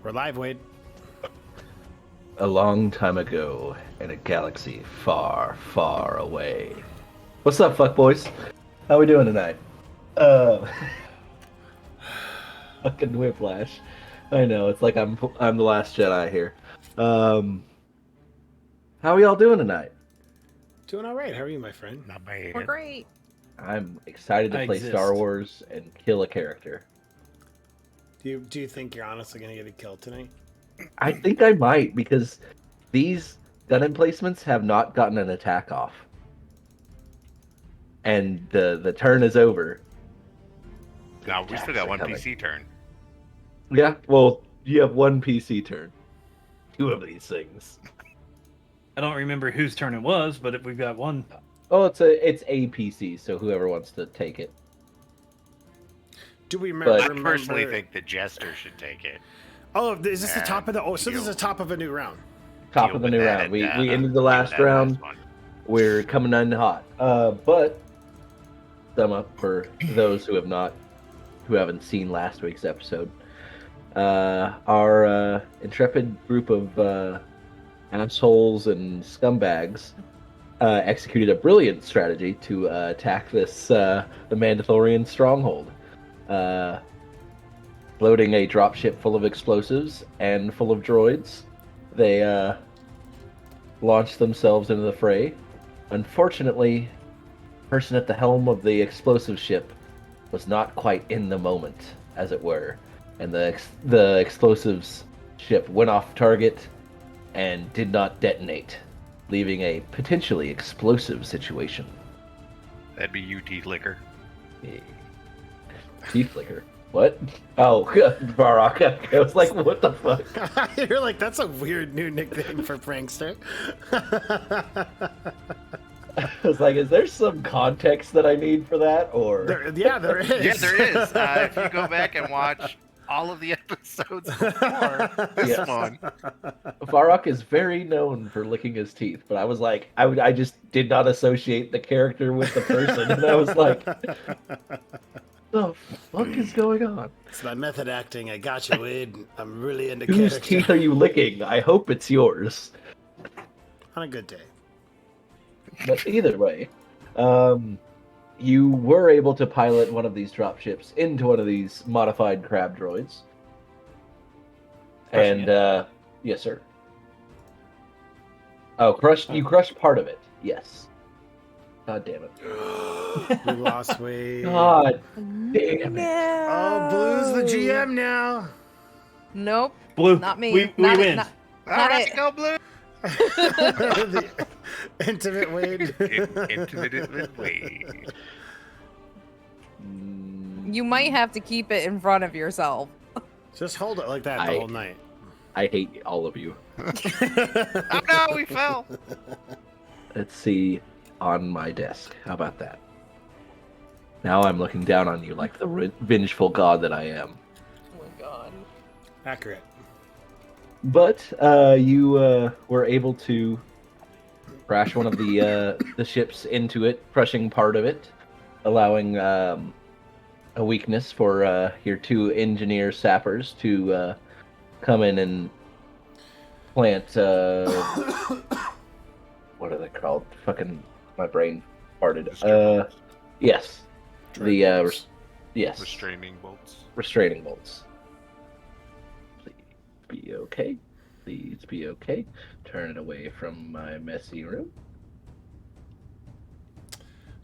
We're live, Wade. A long time ago, in a galaxy far, far away. What's up, fuckboys? How we doing tonight? Uh, fucking whiplash. I know, it's like I'm the last Jedi here. How are y'all doing tonight? Doing all right. How are you, my friend? Not bad. We're great. I'm excited to I play exist. Star Wars and kill a character. Do you think you're honestly gonna get a kill tonight? I think I might, because these gun emplacements have not gotten an attack off. And the turn is over. No, we still got one Coming. PC turn. Yeah, well, you have one PC turn. Two of these things. I don't remember whose turn it was, but we've got one. Oh, it's a PC, so whoever wants to take it. Do we remember? But- I personally think the Jester should take it. Oh, is this the Yeah, top of the? Oh, so this is deal. the top of a new round. Top Deal of the with new that round. We and, ended the deal with last that round. one. We're coming in hot. But sum up for those who haven't seen last week's episode. Our intrepid group of assholes and scumbags executed a brilliant strategy to attack the Mandalorian stronghold. Loading a dropship full of explosives and full of droids, they launched themselves into the fray. Unfortunately, the person at the helm of the explosive ship was not quite in the moment, as it were, and the explosives ship went off target and did not detonate, leaving a potentially explosive situation. That'd be UT Liquor. Teeth liquor. What? Oh, Barak. I was like, what the fuck? You're like, that's a weird new nickname for prankster. I was like, is there some context that I need for that, or? There is. Yeah, there is. If you go back and watch all of the episodes before this Yes. one, Varrock is very known for licking his teeth, but I was like, I just did not associate the character with the person, and I was like, the fuck is going on? It's my method acting. I got you, Wade. I'm really into Whose character. teeth are you licking? I hope it's yours. On a good day. But either way, you were able to pilot one of these dropships into one of these modified crab droids. Crushing And, yes, sir. Oh, you crushed part of it. Yes. God damn it. We lost Wade. God damn it. No. Oh, Blue's the GM now. Nope. Blue. Not me. We Not win. all Not right, it. go Blue. The intimate Wade. Intimate Wade. You might have to keep it in front of yourself. Just hold it like that the whole night. I hate all of you. Oh no, we fell. Let's see on my desk. How about that? Now I'm looking down on you like the vengeful god that I am. Oh my god. Accurate. But you were able to crash one of the ships into it, crushing part of it, allowing a weakness for your two engineer sappers to come in and plant. What are they called? Fucking my brain farted. Yes, yes, Restraining bolts. restraining bolts. Be okay. Please be okay. Turn it away from my messy room.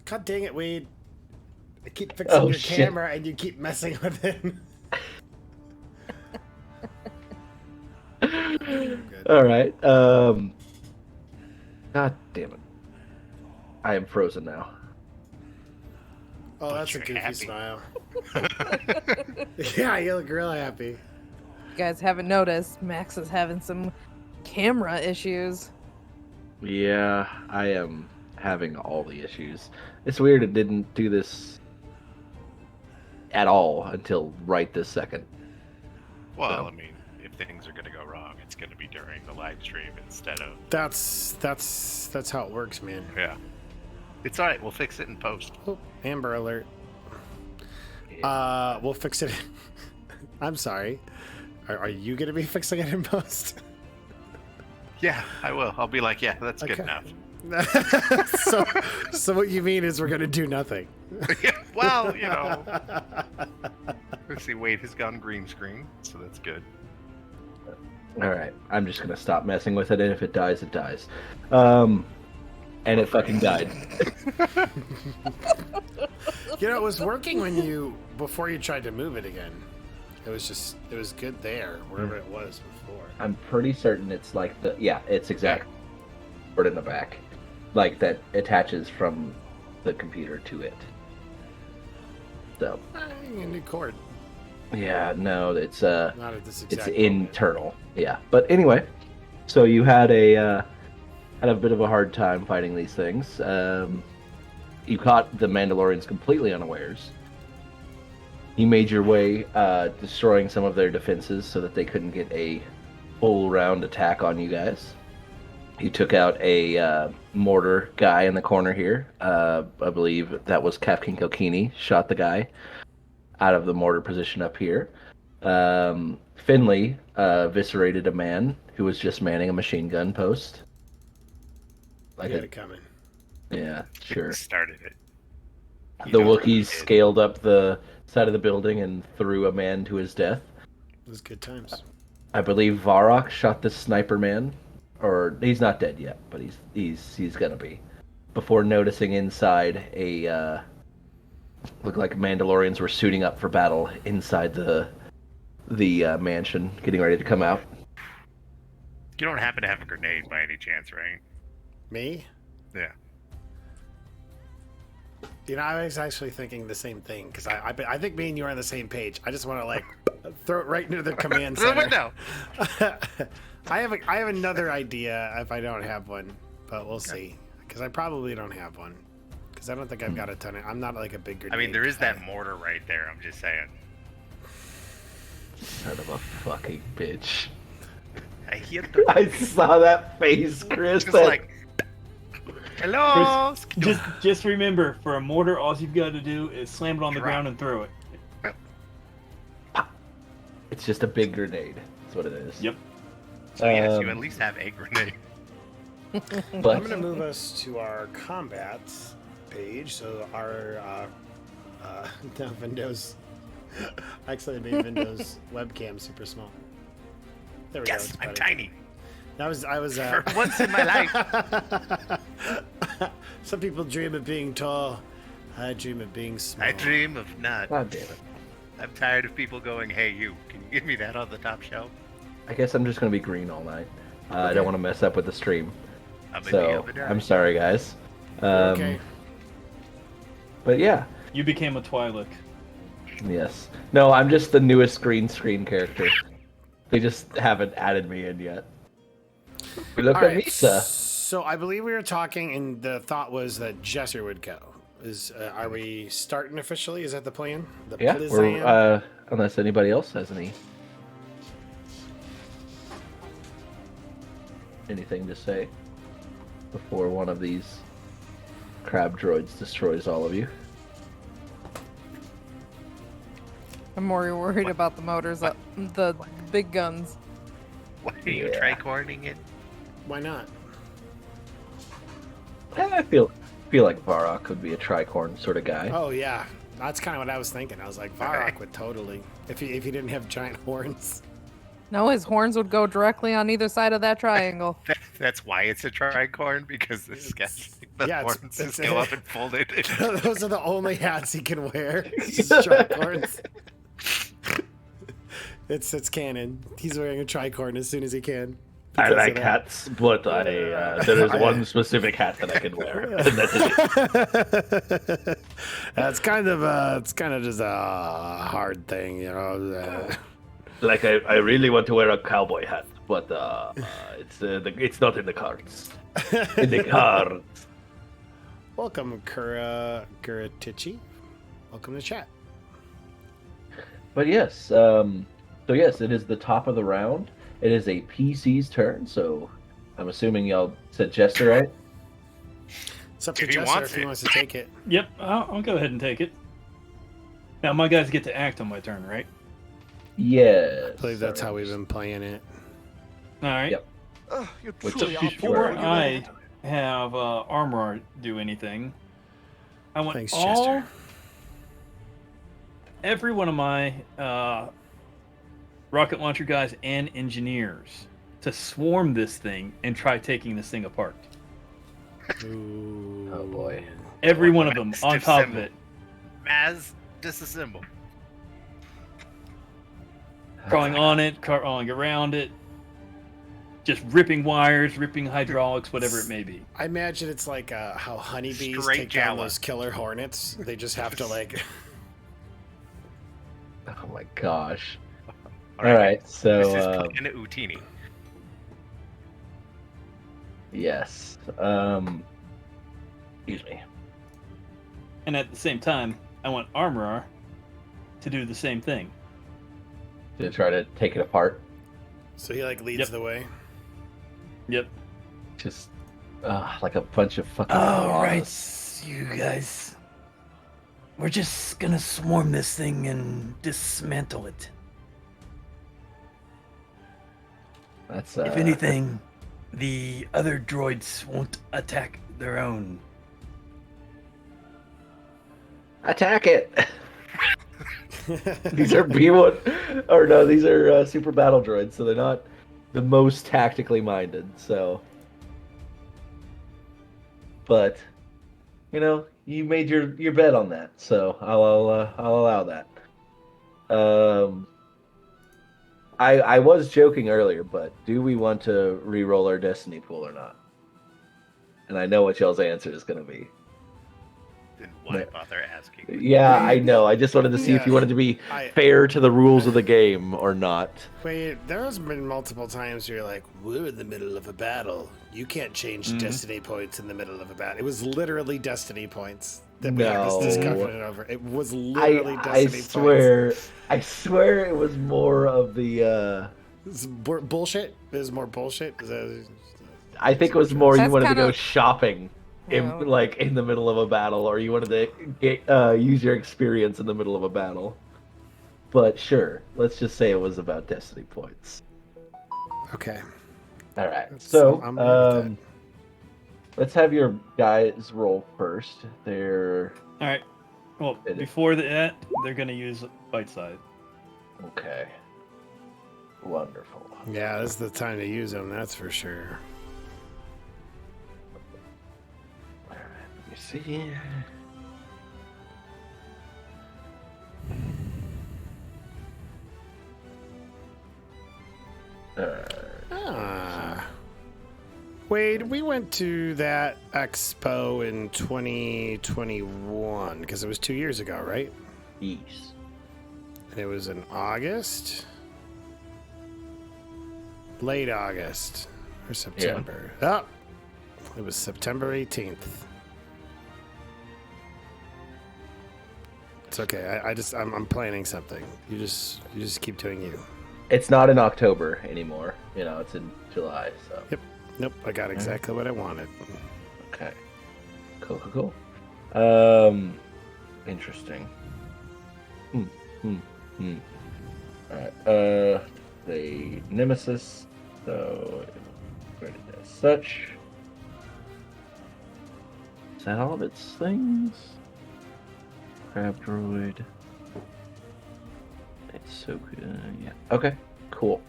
God dang it, Wade. I keep fixing your shit. camera and you keep messing with it. Good. All right. God damn it. I am frozen now. Oh, that's a you're goofy happy. smile. Yeah, you look real happy. You guys haven't noticed, Max is having some camera issues. Yeah, I am having all the issues. It's weird it didn't do this at all until right this second. Well, I mean, if things are going to go wrong, it's going to be during the live stream instead of. That's how it works, man. Yeah. It's all right. We'll fix it in post. Oh, Amber Alert. We'll fix it. I'm sorry. Are you going to be fixing it in post? Yeah, I will. I'll be like, yeah, that's good enough. so what you mean is we're going to do nothing? Well, let's see. Wade has gone green screen, so that's good. All right, I'm just gonna stop messing with it, and if it dies, it dies. And it fucking died. It was working before you tried to move it again. It was good there, wherever it was before. I'm pretty certain it's like it's exactly put in the back, like that attaches from the computer to it. So. You need cord. Yeah, no, it's Not at this exact it's moment. internal. Yeah, but anyway, so you had a bit of a hard time fighting these things. You caught the Mandalorians completely unawares. You made your way, destroying some of their defenses so that they couldn't get a full round attack on you guys. You took out a mortar guy in the corner here. I believe that was Captain Kokini. Shot the guy out of the mortar position up here. Finley eviscerated a man who was just manning a machine gun post. You had it coming. Yeah, sure. Started it. The Wookiees scaled up the side of the building and threw a man to his death. It was good times. I believe Varrock shot this sniper man, or he's not dead yet, but he's gonna be. Before noticing inside looked like Mandalorians were suiting up for battle inside the mansion, getting ready to come out. You don't happen to have a grenade by any chance, right? Me? Yeah. I was actually thinking the same thing because I think me and you are on the same page. I just want to throw it right into the command Through the center. window. I have another idea if I don't have one, but we'll see. Because I probably don't have one. Because I don't think I've got a ton of. I'm not like a big grenade. I mean, there is guy. that mortar right there. I'm just saying. Son of a fucking bitch. I hear the I saw that face, Chris. just like, hello. Just remember, for a mortar, all you've got to do is slam it on the Drop. ground and throw it. It's just a big grenade. That's what it is. Yep. So yes, you at least have a grenade. But I'm going to move us to our combat page. So our now Windows. Actually, I made Windows webcam super small. There we go. Yes, it's I'm better. tiny. I was. For once in my life. Some people dream of being tall. I dream of being small. I dream of not. God damn it. I'm tired of people going, hey, you, can you give me that on the top shelf? I guess I'm just gonna be green all night. I don't want to mess up with the stream, I'm in the so oven. I'm sorry, guys. Okay. But yeah, You became a Twi'lek. yes. No, I'm just the newest green screen character. They just haven't added me in yet. We look All at right, Misa. So I believe we were talking, and the thought was that Jesser would go. Are we starting officially? Is that the plan? The Yeah, plan? we're, unless anybody else has anything to say before one of these crab droids destroys all of you. I'm more worried about the motors, the big guns. Why are you Yeah. tricorning it? Why not? I feel like Varrock could be a tricorn sort of guy. Oh yeah, that's kind of what I was thinking. I was like, Varrock would totally, if he didn't have giant horns. No, his horns would go directly on either side of that triangle. That's why it's a tricorn, because the yeah, it's- horns it's- just go up and fold it. Those are the only hats he can wear. Just tricorns. It's canon. He's wearing a tricorn as soon as he can. I because like of that. hats, but there is one specific hat that I can wear, and that's it. It's kind of just a hard thing, you know. Like I really want to wear a cowboy hat, but it's not in the cards. In the cards. Welcome, Kuratichi. Welcome to chat. But yes, so yes, it is the top of the round. It is a PC's turn, so I'm assuming y'all said Jester, right? It's up to If he Jester wants if he it. wants to take it. Yep, I'll go ahead and take it. Now my guys get to act on my turn, right? Yes. I believe that's how we've been playing it. All right. Yep. You're Which truly is our before boy. I have Armor do anything, I want Thanks, all Chester. every one of my rocket launcher guys and engineers to swarm this thing and try taking this thing apart. Ooh. Oh boy. Every one of them on Stiff top symbol. of it, Maz, disassemble. crawling on it, crawling around it, just ripping wires, ripping hydraulics, whatever it may be. I imagine it's like how honeybees Straight take down Jawa. those killer hornets. They just have to like. Oh my gosh. All right. So This is playing at Utini. yes. Excuse me. And at the same time, I want Armorer to do the same thing. To try to take it apart. So he like leads Yep. the way. Yep. Just like a bunch of fucking. All right, koalas. you guys. We're just gonna swarm this thing and dismantle it. That's If anything, the other droids won't attack their own. attack it. These are B1, or no, these are super battle droids, so they're not the most tactically minded. So, but you know, you made your bet on that, so I'll allow that. I was joking earlier, but do we want to re-roll our destiny pool or not? And I know what y'all's answer is going to be. Then why bother asking? Yeah, I know. I just wanted to see if you wanted to be fair to the rules of the game or not. Wait, there's been multiple times where you're like, we're in the middle of a battle. You can't change destiny points in the middle of a battle. It was literally destiny points that we had this discussion over. It was literally destiny I swear it was more of the. points. Bullshit? It was more bullshit? I think it was more you That's wanted to go kinda- shopping, in the middle of a battle, or you wanted to use your experience in the middle of a battle. But sure, let's just say it was about destiny points. Okay. All right, I'm so good with let's have your guys roll first. They're All right. Well, It is. before that, they're gonna use bite side. okay. Wonderful. Yeah, this is the time to use them, that's for sure. All right, let me see. Wade, we went to that expo in 2021 because it was 2 years ago, right? Yes. And it was in August, late August or September. Oh, it was September 18th. It's okay. I'm planning something. You just keep doing you. It's not in October anymore. You know, it's in July. So. Yep. Nope. I got exactly what I wanted. Okay. Cool. Interesting. Alright, the Nemesis, so graded as such. Is that all of its things? Crab droid. It's so good. Yeah. Okay. Cool.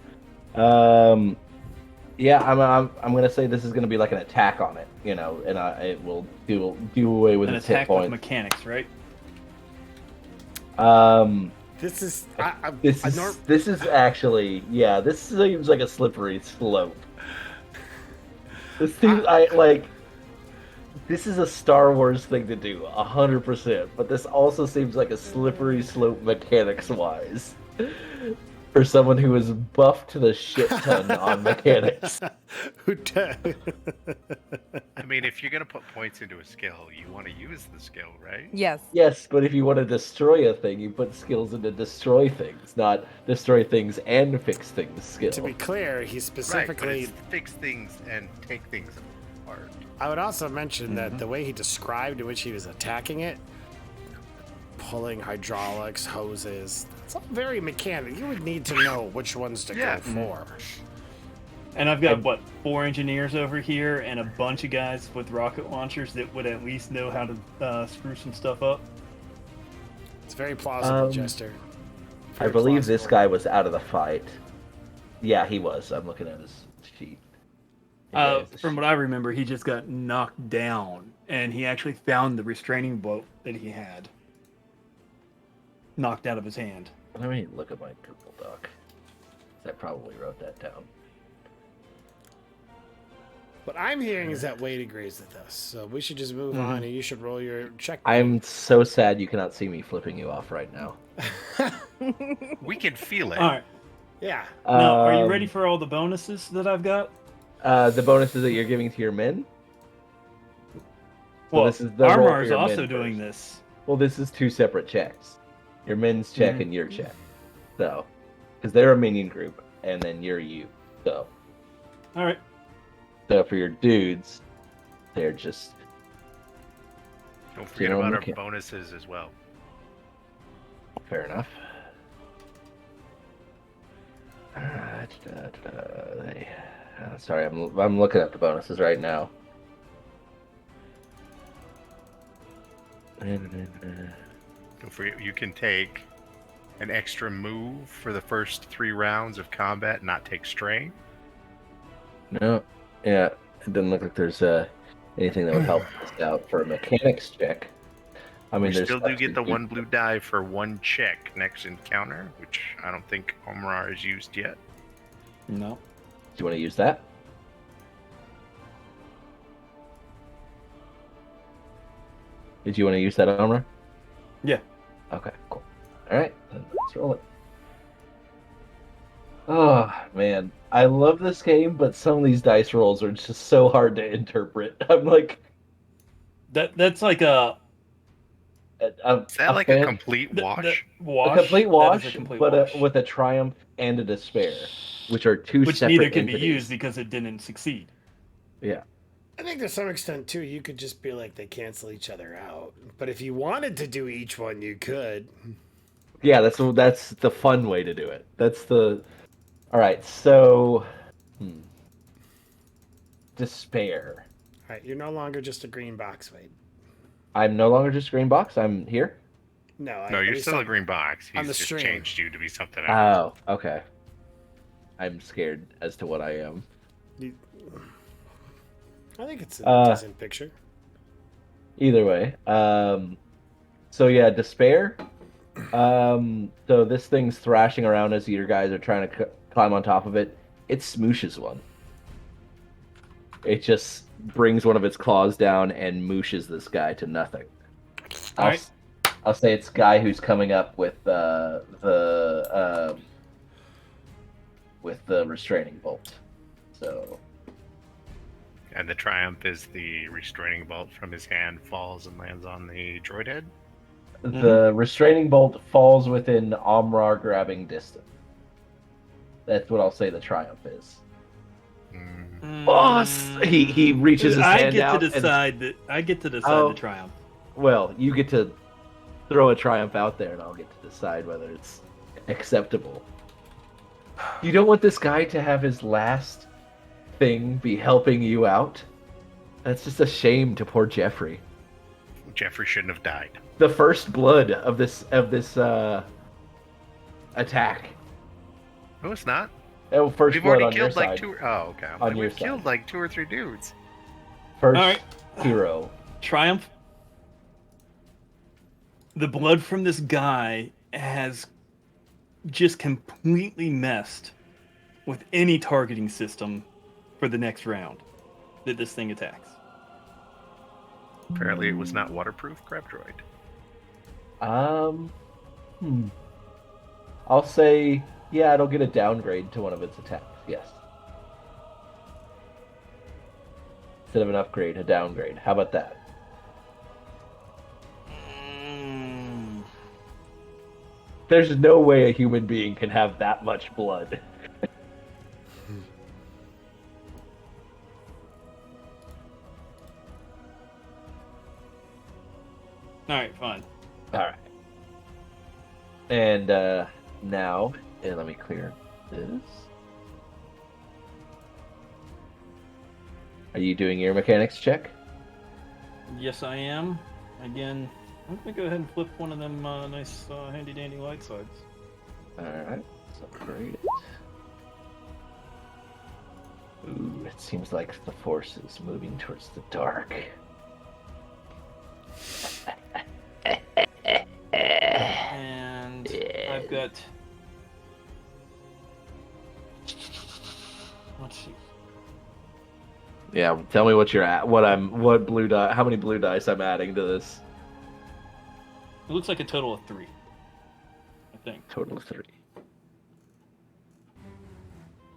Yeah, I'm gonna say this is gonna be like an attack on it, you know, and it will do away with An its hit attack with points. mechanics, right? This is This is actually, yeah, this seems like a slippery slope. This seems this is a Star Wars thing to do, 100%, but this also seems like a slippery slope mechanics wise. For someone who is buffed to the shit ton on mechanics. I mean, if you're gonna put points into a skill, you want to use the skill, right? Yes. Yes, but if you want to destroy a thing, you put skills into destroy things, not destroy things and fix things skill. To be clear, he Right, but specifically. it's fix things and take things apart. I would also mention that the way he described in which he was attacking it pulling hydraulics, hoses. It's all very mechanical. You would need to know which ones to Yeah. go for. And I've got, what, 4 engineers over here and a bunch of guys with rocket launchers that would at least know how to screw some stuff up. It's very plausible, Jester. I Very believe this plausible. guy was out of the fight. Yeah, he was. I'm looking at his sheet. From what I remember, he just got knocked down, and he actually found the restraining bolt that he had knocked out of his hand. Let me look at my Google Doc. I probably wrote that down. What I'm hearing is that Wade agrees with us, so we should just move on, and you should roll your check. I'm so sad you cannot see me flipping you off right now. We can feel it. All right. Yeah. Now, are you ready for all the bonuses that I've got? The bonuses that you're giving to your men? Well, this is the roll for Armor is your also men doing first. this. Well, this is 2 separate checks. Your men's check and your check. So, because they're a minion group, and then you're you. So, All right. so for your dudes, they're just Don't forget General about our mechanic. bonuses as well. fair enough. Sorry, I'm looking at the bonuses right now. Don't forget, you can take an extra move for the first 3 rounds of combat and not take strain. No, yeah, it doesn't look like there's anything that would help us out for a mechanics check. I mean, We there's still do stuff get to the 1 blue die for 1 check next encounter, which I don't think Omrar has used yet. No. Do you want to use that? Did you want to use that armor? Yeah. Okay, cool. All right, then let's roll it. Oh man, I love this game, but some of these dice rolls are just so hard to interpret. I'm like, That's like a Is that like a complete the wash? wash. a complete That wash, is a complete but wash. with a triumph and a despair, which are 2 which separate neither can be entities. used because it didn't succeed. Yeah. I think to some extent, too, you could just be like they cancel each other out. But if you wanted to do each one, you could. Yeah, that's the fun way to do it. That's the. All right, so despair. All right, you're no longer just a green box, Wade. I'm no longer just green box. I'm here. No, No, you're he's still a talking- green box. on He's the just stream. changed you to be something else. Oh, okay. I'm scared as to what I am. I think it's a decent picture. Either way, so yeah, despair. So this thing's thrashing around as your guys are trying to climb on top of it. It smooshes one. It just brings one of its claws down and mooshes this guy to nothing. Alright. I'll say it's guy who's coming up with the restraining bolt. So And the triumph is the restraining bolt from his hand falls and lands on the droid head. the restraining bolt falls within Omrar grabbing distance. That's what I'll say the triumph is. Boss! He reaches his hand out. I get to decide the triumph. Well, you get to throw a triumph out there, and I'll get to decide whether it's acceptable. You don't want this guy to have his last thing be helping you out. That's just a shame to poor Jeffrey. Jeffrey shouldn't have died. The first blood of this attack. No, it's not. Oh, first We've blood already on your killed like side. 2. Oh, okay. On your We've killed side. like 2 or 3 dudes. First Alright. hero. Triumph. The blood from this guy has just completely messed with any targeting system for the next round that this thing attacks. Apparently, it was not waterproof. Crab droid. I'll say, yeah, it'll get a downgrade to one of its attacks. Yes. Instead of an upgrade, a downgrade. How about that? There's no way a human being can have that much blood. All right, fine. All right. And now, let me clear this. Are you doing your mechanics check? Yes, I am. Again, I'm gonna go ahead and flip one of them nice, handy dandy light sides. Alright, so great. Ooh, it seems like the force is moving towards the dark. And I've got. Let's see. Yeah, tell me what you're at. What blue die? How many blue dice I'm adding to this? It looks like a total of 3. I think. Total of 3.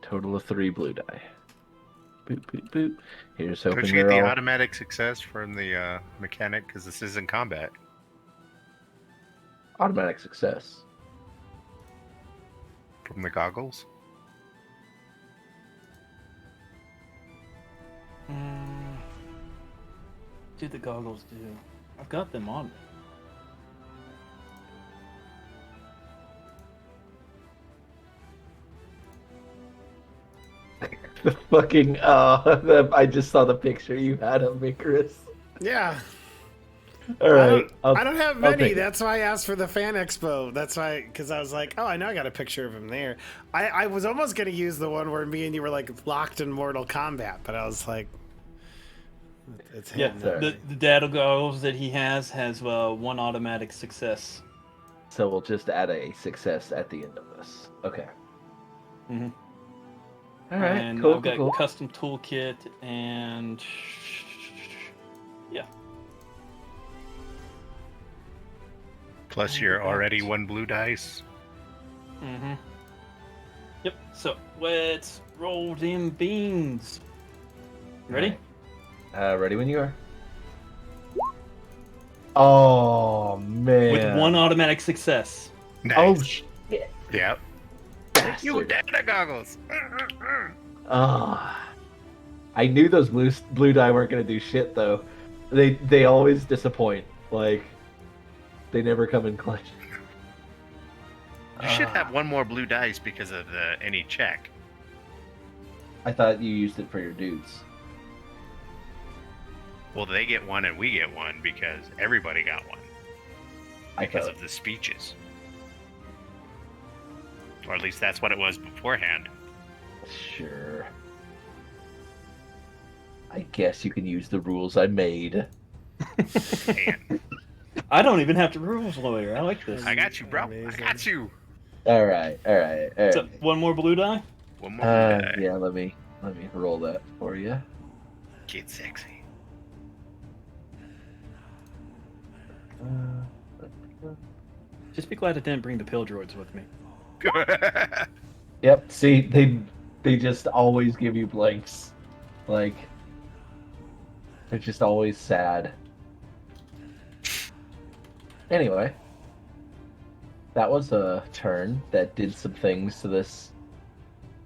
Total of 3 blue die. Boop boop boop. Here's hoping Don't you get they're the all. automatic success from the mechanic because this is in combat? Automatic success. From the goggles? Did the goggles do? I've got them on me. The fucking I just saw the picture you had of me, Chris. Yeah. All right, I don't have I'll many. take it. That's why I asked for the fan expo. That's why, because I was like, oh, I know I got a picture of him there. I was almost going to use the one where me and you were like locked in Mortal Kombat, but I was like, it's him. Yeah, not sorry. me. the data goggles that he has 1 automatic success. So we'll just add a success at the end of this. Okay. Mhm. All right. And cool. I've got Cool. custom toolkit and yeah. Plus your already 1 blue dice. Mm-hmm. Yep. So let's roll them beans. Ready? Ready when you are. Oh man. With 1 automatic success. Nice. Oh shit. Yep. You Bastard. data goggles. Ah. I knew those blue die weren't gonna do shit though. They always disappoint. Like they never come in clutch. You should have 1 more blue dice because of any check. I thought you used it for your dudes. Well, they get 1 and we get 1 because everybody got 1 because thought- of the speeches. Or at least that's what it was beforehand. Sure. I guess you can use the rules I made. Man, I don't even have to rules lawyer. I like this. I got you, bro. I Amazing. got you. All right. So 1 more blue die. 1 more blue die. Yeah, let me roll that for you. Get sexy. Just be glad I didn't bring the pill droids with me. Yep. See, they just always give you blanks. Like they're just always sad. Anyway, that was a turn that did some things to this.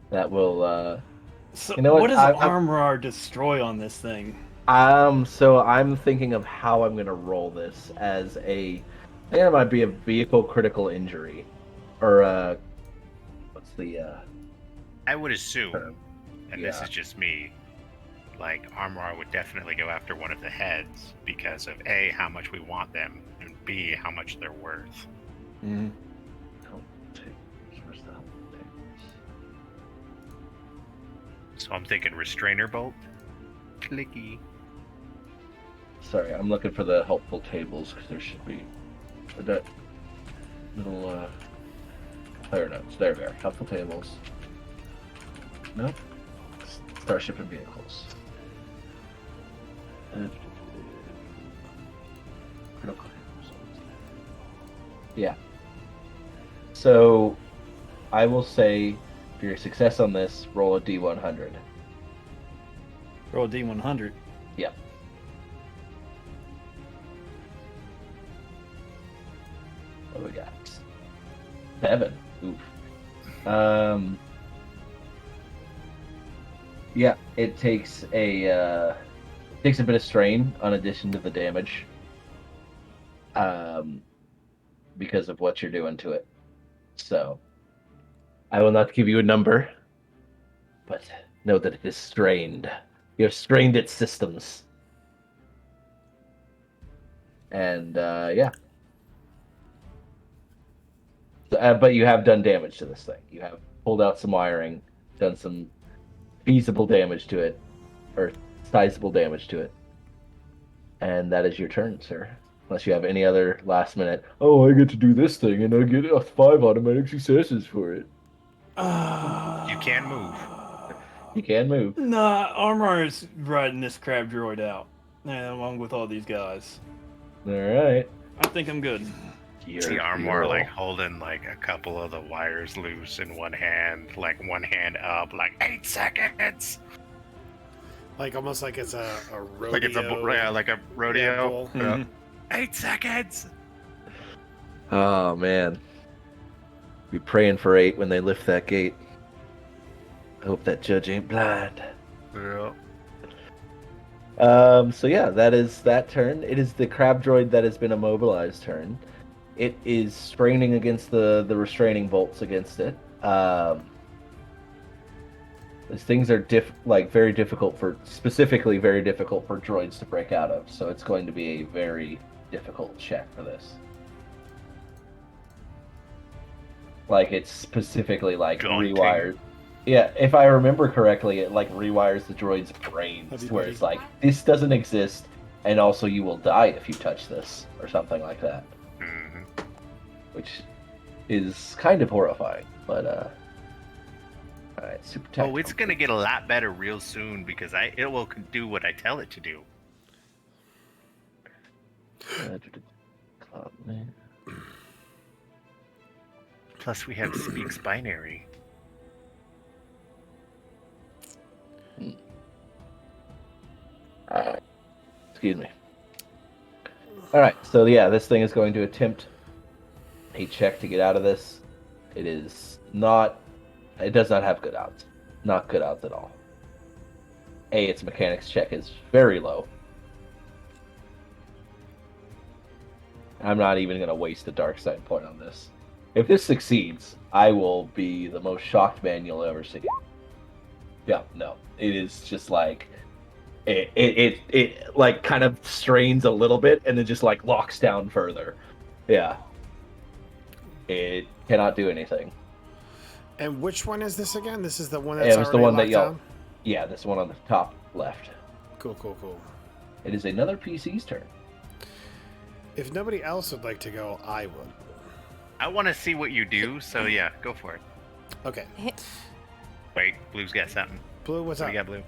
That will. So You know what what? does I- Armor destroy on this thing? So I'm thinking of how I'm gonna roll this as I think it might be a vehicle critical injury, or what's the I would assume, and this Yeah. is just me, like Armor would definitely go after one of the heads because of A, how much we want them, and B, how much they're worth. Mm-hmm. where's that? So I'm thinking Restrainer Bolt. Clicky. Sorry, I'm looking for the helpful tables because there should be that little player notes. There we are. Helpful tables. Nope. Starship and vehicles. Critical tables. Yeah. So, I will say, for your success on this, roll a D100. Roll a D100. Yep. What do we got? 7. Oof. Yeah, it takes a bit of strain on addition to the damage. because of what you're doing to it. So, I will not give you a number, but know that it is strained. You have strained its systems. And, yeah. So, but you have done damage to this thing. You have pulled out some wiring, done some feasible damage to it, or sizable damage to it. And that is your turn, sir. Unless you have any other last minute, oh, I get to do this thing and I get 5 automatic successes for it. You can move. You can move. Nah, Armor is riding this crab droid out, along with all these guys. Alright. I think I'm good. See Armor like holding like a couple of the wires loose in one hand, like one hand up, like 8 seconds. Like almost like it's a rodeo. Like it's like a rodeo. bull. Mhm. 8 seconds. Oh, man. Be praying for 8 when they lift that gate. I hope that judge ain't blind. Yeah. So yeah, that is that turn. It is the crab droid that has been immobilized turn. It is straining against the restraining bolts against it. These things are very difficult specifically very difficult for droids to break out of. So it's going to be a very difficult check for this. Like it's specifically like Daunting. rewired. Yeah, if I remember correctly, it like rewires the droid's brains That'd be where pretty- it's like this doesn't exist, and also you will die if you touch this or something like that, Mhm. which is kind of horrifying. But all right, super tactical. Oh, it's gonna get a lot better real soon because it will do what I tell it to do. Plus, we have speaks binary. Excuse me. All right, so yeah, this thing is going to attempt a check to get out of this. It is not. It does not have good odds. Not good odds at all. Its mechanics check is very low. I'm not even going to waste a dark side point on this. If this succeeds, I will be the most shocked man you'll ever see. Yeah, no. It is just like it like kind of strains a little bit and then just like locks down further. Yeah. It cannot do anything. And which one is this again? This is the one Yeah, that's it was the already one that locked y'all. down? Yeah, this one on the top left. Cool, cool, cool. It is another PC's turn. If nobody else would like to go, I would. I want to see what you do, so yeah, go for it. Okay. Wait, Blue's got something. Blue, what's What up? do you got, Blue?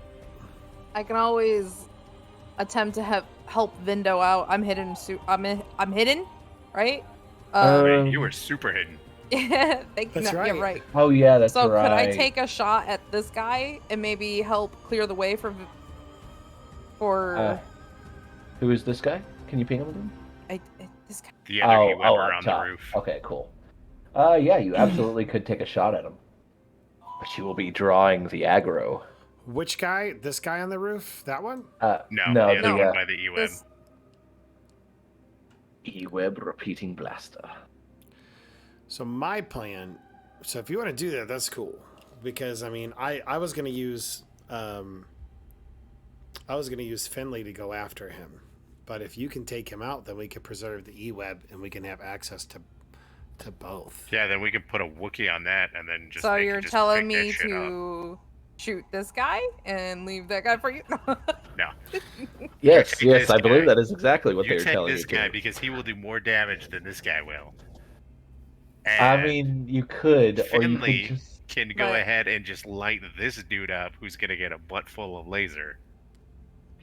I can always attempt to help Vindo out. I'm hidden. I'm hidden, right? Wait, you were super hidden. Yeah, That's Yeah, right. right. Oh yeah, that's So right. could I take a shot at this guy and maybe help clear the way for? Who is this guy? Can you ping him again? This guy. The other Oh, Weber up on the top. roof. Okay, cool. Yeah, you absolutely could take a shot at him. But you will be drawing the aggro. Which guy? This guy on the roof? That one? No, no, the other the one by the EWEB. This, E-Web repeating blaster. So my plan. So if you want to do that, that's cool. Because I mean, I was gonna use Finley to go after him. But if you can take him out, then we can preserve the E-Web and we can have access to both. Yeah, then we could put a Wookiee on that and then just. so they could you're just telling pick that me shit up. to shoot this guy and leave that guy for you? No. Yes, take yes, this I believe guy. that is exactly what You they're take telling this you guy to. because he will do more damage than this guy will. I And mean, you could, or you Finley could just... can go But- ahead and just light this dude up who's gonna get a butt full of laser.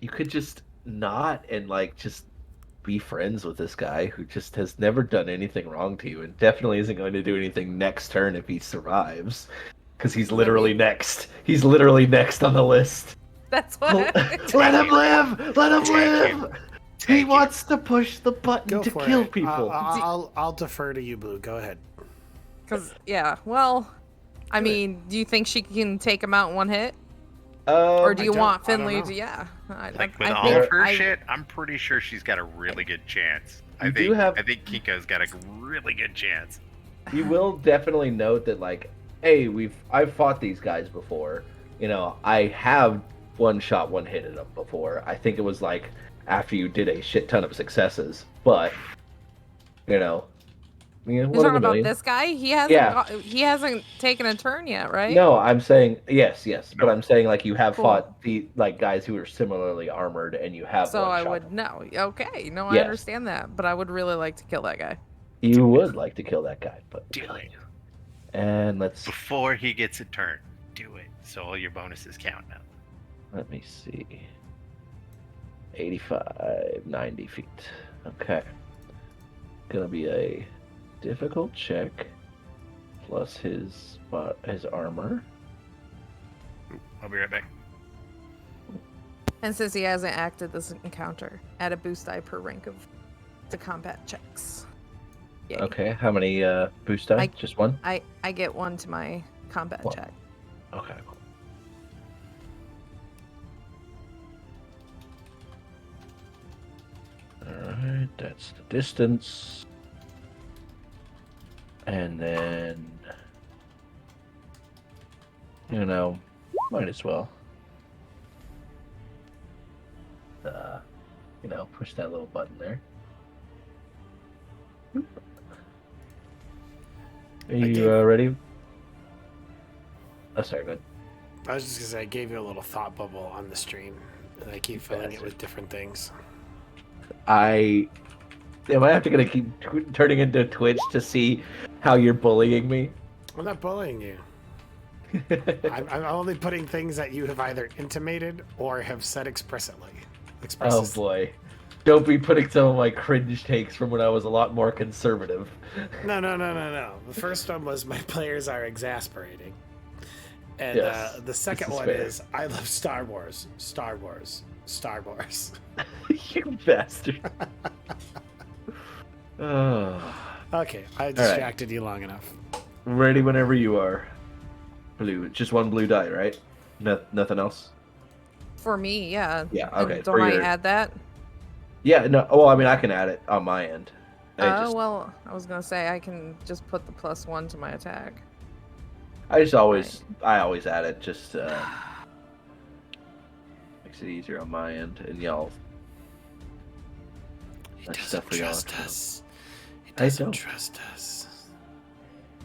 You could just not and like just be friends with this guy who just has never done anything wrong to you and definitely isn't going to do anything next turn if he survives. Because he's literally next. He's literally next on the list. That's what. Let him live! Let him Take live! it. He Take it. wants to push the button Go to for kill it. people. I'll defer to you, Blue. Go ahead. Because yeah, well, I mean, do you think she can take him out in one hit, or do I you don't- want I don't Finley know. to? Yeah, Like with I all think of her shit, I'm pretty sure she's got a really good chance. You do have. I think Kiko's got a really good chance. You will definitely note that, like, hey, I've fought these guys before. You know, I have one shot, one hit at them before. I think it was like after you did a shit ton of successes, but you know, You're one in talking a about million. this guy? He hasn't Yeah. he hasn't taken a turn yet, right? No, I'm saying yes, but No. I'm saying like you have Cool. fought the like guys who are similarly armored, and you have So one I shot. would know. Okay, no, I Yes. understand that, but I would really like to kill that guy. You would like to kill that guy, but Do it. And let's Before he gets a turn. Do it. So all your bonuses count now. let me see. 85, 90 feet. Okay. Gonna be a difficult check plus his armor. I'll be right back. And since he hasn't acted this encounter, add a boost die per rank of the combat checks. Yay. Okay, how many boost die? I- Just one? I get one to my combat One. check. Okay. Alright, that's the distance. And then, you know, might as well. You know, push that little button there. Are you ready? Oh, sorry, go ahead. I was just gonna say I gave you a little thought bubble on the stream, and I keep filling it with different things. Am I have to gonna keep turning into Twitch to see how you're bullying me? I'm not bullying you. I'm only putting things that you have either intimated or have said explicitly. Oh boy. Don't be putting some of my cringe takes from when I was a lot more conservative. No. The first one was my players are exasperating. And Yes, the second this is one fair. is I love Star Wars. Star Wars. Star Wars. You bastard. Oh. Okay, I distracted you long enough. Ready whenever you are. Blue. Just one blue die, right? Nothing else? For me, yeah. Yeah, And okay. don't I add that? Yeah, no. Well, I mean, I can add it on my end. Well, I was gonna say I can just put the +1 to my attack. I always add it. Just makes it easier on my end, and y'all. He That's doesn't stuff for y'all trust to- us. He I doesn't don't. trust us.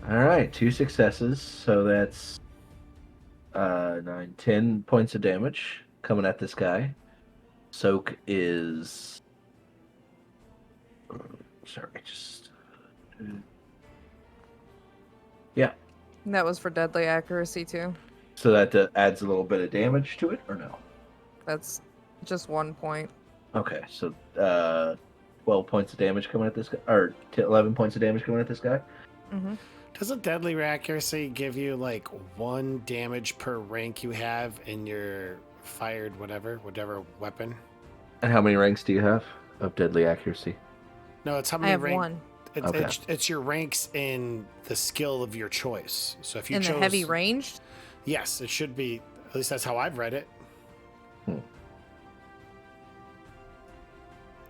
All right, 2 successes, so that's 9, 10 points of damage coming at this guy. Soak is. Sorry, just. Yeah, And that was for deadly accuracy too. so that adds a little bit of damage to it, or no? That's just 1 point. Okay, so 12 points of damage coming at this guy, or 11 points of damage coming at this guy. Mm-hmm. Doesn't deadly accuracy give you like 1 damage per rank you have in your fired whatever weapon? And how many ranks do you have of deadly accuracy? No, it's how I many have rank. 1. It's your ranks in the skill of your choice. So if you In chose the heavy ranged? yes, it should be. At least that's how I've read it. Hmm.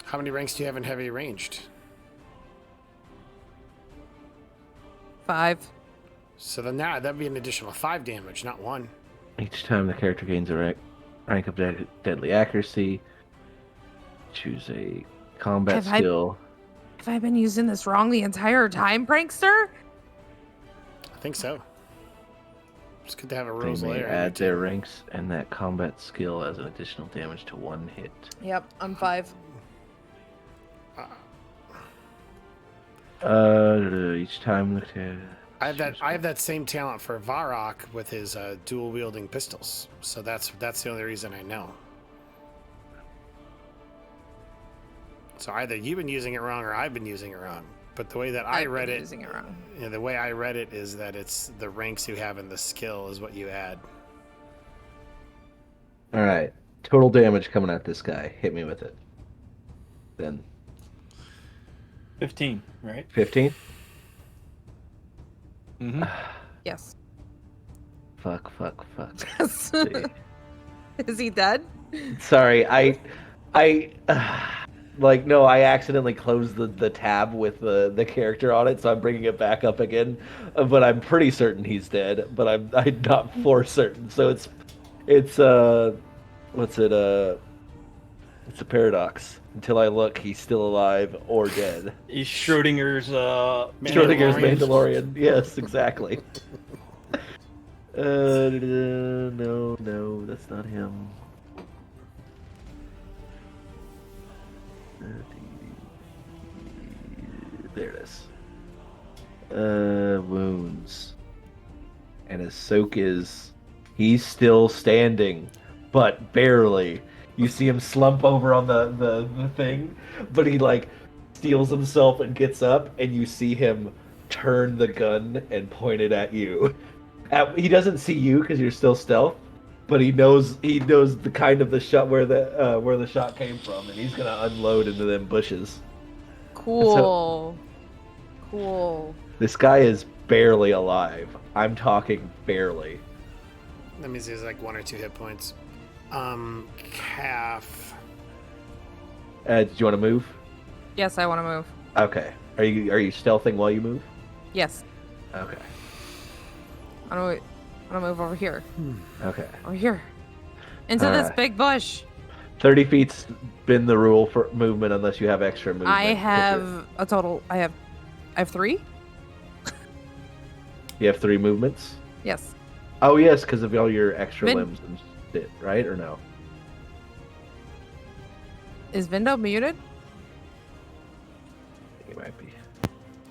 How many ranks do you have in heavy ranged? 5. So then now that'd be an additional 5 damage, not 1. Each time the character gains a rank of deadly accuracy, choose a combat Have I- skill. Have I been using this wrong the entire time, prankster? I think so. It's good to have a They rules may layer. add their ranks and that combat skill as an additional damage to 1 hit. Yep, I'm 5. Each time I have that same talent for Varrock with his dual wielding pistols. So that's the only reason I know. So either you've been using it wrong or I've been using it wrong. But the way that I I've read been it, using it wrong. the way I read it is that it's the ranks you have in the skill is what you add. All right, total damage coming at this guy. Hit me with it. Then 15, right? 15. Mm-hmm. Yes. Fuck. Let's see. Is he dead? Sorry, Like, no, I accidentally closed the tab with the character on it, so I'm bringing it back up again. But I'm pretty certain he's dead, but I'm not for certain. So it's what's it it's a paradox. Until I look, he's still alive or dead. He's Schrodinger's Schrodinger's Mandalorian. Mandalorian. Yes, exactly. No, that's not him. There it is. Wounds. And his soak is... He's still standing, but barely. You see him slump over on the thing, but he, like, steals himself and gets up, and you see him turn the gun and point it at you. He doesn't see you because you're still stealth, but he knows the kind of the shot where the shot came from, and he's gonna unload into them bushes. Cool. Cool. This guy is barely alive. I'm talking barely. That means he's like 1 or 2 hit points. Calf. Did you want to move? Yes, I want to move. Okay. Are you stealthing while you move? Yes. Okay. I want to move over here. Okay. Over here. Into this Alright. big bush. 30 feet's been the rule for movement unless you have extra movement. I have a total. I have 3. You have 3 movements? Yes. Oh, yes, because of all your extra Vin- limbs and shit, right? Or no? Is Vindo muted? I think it might be.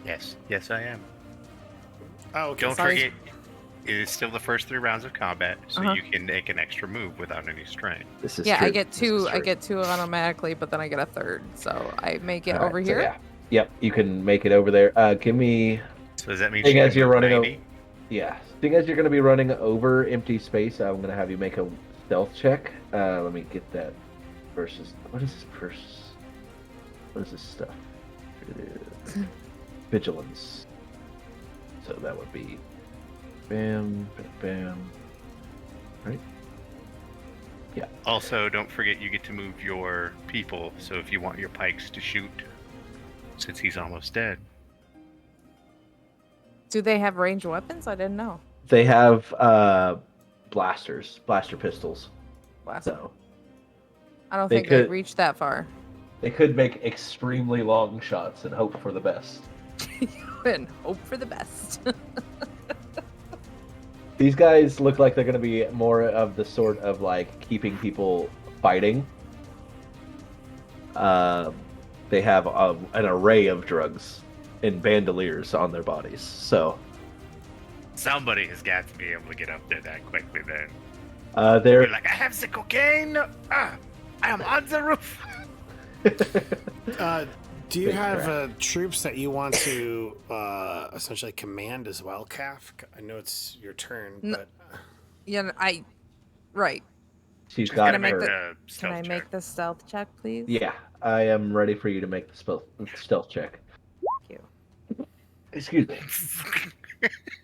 Yes, I am. Oh, okay. Don't Sorry. forget, it is still the first 3 rounds of combat, so Uh-huh. you can make an extra move without any strain. This is Yeah, true. I get This 2. is I true. get 2 automatically, but then I get a 3rd. So I make it Alright, over so here. yeah. Yep, you can make it over there. Give me... So does that mean Seeing she as can you're move running 90? Yeah. Seeing as you're going to be running over empty space, I'm going to have you make a stealth check. Let me get that versus... What is this versus... What is this stuff? It is vigilance. So that would be... Bam, bam, bam. Right? Yeah. Also, don't forget you get to move your people, so if you want your pikes to shoot, since he's almost dead. Do they have ranged weapons? I didn't know. They have blaster pistols. Blast. So I don't they think they could- reached that far. they could make extremely long shots and hope for the best. And hope for the best. These guys look like they're going to be more of the sort of like keeping people fighting. They have an array of drugs and bandoliers on their bodies. So Somebody has got to be able to get up there that quickly then. they're You're like, I have the cocaine! I am on the roof! Do you Big have crap. troops that you want to essentially command as well, Calf? I know it's your turn, No. but Yeah, right. she's She's got gonna make make the- the Can stealth I check. make the stealth check, please? Yeah, I am ready for you to make the stealth check. Thank Excuse me.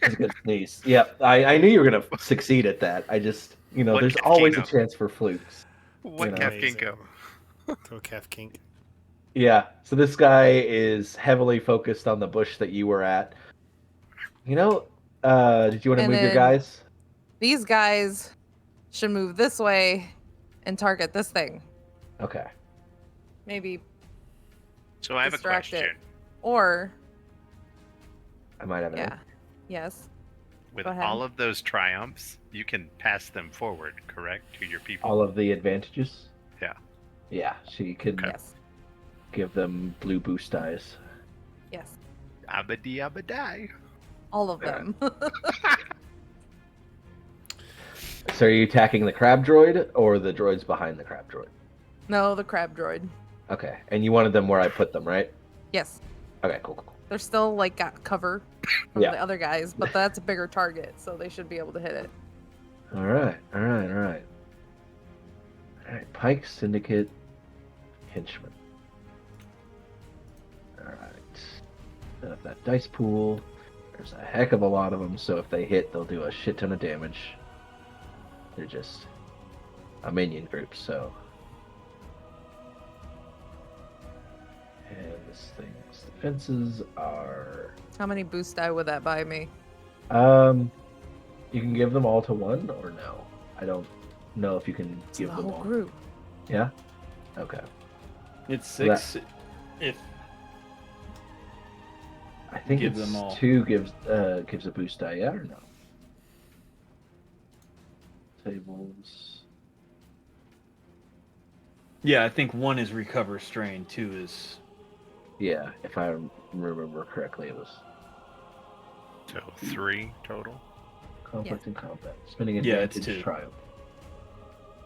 That's a good sneeze. Yep, I knew you were gonna succeed at that. I just, What there's Kev always a Kino? chance for flukes. What You know. Kev Kinko? Go Calf Kink. Yeah. So this guy is heavily focused on the bush that you were at. Did you want to And move your then- guys? These guys should move this way and target this thing. Okay. Maybe. So I have a Distract it. question. Or, I might have an yeah. Yes. With Go ahead. all of those triumphs, you can pass them forward, correct, to your people? all of the advantages. Yeah. Yeah, she can Okay. Yes. give them blue boost eyes. Yes. Abadi abadai. All of Yeah. them. So are you attacking the crab droid or the droids behind the crab droid? No, the crab droid. Okay. And you wanted them where I put them, right? Yes. Okay, cool. They're still like got cover from Yeah. the other guys, but that's a bigger target, so they should be able to hit it. All right. Pike Syndicate Henchman. All right. Set up that dice pool. There's a heck of a lot of them, so if they hit, they'll do a shit ton of damage. They're just a minion group, so. this thing's defenses are. How many boost die would that buy me? You can give them all to one or no? I don't know if you can It's give the them whole all. group. Yeah. Okay. It's 6 if I think Give it's them all. 2 gives a boost die. Yeah or no? Tables. yeah, I think 1 is recover strain, 2 is Yeah, if I remember correctly, it was So 3 total. conflict and combat. Spending Yeah, it's advantage 2. triumph.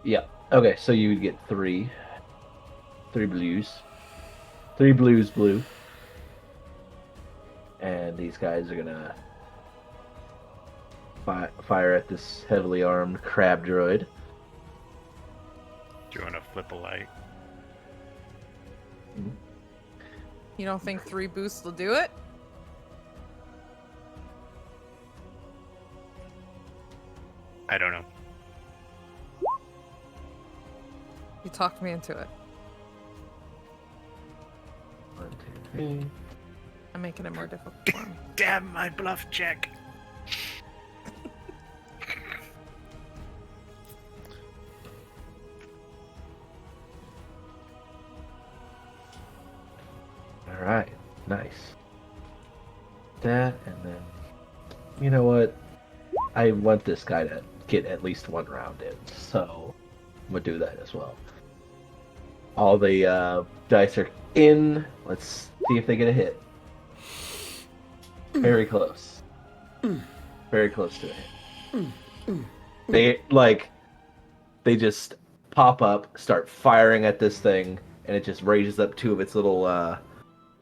Yeah. Okay, so you would get 3 blues. 3 blues blue. And these guys are gonna fire at this heavily armed crab droid. Do you want to flip a light? You don't think 3 boosts will do it? I don't know. You talked me into it. 1, 2, 3. I'm making it more difficult for him. Damn my bluff check. All right, nice. That, and then, you know what? I want this guy to get at least 1 round in, so I'm gonna do that as well. All the dice are in. Let's see if they get a hit. Very close. Very close to a hit. They just pop up, start firing at this thing, and it just raises up 2 of its little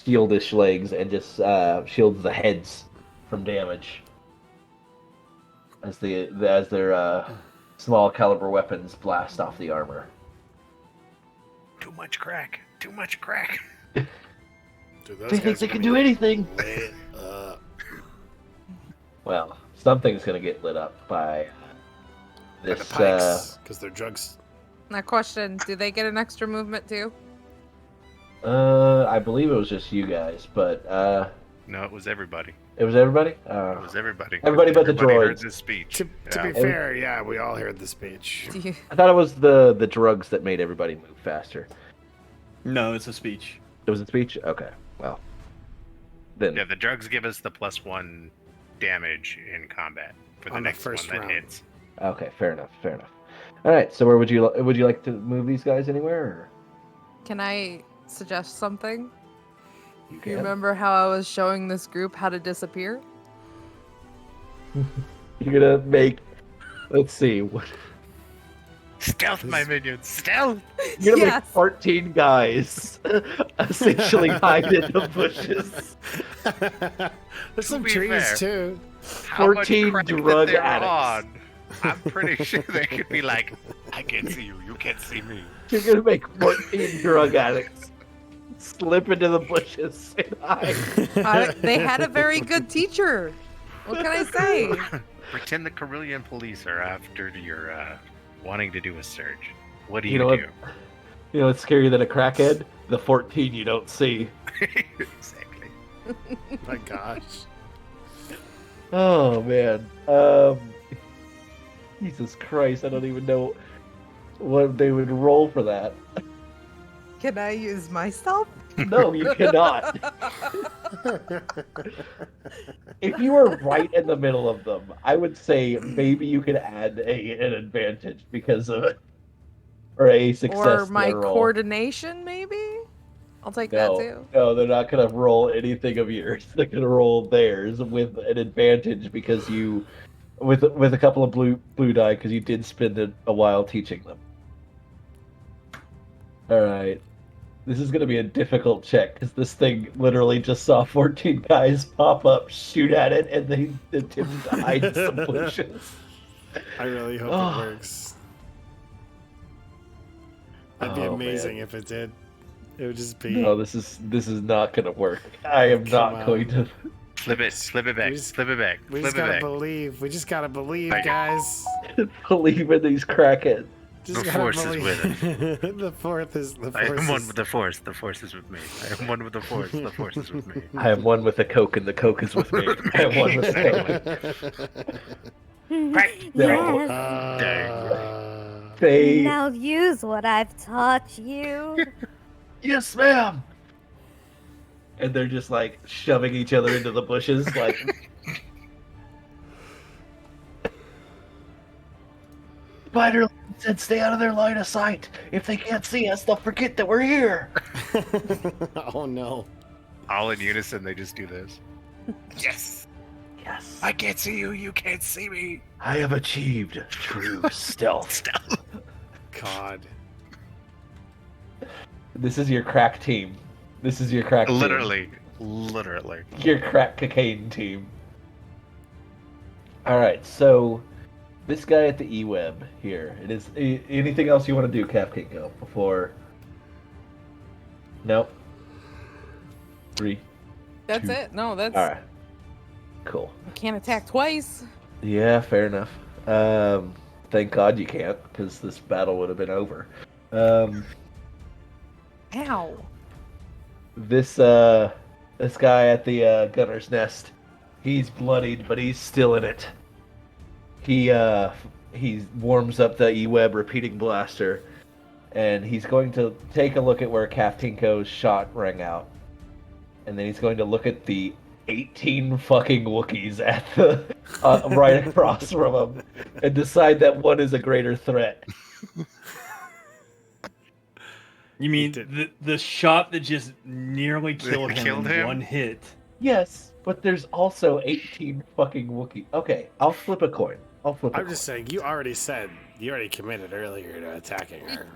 shieldish legs and just shields the heads from damage as their small caliber weapons blast off the armor. Too much crack. Too much crack. Dude, those They think guys they are can gonna do anything. get lit up. Well, something's gonna get lit up by By the this. pikes, because they're drugs. Now, question: do they get an extra movement too? I believe it was just you guys, but No, it was everybody. it was everybody. It was everybody. Everybody but the Everybody heard droids. this speech. To Yeah. be fair, yeah, we all heard the speech. Do you... I thought it was the drugs that made everybody move faster. No, it's a speech. It was a speech. Okay, well, then Yeah, the drugs give us the +1 damage in combat for the On the next first one that round. hits. okay, fair enough, fair enough. All right, so where would you like to move these guys anywhere? Or? Can I suggest something? You You can. remember how I was showing this group how to disappear? You're gonna make. Let's see. What Stealth, my minions! Stealth! you're gonna Yes. make 14 guys essentially hide in the bushes. There's some be trees fair. too. How much 14 crack that drug they're addicts. on, I'm pretty sure they could be like, I can see you, you can't see me. You're gonna make 14 drug addicts slip into the bushes and hide. They had a very good teacher. What can I say? Pretend the Carillion police are after your wanting to do a search. What do You you, know what? do? You know what's scarier than a crackhead? The 14 you don't see. Exactly. My gosh. Oh man. Jesus Christ, I don't even know what they would roll for that. Can I use myself? No, you cannot. If you were right in the middle of them, I would say maybe you could add an advantage because of it. Or a success Or to my their roll. coordination, maybe? I'll take that too. No, they're not gonna roll anything of yours. They're gonna roll theirs with an advantage because you, with a couple of blue die, because you did spend a while teaching them. All right, this is gonna be a difficult check because this thing literally just saw 14 guys pop up, shoot at it, and they attempt to hide in some bushes. I really hope Oh. it works. That'd be Oh, amazing man. if it did. It would just be. No, this is not gonna work. I am Come not on. going to Flip it back, We just- flip it back, We flip just it gotta back. believe. We just gotta believe, Right. guys. believe in these crackheads. Just The gotta force is believe- with the fourth is the I force. am one is- with the force. The force is with me. I am one with the force. The force is with me. I am one with the Coke, and the Coke is with me. I am one with the Coke. Right. No. Yes. They. Now use what I've taught you. Yes, ma'am. And they're just like shoving each other into the bushes, like. Spider said, "Stay out of their line of sight. If they can't see us, they'll forget that we're here." Oh no. All in unison, they just do this. Yes. Yes. I can't see you. You can't see me. I have achieved true stealth. God. This is your crack team. This is your crack team. Literally. Your crack cocaine team. Alright, so this guy at the E-Web here. It is anything else you want to do, Cap Kinko, before? Nope. 3. That's Two. it. No, that's Alright. Cool. you can't attack twice. Yeah, fair enough. Thank God you can't, because this battle would have been over. Ow. This guy at the gunner's nest, he's bloodied, but he's still in it. He warms up the E-Web repeating blaster, and he's going to take a look at where Kaftinko's shot rang out, and then he's going to look at the 18 fucking Wookiees at the right across from him, and decide that one is a greater threat. You mean did- the shot that just nearly killed him Killed in him? one hit? Yes, but there's also 18 fucking Wookiee. Okay, I'll flip a coin. I'm just saying, you already committed earlier to attacking her.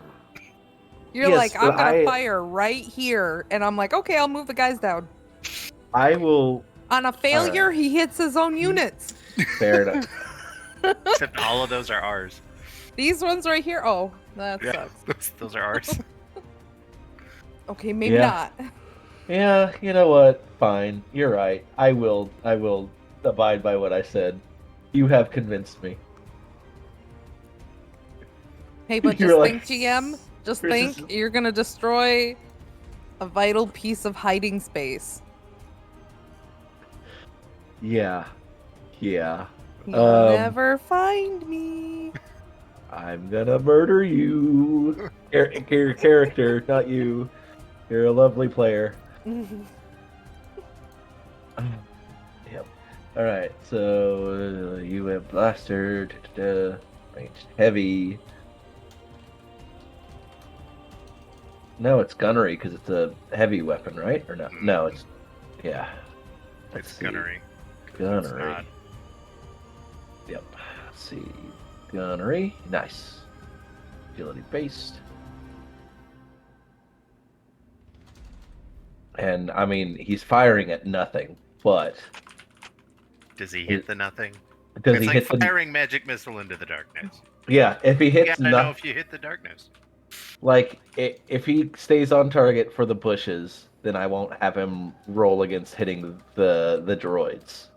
You're Yes, like, I'm but gonna I- fire right here, and I'm like, okay, I'll move the guys down. I will. On a failure, he hits his own units. Fair enough. Except all of those are ours. These ones right here. Oh, that Yeah, sucks. those are ours. Okay, maybe Yeah. not. Yeah, you know what? Fine. You're right. I will abide by what I said. You have convinced me. Hey, but You're just like- think, GM. Just Chris is- think, you're gonna destroy a vital piece of hiding space. Yeah. Yeah. You'll never find me. I'm gonna murder you. Your character, not you. You're a lovely player. Yep. Alright, so you have blaster, ranged heavy. No, it's gunnery because it's a heavy weapon, right? Or no? No, it's yeah. Let's It's see. gunnery. It's Gunnery. not. Yep. Let's see. Gunnery. Nice. Agility based. And I mean, he's firing at nothing, but Does he hit the nothing? does It's he like hit the? firing magic missile into the darkness. Yeah, if he You hits gotta know nothing, if you hit the darkness. like if he stays on target for the bushes, then I won't have him roll against hitting the droids.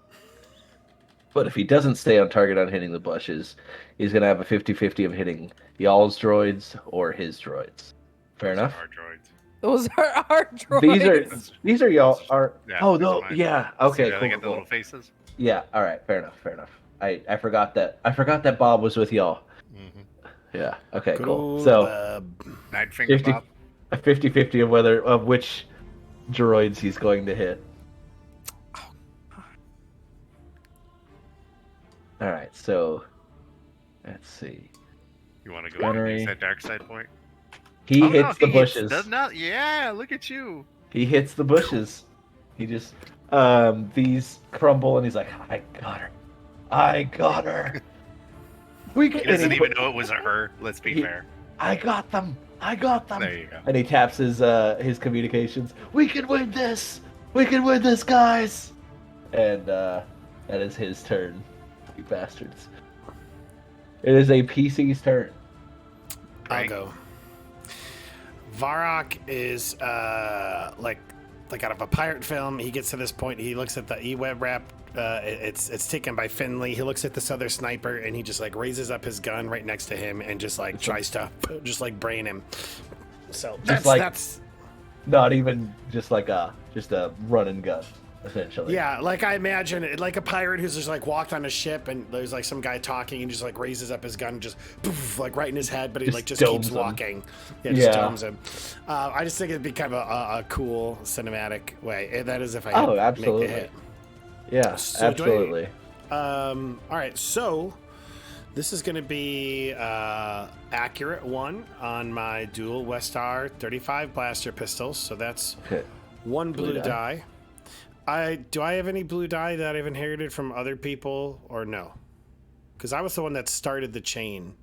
But if he doesn't stay on target on hitting the bushes, he's gonna have a 50-50 of hitting y'all's droids or his droids. Fair Those are enough. our droids. Those are our droids. These are y'all are. Yeah, Oh those no! are mine. Yeah. See Okay. how Cool, they get the cool. little faces? Yeah. All right. Fair enough. Fair enough. I forgot that Bob was with y'all. Mm-hmm. Yeah. Okay. Good Cool. old So Nine finger 50 Bob. a 50-50 of which droids he's going to hit. All right. So let's see. You want to go Gunnery. use that dark side point? He Oh, no, hits the bushes. Does not. Yeah, look at you. He hits the bushes. He just these crumble and he's like, I got her. I got her. We He can, doesn't and he even put- know it was a her. Let's be He- fair. I got them. I got them. There you go. And he taps his communications. We can win this. We can win this, guys. And that is his turn. You bastards. It is a PC's turn. I'll Right. go. Varrock is like out of a pirate film. He gets to this point. He looks at the E-Web wrap it's taken by Finley. He looks at this other sniper and he just like raises up his gun right next to him and just like tries to just like brain him. So that's not even just a run and gun, essentially. Yeah, like I imagine it, like a pirate who's just like walked on a ship and there's like some guy talking and just like raises up his gun and just poof, like right in his head, but he just keeps walking. Yeah, just domes him. I just think it'd be kind of a cool cinematic way. That is if I absolutely. make the hit. Yeah, so absolutely. All right, so this is going to be accurate 1 on my dual Westar 35 blaster pistols. So that's 1 blue die. Do I have any blue die that I've inherited from other people or no? Because I was the one that started the chain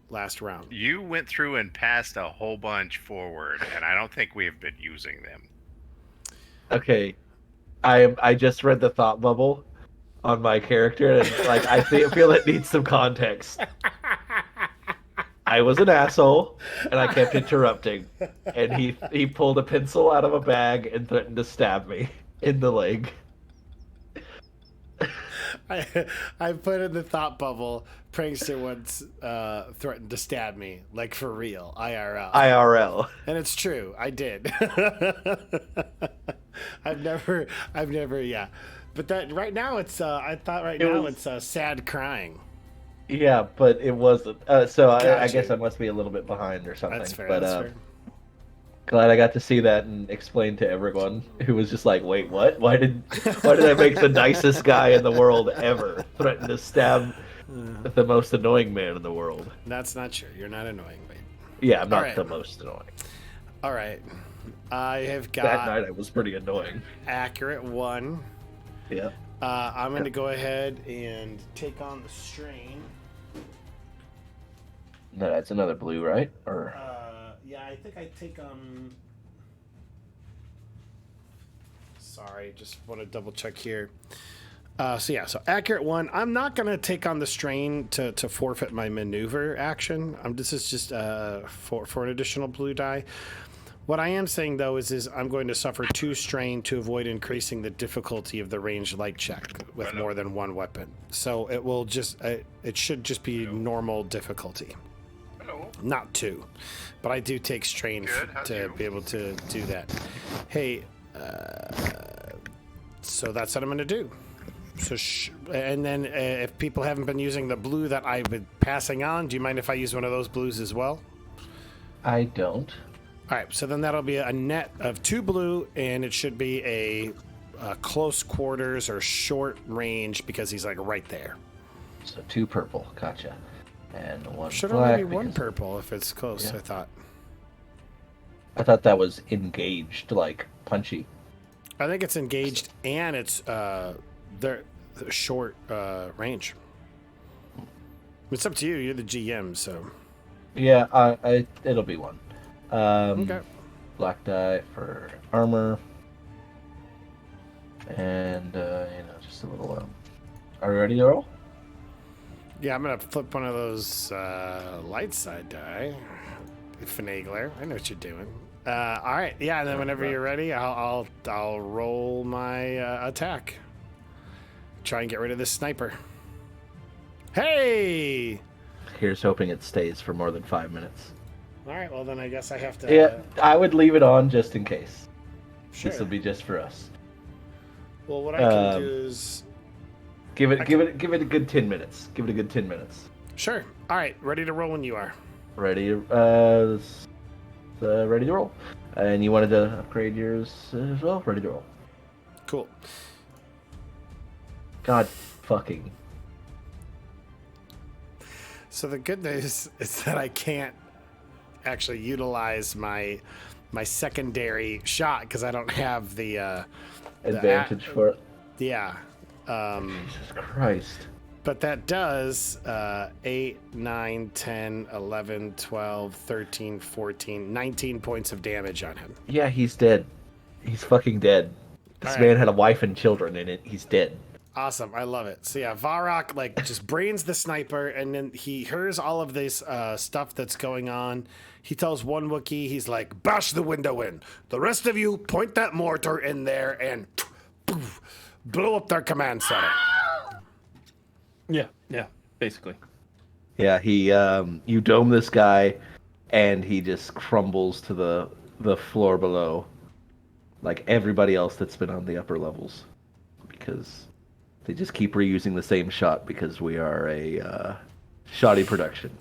last round. You went through and passed a whole bunch forward, and I don't think we've been using them. Okay. I just read the thought bubble on my character, and like I feel it needs some context. I was an asshole, and I kept interrupting, and he pulled a pencil out of a bag and threatened to stab me in the leg. I put in the thought bubble. Prankster once threatened to stab me, like for real, IRL. IRL, and it's true. I did. I've never, yeah. But that right now it's. I thought it's sad crying. Yeah, but it wasn't. So I guess I must be a little bit behind or something. That's fair. But that's fair. glad I got to see that and explain to everyone who was just like, "Wait, what? Why did I make the nicest guy in the world ever threaten to stab the most annoying man in the world?" That's not true. You're not annoying, mate. Yeah, I'm not the most annoying. All right, I have got. That night I was pretty annoying. Accurate 1. Yeah. I'm going to go ahead and take on the strain. No, that's another blue, right? Or yeah, I think I take on. Sorry, just want to double check here. So accurate 1. I'm not going to take on the strain to forfeit my maneuver action. This is just for an additional blue die. What I am saying though is I'm going to suffer 2 strain to avoid increasing the difficulty of the ranged light check with more than 1 weapon. So it will just it should just be normal difficulty. Not 2, but I do take strain to be able to do that. Hey, so that's what I'm going to do. So, and then if people haven't been using the blue that I've been passing on, do you mind if I use one of those blues as well? I don't. All right, so then that'll be a net of 2 blue, and it should be a close quarters or short range because he's like right there. So 2 purple, gotcha. And 1 should black. only be 1 purple if it's close. Yeah. I thought that was engaged, like punchy. I think it's engaged and it's the short range. It's up to you. You're the GM, so. Yeah, it'll be 1. Okay. Black die for armor, and just a little. Are we ready to roll? Yeah, I'm gonna flip one of those light side die. Finagler, I know what you're doing. All right, yeah, and then whenever you're ready, I'll roll my attack. Try and get rid of this sniper. Hey! Here's hoping it stays for more than 5 minutes. All right, well then I guess I have to. Yeah, I would leave it on just in case. Sure. This will be just for us. Well, what I can do is give it a good 10 minutes. Give it a good 10 minutes. Sure. All right, ready to roll when you are. Ready. Ready to roll. And you wanted to upgrade yours as well. Ready to roll. Cool. God fucking. So the good news is that I can't actually utilize my secondary shot because I don't have the advantage for it. Yeah. Jesus Christ. But that does 8, 9, 10, 11, 12, 13, 14, 19 points of damage on him. Yeah, he's dead. He's fucking dead. This man had a wife and children in it. He's dead. Awesome. I love it. So yeah, Varrock just brains the sniper, and then he hears all of this stuff that's going on. He tells one Wookiee, he's like, bash the window in. The rest of you point that mortar in there and blew up their command center. Yeah, basically. Yeah, you dome this guy, and he just crumbles to the floor below, like everybody else that's been on the upper levels, because they just keep reusing the same shot because we are a shoddy production.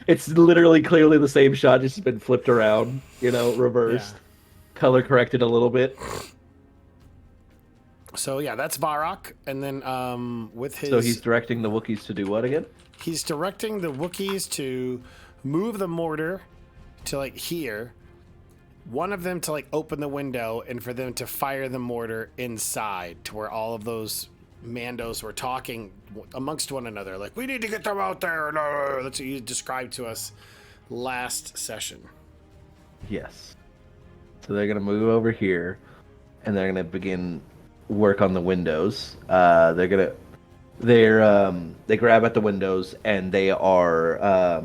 It's literally clearly the same shot, just been flipped around, reversed, color corrected a little bit. So yeah, that's Varrock, and then with his. So he's directing the Wookiees to do what again? He's directing the Wookiees to move the mortar to like here. One of them to like open the window, and for them to fire the mortar inside to where all of those Mandos were talking amongst one another, like, we need to get them out there. No, that's what you described to us last session. Yes. So they're gonna move over here, and they're gonna begin work on the windows. They grab at the windows, and they are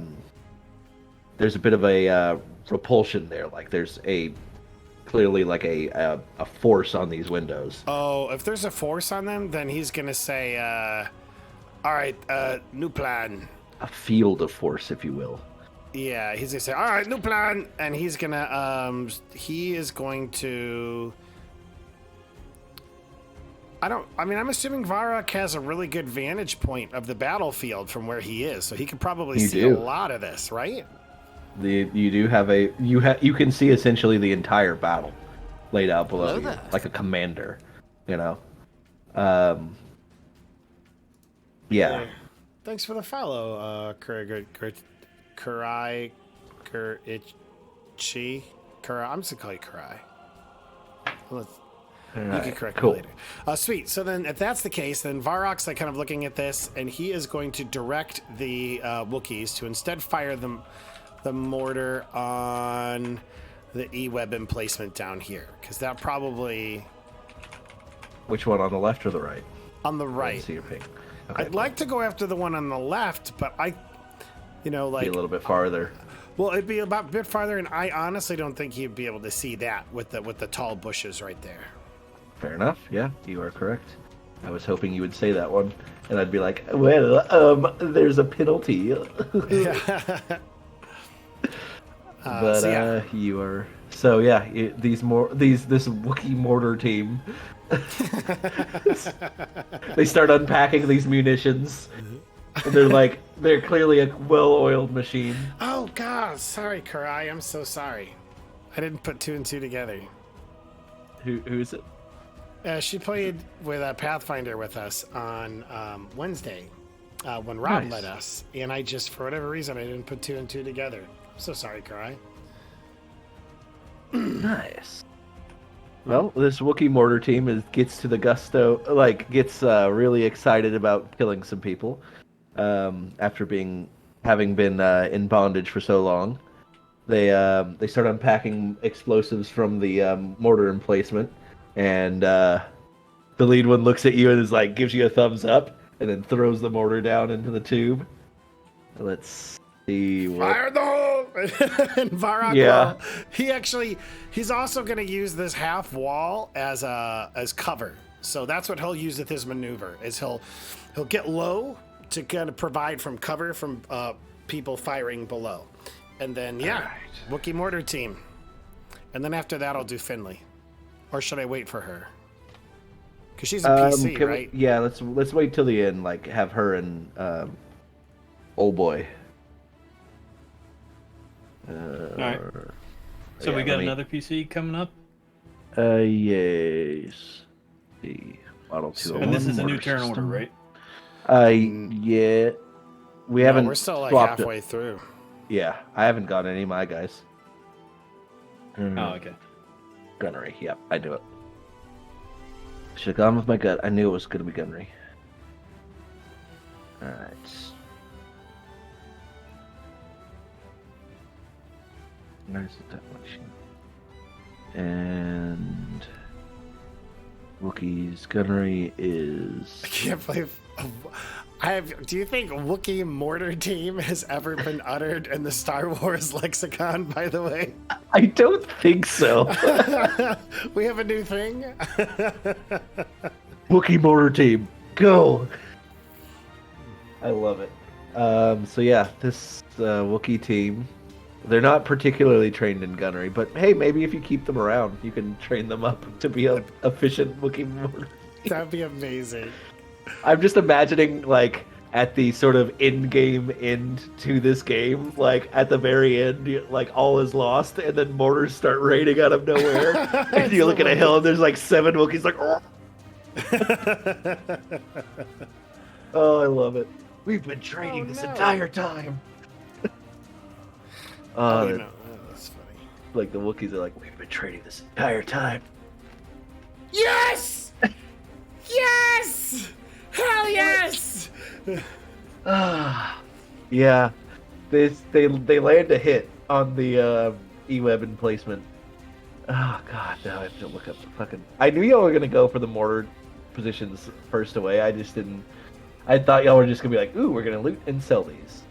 there's a bit of a repulsion there. Like there's clearly like a force on these windows. Oh, if there's a force on them, then he's gonna say, all right, new plan. A field of force, if you will. Yeah, he's gonna say, all right, new plan. And he's gonna, he is going to, I'm assuming Varrock has a really good vantage point of the battlefield from where he is. So he could probably see a lot of this, right? You do have you can see essentially the entire battle laid out below you, like a commander, Yeah. Thanks for the follow, Kurai, Kurichi. I'm just gonna call you Kurai. You can correct me later. Sweet. So then, if that's the case, then Varrock's like kind of looking at this, and he is going to direct the Wookiees to instead fire the mortar on the E-web emplacement down here, because that probably. Which one, on the left or the right? On the right. See your ping. Okay. I'd like to go after the one on the left, but like be a little bit farther. Well, it'd be about a bit farther, and I honestly don't think he'd be able to see that with the tall bushes right there. Fair enough. Yeah, you are correct. I was hoping you would say that one, and I'd be like, well, there's a penalty. But So, yeah. You are. So yeah, this Wookiee mortar team. They start unpacking these munitions. And they're clearly a well-oiled machine. Oh God, sorry, Kurai. I'm so sorry. I didn't put two and two together. Who is it? She played with Pathfinder with us on Wednesday when Rob led us, and I just, for whatever reason, I didn't put two and two together. So sorry, Kurai. Nice. Well, this Wookiee mortar team gets to the gusto, gets really excited about killing some people after having been in bondage for so long. They start unpacking explosives from the mortar emplacement, and the lead one looks at you and gives you a thumbs up, and then throws the mortar down into the tube. Let's see. Fire the hole! And Varrock, yeah. He's also going to use this half wall as cover. So that's what he'll use with his maneuver. Is he'll get low to kind of provide from cover from people firing below, and then Wookiee mortar team, and then after that I'll do Finley, or should I wait for her? Because she's a PC, right? Yeah, let's wait till the end. Have her and old boy. All right. So we got another PC coming up. Yes. The Model 2. And this is a new turn order, right? Yeah. We haven't. We're still halfway through. Yeah, I haven't got any of my guys. Oh, okay. Gunnery. Yep, I knew it. Should have gone with my gut. I knew it was going to be gunnery. All right. Where's the definition? And Wookiee's gunnery is. I can't believe. Do you think Wookiee mortar team has ever been uttered in the Star Wars lexicon, by the way? I don't think so. We have a new thing. Wookiee Mortar Team, go! I love it. So yeah, this Wookiee team, they're not particularly trained in gunnery, but hey, maybe if you keep them around, you can train them up to be an efficient Wookiee mortar. That'd be amazing. I'm just imagining, like, at the sort of in-game end to this game, like, at the very end, like, all is lost, and then mortars start raining out of nowhere, and you look at a hill, and there's, like, 7 Wookiees, like, oh! Oh, I love it. We've been training this entire time! That's funny. Like, the Wookiees are like, we've been training this entire time. Yes! Yes! Hell yes! Yeah, they land a hit on the E-web emplacement. Oh god, now I have to look up the fucking. I knew y'all were gonna go for the mortar positions first away. I just didn't. I thought y'all were just gonna be like, ooh, we're gonna loot and sell these.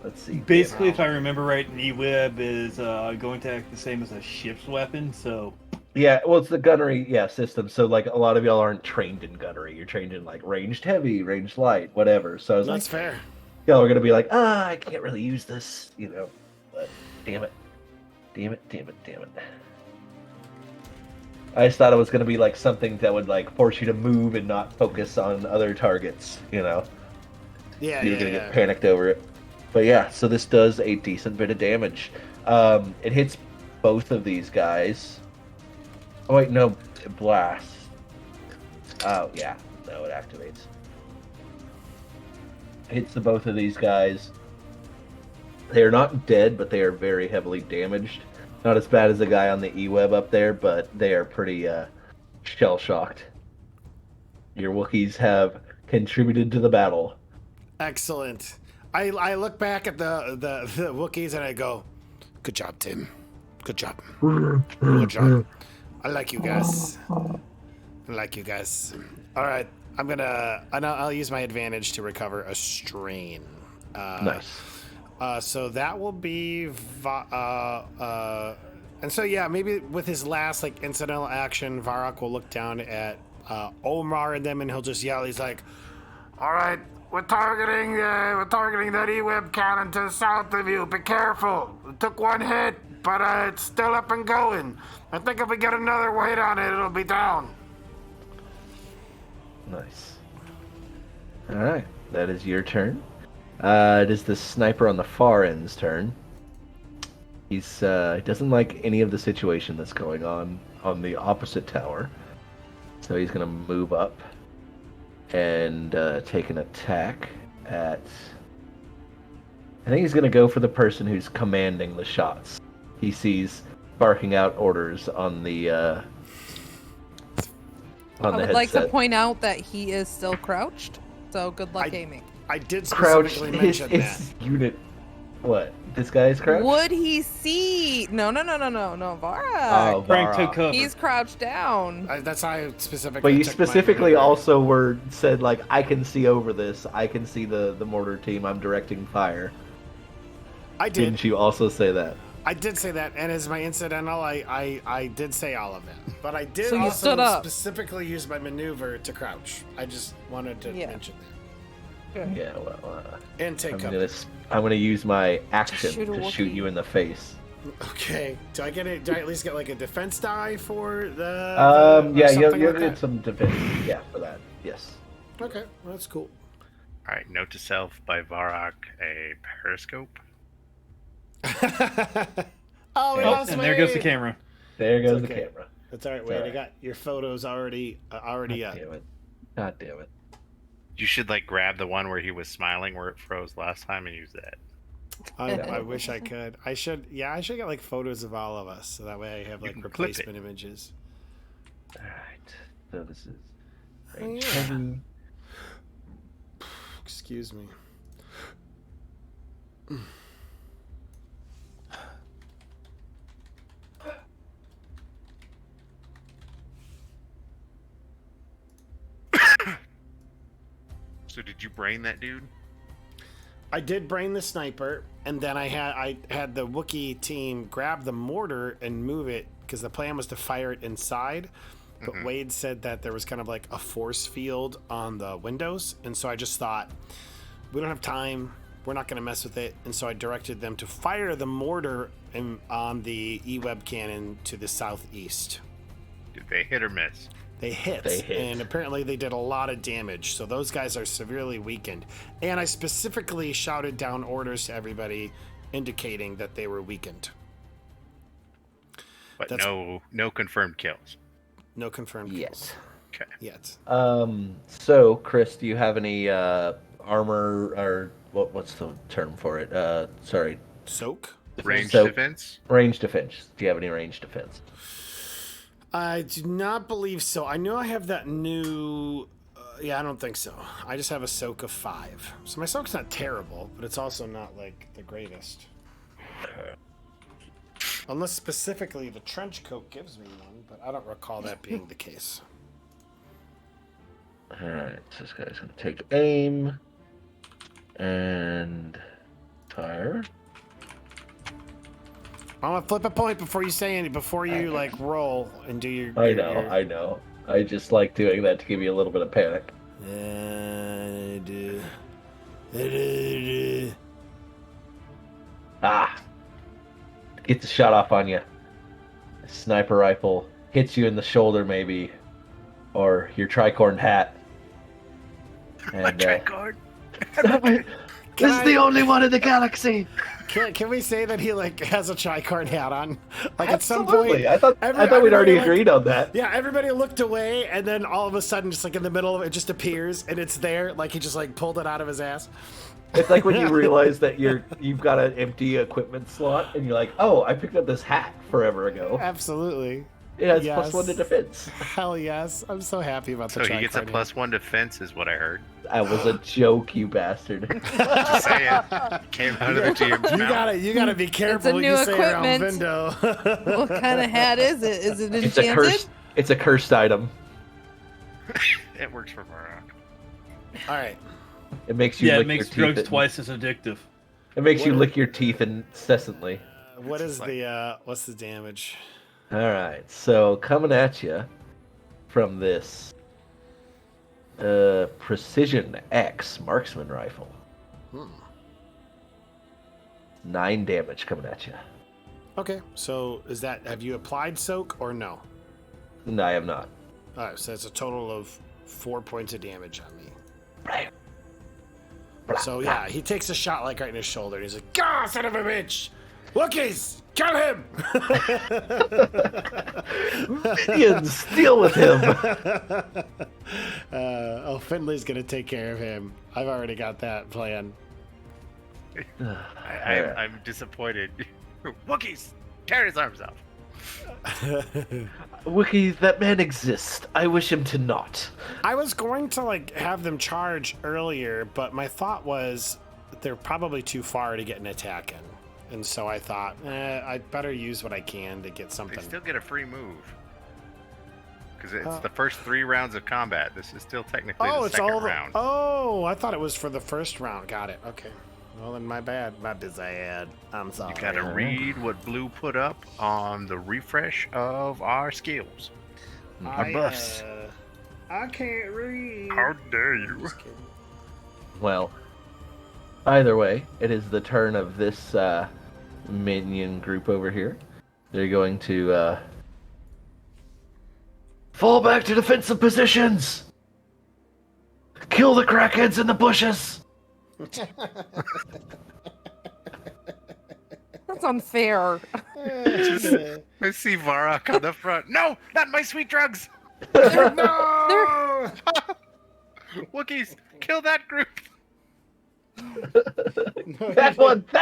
Let's see. Basically, if I remember right, an E-web is going to act the same as a ship's weapon, so. Yeah, well, it's the gunnery, system. So, like, a lot of y'all aren't trained in gunnery. You're trained in, like, ranged heavy, ranged light, whatever. So I was That's fair. y'all are gonna be like, I can't really use this, But damn it. I just thought it was gonna be, like, something that would, like, force you to move and not focus on other targets, Yeah, You're gonna get panicked over it. But yeah, so this does a decent bit of damage. It hits both of these guys. Oh wait, no, it blasts. Oh yeah, no, it activates. Hits the both of these guys. They are not dead, but they are very heavily damaged. Not as bad as the guy on the E-web up there, but they are pretty shell-shocked. Your Wookiees have contributed to the battle. Excellent. I look back at the Wookiees and I go, good job, Tim. Good job. Good job. I like you guys. All right, I'll use my advantage to recover a strain. Nice. So that will be, and so yeah, maybe with his last like incidental action, Varrock will look down at Omar and them, and he'll just yell. He's like, "All right, we're targeting that E-web cannon to the south of you. Be careful. It took one hit, but it's still up and going. I think if we get another hit on it, it'll be down." Nice. All right, that is your turn. It is the sniper on the far end's turn. He doesn't like any of the situation that's going on the opposite tower, so he's gonna move up and take an attack at. I think he's gonna go for the person who's commanding the shots. He sees barking out orders on the I would headset. like to point out that he is still crouched, so good luck aiming. I did Crouched. specifically mention that. His unit. What? This guy is crouched. Would he see? No, Vara. Oh, Frank Varrock. took cover. He's crouched down. That's how I specifically. But you took my specifically maneuver. also said like, I can see over this. I can see the mortar team. I'm directing fire. I did. Didn't you also say that? I did say that, and as my incidental, I did say all of that. But I did So you also stood up. specifically use my maneuver to crouch. I just wanted to mention that. Good. Yeah. Well, And take I'm cover. gonna use my action shoot a to shoot Wookiee. you in the face. Okay. Do I at least get like a defense die for the? Yeah, you'll like get that? some defense. Yeah, for that. Yes. Okay, well, that's cool. All right, note to self by Varrock, a periscope. Oh, it Oh, has and there goes the Wade. camera. There goes It's the okay. camera. That's all right, It's Wade. all I right. got your photos already up. Damn it. God damn it. You should like grab the one where he was smiling where it froze last time and use that. I wish I could. I should get like photos of all of us, so that way I have You like can clip it. replacement images. All right. So this is Oh, range yeah. heavy. Excuse me. So did you brain that dude? I did brain the sniper, and then I had the Wookiee team grab the mortar and move it because the plan was to fire it inside. But Wade said that there was kind of like a force field on the windows, and so I just thought, we don't have time. We're not going to mess with it, and so I directed them to fire the mortar on the E-Web cannon to the southeast. Did they hit or miss? They hit, and apparently they did a lot of damage, so those guys are severely weakened. And I specifically shouted down orders to everybody indicating that they were weakened. But no confirmed kills. No confirmed kills. Okay. Yet. So, Chris, do you have any armor, or what's the term for it? Sorry. Soak? Range So- defense? Range defense. Do you have any range defense? I do not believe so. I know I have that new... yeah, I don't think so. I just have a soak of 5. So my soak's not terrible, but it's also not, like, the greatest. Unless specifically the trench coat gives me one, but I don't recall that being the case. Alright, so this guy's gonna take aim and fire. I'm gonna flip a point before you say anything, before you, like, roll and do your... I know. I just like doing that to give you a little bit of panic. Gets a shot off on you. A sniper rifle hits you in the shoulder, maybe, or your tricorn hat. And, Tricord. This is the only one in the galaxy. Can we say that he, like, has a tricorn hat on? Like, Absolutely. at some point... I thought we'd already everybody, agreed on that. Yeah, everybody looked away, and then all of a sudden, just, like, in the middle of it, just appears, and it's there, like he just, like, pulled it out of his ass. It's like when you realize that you've got an empty equipment slot, and you're like, oh, I picked up this hat forever ago. Absolutely. It has Yes. +1 to defense. Hell yes. I'm so happy about the So he gets a tricorn hat. +1 defense, is what I heard. That was a joke, you bastard. Just saying. Came out of the GM's You mouth. you gotta be careful a what new you say around equipment. Vindo. What kind of hat is it? Is it It's a enchanted? it's a cursed item. It works for Varrock. All right. It makes you Yeah, it lick makes your drugs teeth. twice as addictive. It makes you What- lick your teeth incessantly. What is the what's the damage? All right, so coming at you from this Precision X marksman rifle. 9 damage coming at you. Okay, so have you applied soak or no? No, I have not. All right, so it's a total of 4 points of damage on me. Right. So yeah, he takes a shot like right in his shoulder, and he's like, "God, son of a bitch! Wookiees, kill him!" Ian's deal with him. Finley's gonna take care of him. I've already got that plan. I'm disappointed. Wookiees, tear his arms off. Wiki, that man exists. I wish him to not. I was going to like have them charge earlier, but my thought was that they're probably too far to get an attack in, and so I thought I'd better use what I can to get They something. still get a free move. Because it's Oh. the first 3 rounds of combat. This is still technically Oh, the it's second all the. round. Oh, I thought it was for the first round. Got it. Okay. Well, then my bad. My bad. I'm sorry. You gotta read what Blue put up on the refresh of our skills. Our buffs. I can't read. How dare you? Just kidding. Well, either way, it is the turn of this minion group over here. They're going to fall back to defensive positions. Kill the crackheads in the bushes. That's unfair. I see Varrock on the front. No, not my sweet drugs! No! Wookiees, kill that group! That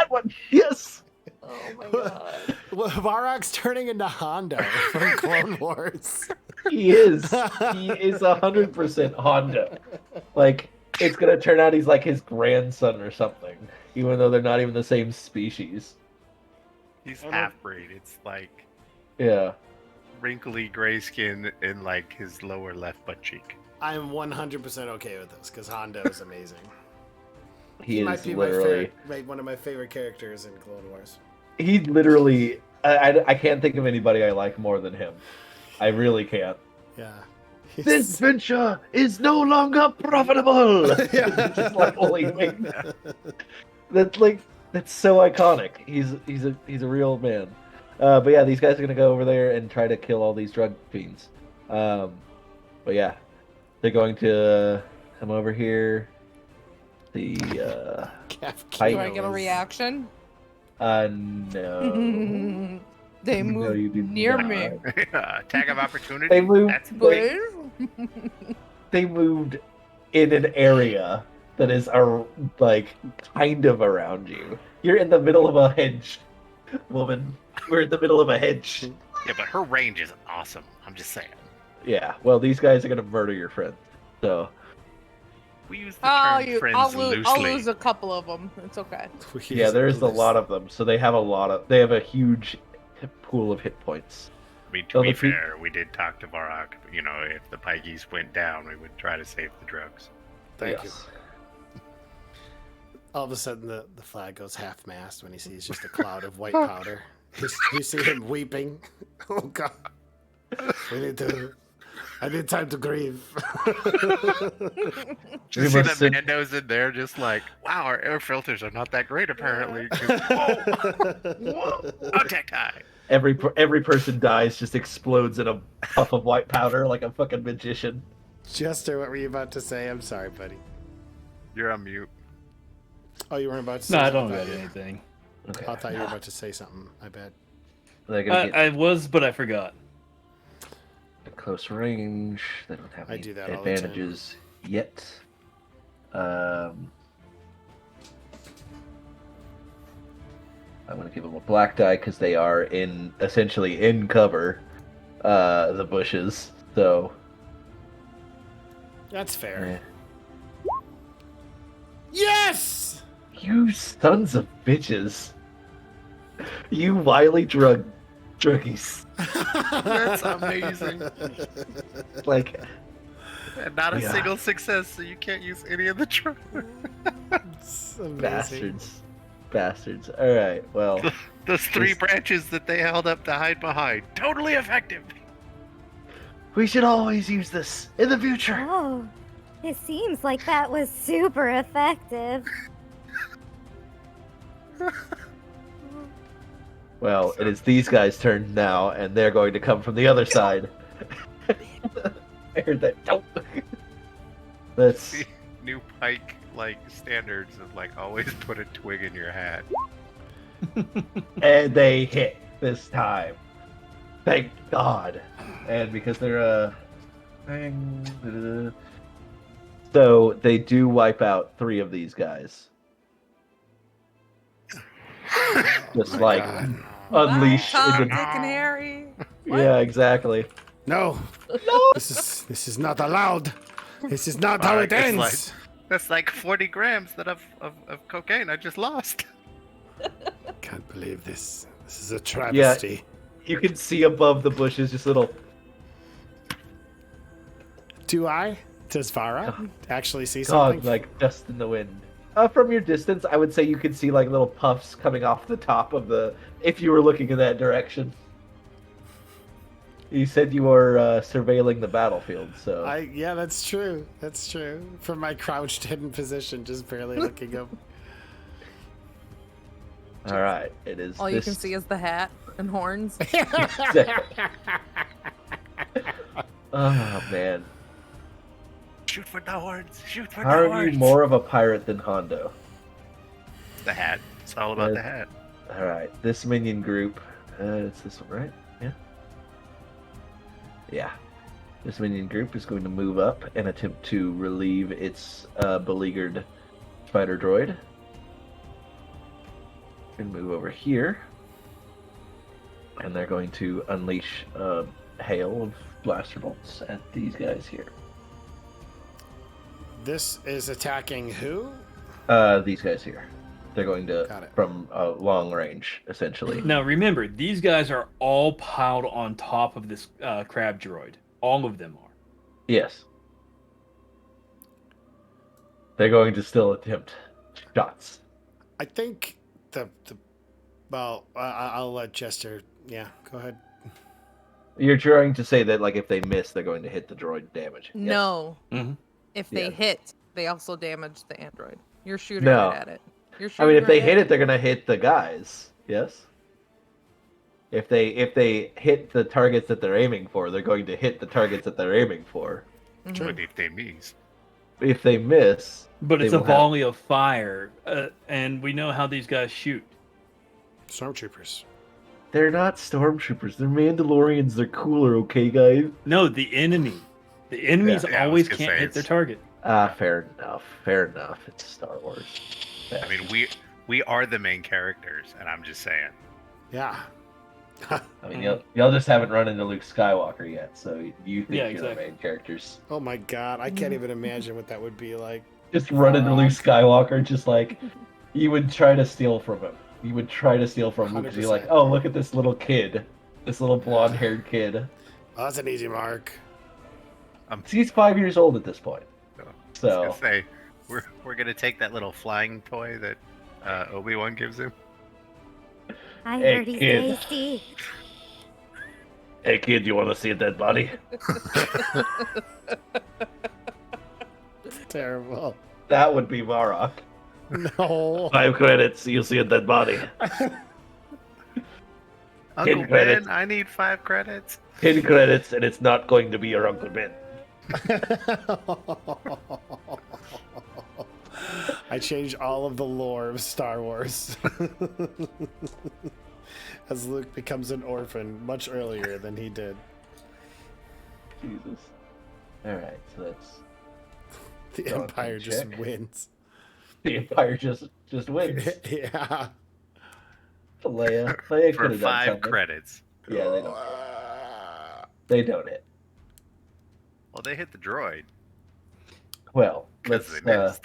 one, yes. Oh my god. Well, Varrock's turning into Hondo from Clone Wars. He is 100% Honda. Like, it's gonna turn out he's like his grandson or something, even though they're not even the same species. He's half-breed. It's like Yeah. wrinkly gray skin in like his lower left butt cheek. I'm 100% okay with this because Hondo is amazing. He might is be literally. one of my favorite characters in Clone Wars. He literally. I can't think of anybody I like more than him. I really can't. Yeah. This venture is no longer profitable. Yeah. Just like leaving. That's so iconic. He's a real man. But yeah, these guys are gonna go over there and try to kill all these drug fiends. But yeah, they're going to come over here. The Do I get a reaction? No. They No, moved you do near not. me. Attack of opportunity. They moved. That's They, they moved in an area that is like kind of around you. You're in the middle of a hedge, woman. We're in the middle of a hedge. Yeah, but her range is awesome. I'm just saying. Yeah. Well, these guys are gonna murder your friend. So We use the term friends loosely. I'll lose a couple of them. It's okay. yeah, there's a lot of them. So they have a huge pool of hit points. I mean, to So be the pe- fair, we did talk to Varrock. You know, if the Pikes went down, we would try to save the drugs. Thank you. Yes. All of a sudden, the flag goes half-mast when he sees just a cloud of white powder. You see him weeping. Oh, God. I need time to grieve. You see the Mandos in there just like, wow, our air filters are not that great apparently. Whoa, contact high. Every person dies, just explodes in a puff of white powder like a fucking magician. Jester, what were you about to say? I'm sorry, buddy. You're on mute. Oh, you weren't about to say No, I something? don't got anything. Okay. I thought you were about to say something. I bet. They're gonna get I was, but I forgot. at close range. They don't have I any do that all the time. advantages yet. I'm gonna give them a black die because they are essentially in cover, the bushes. So That's fair. eh. Yes! You sons of bitches! You wily druggies! That's amazing. Like And not a Yeah. single success, so you can't use any of the drugs. It's amazing. bastards. All right, well. Those three This- branches that they held up to hide behind, totally effective. We should always use this in the future. Oh, it seems like that was super effective. Well, it is these guys' turn now, and they're going to come from the other side. I heard that. Don't. Let's. New Pike like standards of like always put a twig in your hat. And they hit this time. Thank God. And because they're so they do wipe out 3 of these guys. Just like unleash Tom, into... Dick, and Harry. Yeah, exactly. No. No. This is not allowed. This is not how it It's ends. That's like 40 grams of cocaine I just lost. Can't believe this. This is a travesty. You can see above the bushes just little... Do I? Does Vara actually see God, something? like dust in the wind. From your distance, I would say you could see like little puffs coming off the top of the... If you were looking in that direction. You said you were surveilling the battlefield, so... Yeah, that's true. That's true. From my crouched hidden position, just barely looking up. Alright, it is All you this... can see is the hat and horns. Oh, man. Shoot for the horns. Shoot for How the are horns. you more of a pirate than Hondo? The hat. It's all about the hat. Alright, this minion group... it's this one, right? Yeah? Yeah. This minion group is going to move up and attempt to relieve its beleaguered spider droid. And move over here. And they're going to unleash a hail of blaster bolts at these guys here. This is attacking who? These guys here. They're going to, Got it. from long range, essentially. Now remember, these guys are all piled on top of this crab droid. All of them are. Yes. They're going to still attempt shots. I think well, I'll let Chester. Yeah, go ahead. You're trying to say that, like, if they miss, they're going to hit the droid damage. Yes? No. Mhm. If they Yeah. hit, they also damage the android. You're shooting No. right at it. You're I shooting mean, if they right hit at it, they're going to hit the guys. Yes? If they hit the targets that they're aiming for, they're going to hit the targets that they're aiming for. Mhm. But if they miss, If they miss, But they it's a will have- volley of fire, and we know how these guys shoot. Stormtroopers. They're not stormtroopers. They're Mandalorians. They're cooler, okay, guys? No, the enemy. The enemies Yeah, I was always gonna can't say, hit their it's- target. Fair enough. Fair enough. It's Star Wars. I mean, we are the main characters, and I'm just saying. Yeah. I mean, y'all just haven't run into Luke Skywalker yet, so you think Yeah, you're exactly. the main characters. Oh my god, I can't even imagine what that would be like. Just run into Luke Skywalker, just like you would try to steal from him. You would try to steal from him because you're like, 100%. oh, look at this little kid, this little blonde-haired kid. Oh, that's an easy mark. He's 5 years old at this point. I was So gonna say, we're gonna take that little flying toy that Obi-Wan gives him. I Hey, heard he's kid. tasty. hey kid, you want to see a dead body? It's terrible. That would be Marok. No. 5 credits, you'll see a dead body. Uncle credits. Ben, I need 5 credits. 10 credits, and it's not going to be your Uncle Ben. I changed all of the lore of Star Wars. As Luke becomes an orphan much earlier than he did. Jesus. All right, so that's The Dog Empire can just check. wins. the Empire just wins. Yeah. Leia could For have done 5 something. credits. Yeah, they don't hit. Well, they hit the droid Well, because let's. they missed.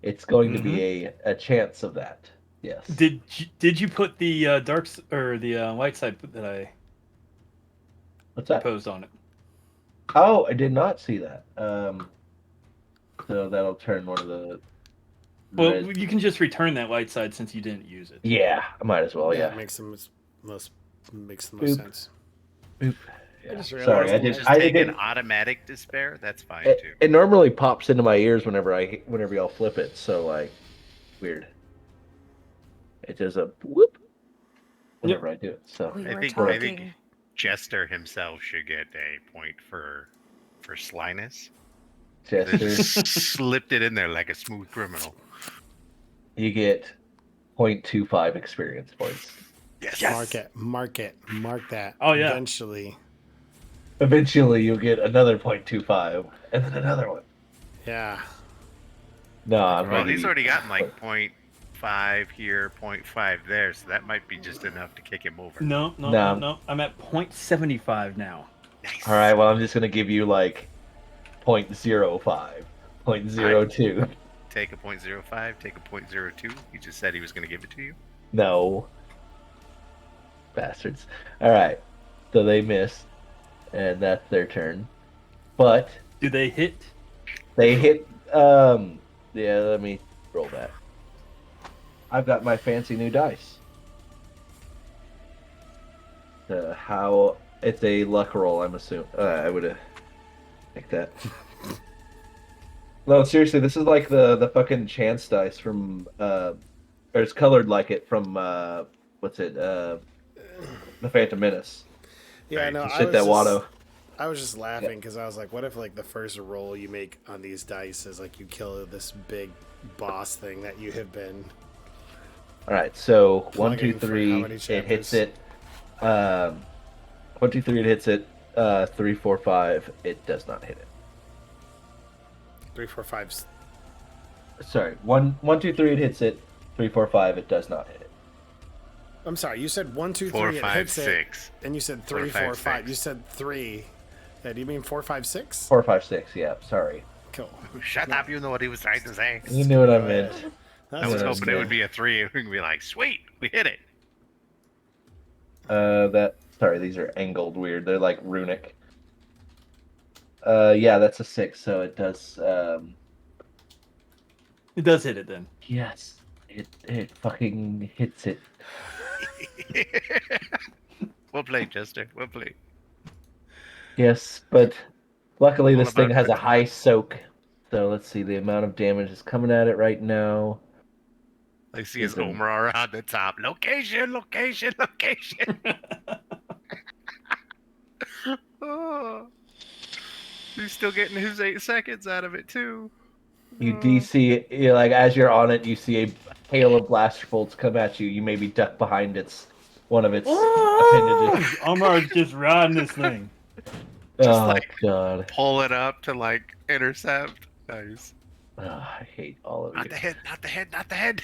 It's going to be a chance of that. Yes. Did you put the the light side that I What's that? posed on it? Oh, I did not see that. So that'll turn one of the. Well, red- you can just return that light side since you didn't use it. Yeah, I might as well. It Yeah. makes the most Boop. sense. Boop. I just Sorry, realized I that- did. Just I take did. an automatic despair. That's fine It, too. it normally pops into my ears whenever y'all flip it. So like, weird. It does a whoop whenever I do it. So We I were think- talking. I think- Jester himself should get a point for slyness. Chester, Slipped it in there like a smooth criminal. you get 0.25 experience points. Yes. Mark that. Oh, yeah. Eventually. Eventually, you'll get another 0.25, and then another one. Yeah. No, I'm Well, ready. he's already gotten like 0.5 here, 0.5 there, so that might be just enough to kick him over. No. I'm at 0.75 now. Nice. All right, well, I'm just gonna give you like 0.05, 0.02. Take a 0.05, take a 0.02. He just said he was going to give it to you. No, bastards. All right, so they missed, and that's their turn. But Do they hit? they hit. Yeah, let me roll that. I've got my fancy new dice. How it's a luck roll, I'm assuming. I would have take that. No, seriously, this is like the fucking chance dice from or it's colored like it from what's it? The Phantom Menace. Yeah, Right. no, You shit that Watto. I was just laughing because I was like, what if like the first roll you make on these dice is like you kill this big boss thing that you have been. All right, so 1, 2, Plugging for how 3, many it hits chapters? it. 1, 2, 3, it hits it. 3, 4, 5, it does not hit it. 3, 4, 5. Sorry, 1, 2, 3, it hits it. 3, 4, 5, it does not hit it. I'm sorry, you said 1, 2, 3, 4, it 5, hits it, 6. and you said 4, 3, 4, 5, 5. 6. You said 3. Yeah, do you mean 4, 5, 6? 4, 5, 6, yeah, sorry. Cool. Shut up, you know what he was trying to say. You knew what I Go meant. ahead. I That's was Yeah, hoping okay. it would be a 3 and we could be like, sweet, we hit it. Sorry, these are angled weird. They're like runic. Yeah, that's a 6, so it does It does hit it then. Yes, it fucking hits it. We'll play, Jester. We'll play. Yes, but luckily All this thing about has a quick high fun. soak. So let's see, the amount of damage is coming at it right now. I see his Is in- Omar on the top. Location, location, location. Oh, he's still getting his 8 seconds out of it too. You DC, like as you're on it, you see a hail of blaster bolts come at you. You maybe duck behind one of its appendages. Omar's just riding this thing. Just Oh like god, pull it up to like intercept. Nice. I hate all of Not you. the head, not the head, not the head.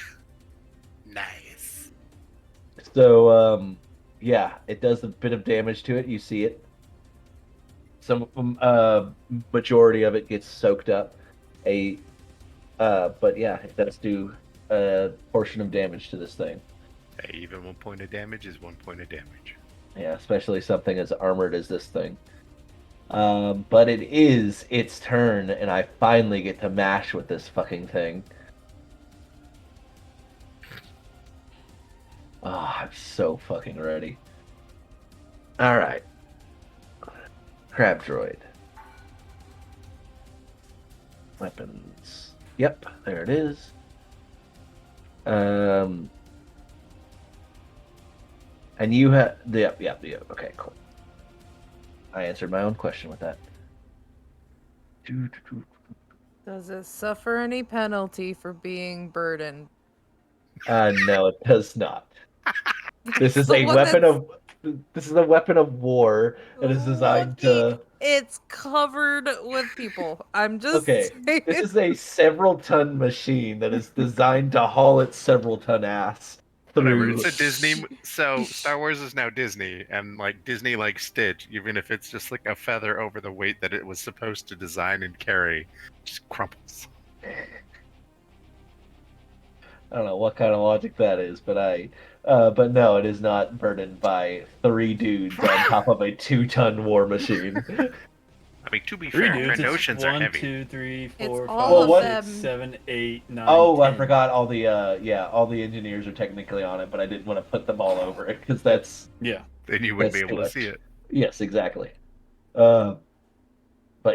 Nice. So yeah, it does a bit of damage to it. You see it. Some majority of it gets soaked up. But yeah, it does do a portion of damage to this thing. Hey, even 1 point of damage is 1 point of damage. Yeah, especially something as armored as this thing. But it is its turn, and I finally get to mash with this fucking thing. Oh, I'm so fucking ready. Alright. Crab droid. Weapons. Yep, there it is. And you have yep. Okay, cool. I answered my own question with that. Does it suffer any penalty for being burdened? No, it does not. This is The a one weapon that's of this is a weapon of war that is designed to. lucky it's covered with people. I'm just Okay, saying. this is a several-ton machine that is designed to haul its several-ton ass Whatever. through. It's a Disney. So Star Wars is now Disney, and like Disney, like Stitch, even if it's just like a feather over the weight that it was supposed to design and carry, just crumples. I don't know what kind of logic that is, but but no, it is not burdened by 3 dudes on top of a 2-ton war machine. I mean, to be Three fair, dudes. It's Trandoshan's are 1, heavy. 2, 3, It's 4, all 5, of 6, them. 7, 8, 9. Oh, 10. I forgot all the engineers are technically on it, but I didn't want to put them all over it because that's Yeah. Then you wouldn't be That's able to too see much. it. yes, exactly. But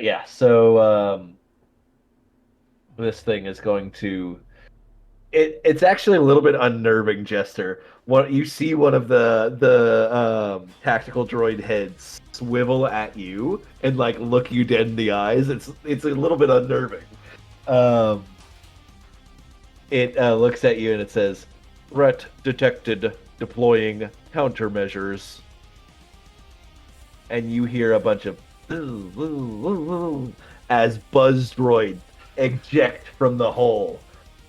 yeah, so this thing is going to it's actually a little bit unnerving, Jester. What you see one of the tactical droid heads swivel at you and like look you dead in the eyes. It's a little bit unnerving. Um, it looks at you and it says, "Threat detected. Deploying countermeasures." And you hear a bunch of as buzz droids eject from the hole.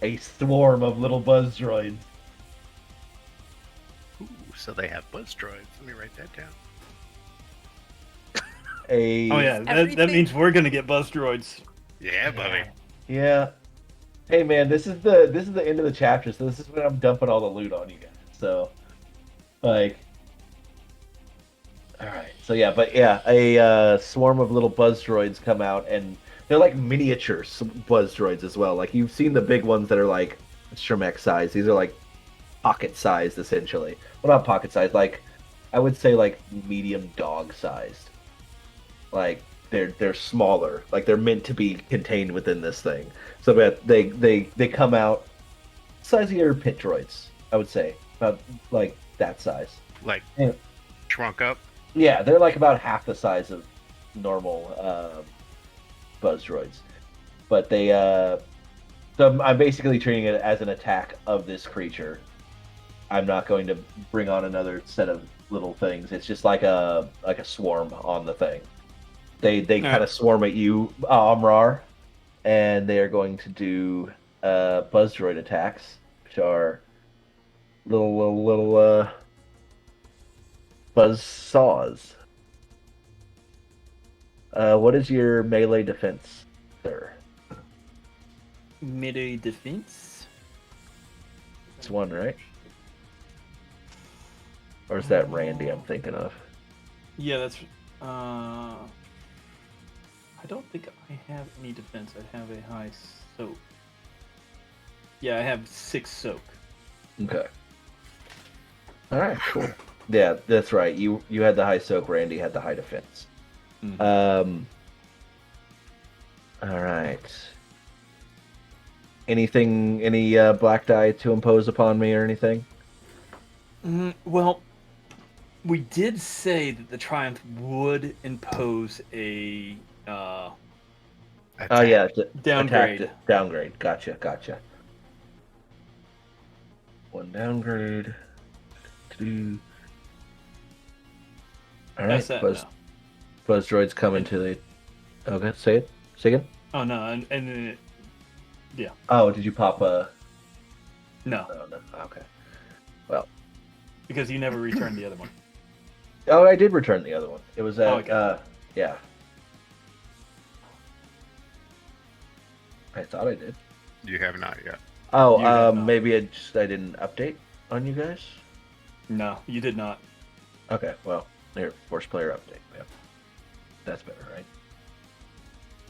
A swarm of little buzz droids. Ooh, so they have buzz droids. Let me write that down. Oh yeah, that Everything- means we're gonna get buzz droids. Yeah, buddy. Yeah. Hey man, this is the end of the chapter, so this is when I'm dumping all the loot on you guys. So, like, all right. So yeah, but yeah, a swarm of little buzz droids come out, and they're like miniature buzz droids as well. Like you've seen the big ones that are like Shrek size. These are like pocket sized essentially. Well, not pocket sized. Like I would say like medium dog sized. Like they're smaller. Like they're meant to be contained within this thing. So that they come out size of your pit droids. I would say about like that size. Like Yeah. shrunk up. Yeah, they're like about half the size of normal buzz droids, but they so I'm basically treating it as an attack of this creature. I'm not going to bring on another set of little things. It's just like a swarm on the thing. They kind of swarm at you, Amrar, and they are going to do buzz droid attacks, which are little buzz saws. What is your melee defense, sir? Melee defense. It's 1, right? Or is that Randy I'm thinking of? Yeah, that's. I don't think I have any defense. I have a high soap. Yeah, I have 6 soak. Okay. All right, cool. Yeah, that's right. You had the high soak. Randy had the high defense. Mhm. All right. Anything? Any black die to impose upon me or anything? Well, we did say that the Triumph would impose a Oh Attack. yeah, downgrade. Downgrade. Gotcha. One downgrade. Two. All right. SF Buzz now. droids coming to the. Okay, say it. Say again. Oh no, and then yeah, Oh, did you pop a? no, No. Okay. Well. because you never returned the other one. Oh, I did return the other one. It was at. Oh, okay. Yeah. I thought I did. You have not yet. Oh, You did not. maybe I didn't update on you guys. No, you did not. Okay, well, there, force player update. Yep. That's better, right?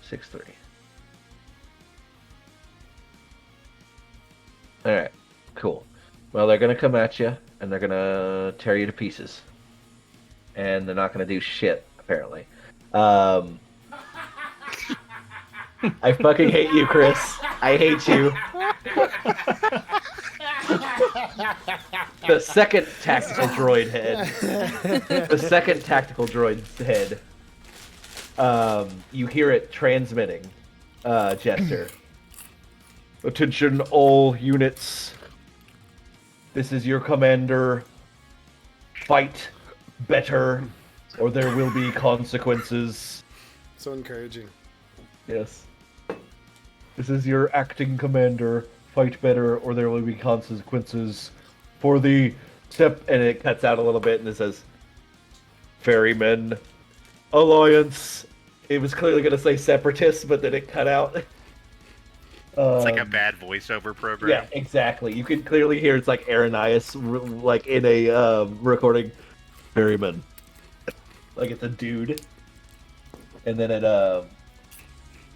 6-3. Alright, cool. Well, they're gonna come at you, and they're gonna tear you to pieces. And they're not gonna do shit, apparently. I fucking hate you, Chris. I hate you. The second tactical droid head. The second tactical droid's head. You hear it transmitting, Jester. Attention all units. This is your commander. Fight better, or there will be consequences. So encouraging. Yes. This is your acting commander. Fight better, or there will be consequences for the step. And it cuts out a little bit, and it says, "Ferrymen Alliance." It was clearly going to say separatists, but then it cut out. It's like a bad voiceover program. Yeah, exactly. You can clearly hear it's like Aranias, like in a recording. Ferryman, like it's a dude, and then it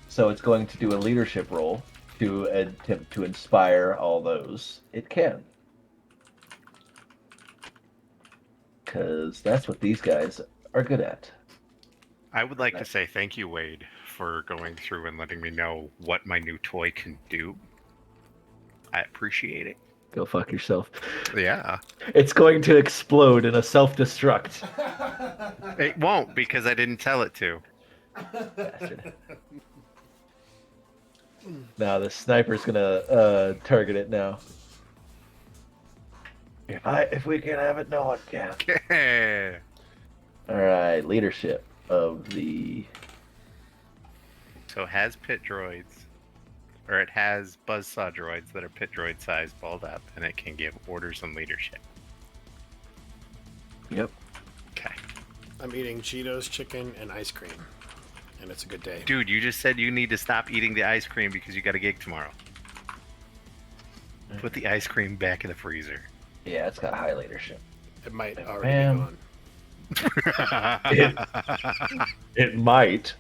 so it's going to do a leadership role to attempt to inspire all those it can, because that's what these guys are good at. I would like to say thank you, Wade, for going through and letting me know what my new toy can do. I appreciate it. Go fuck yourself. Yeah. It's going to explode in a self-destruct. It won't, because I didn't tell it to. Bastard. Now the sniper's gonna target it now. If we can have it, no one can. Yeah. All right, leadership of the. So it has pit droids, or it has buzzsaw droids that are pit droid size balled up, and it can give orders on leadership. Yep. Okay. I'm eating Cheetos, chicken, and ice cream. And it's a good day. Dude, you just said you need to stop eating the ice cream because you got a gig tomorrow. Put the ice cream back in the freezer. Yeah, it's got high leadership. It might already be gone. It might.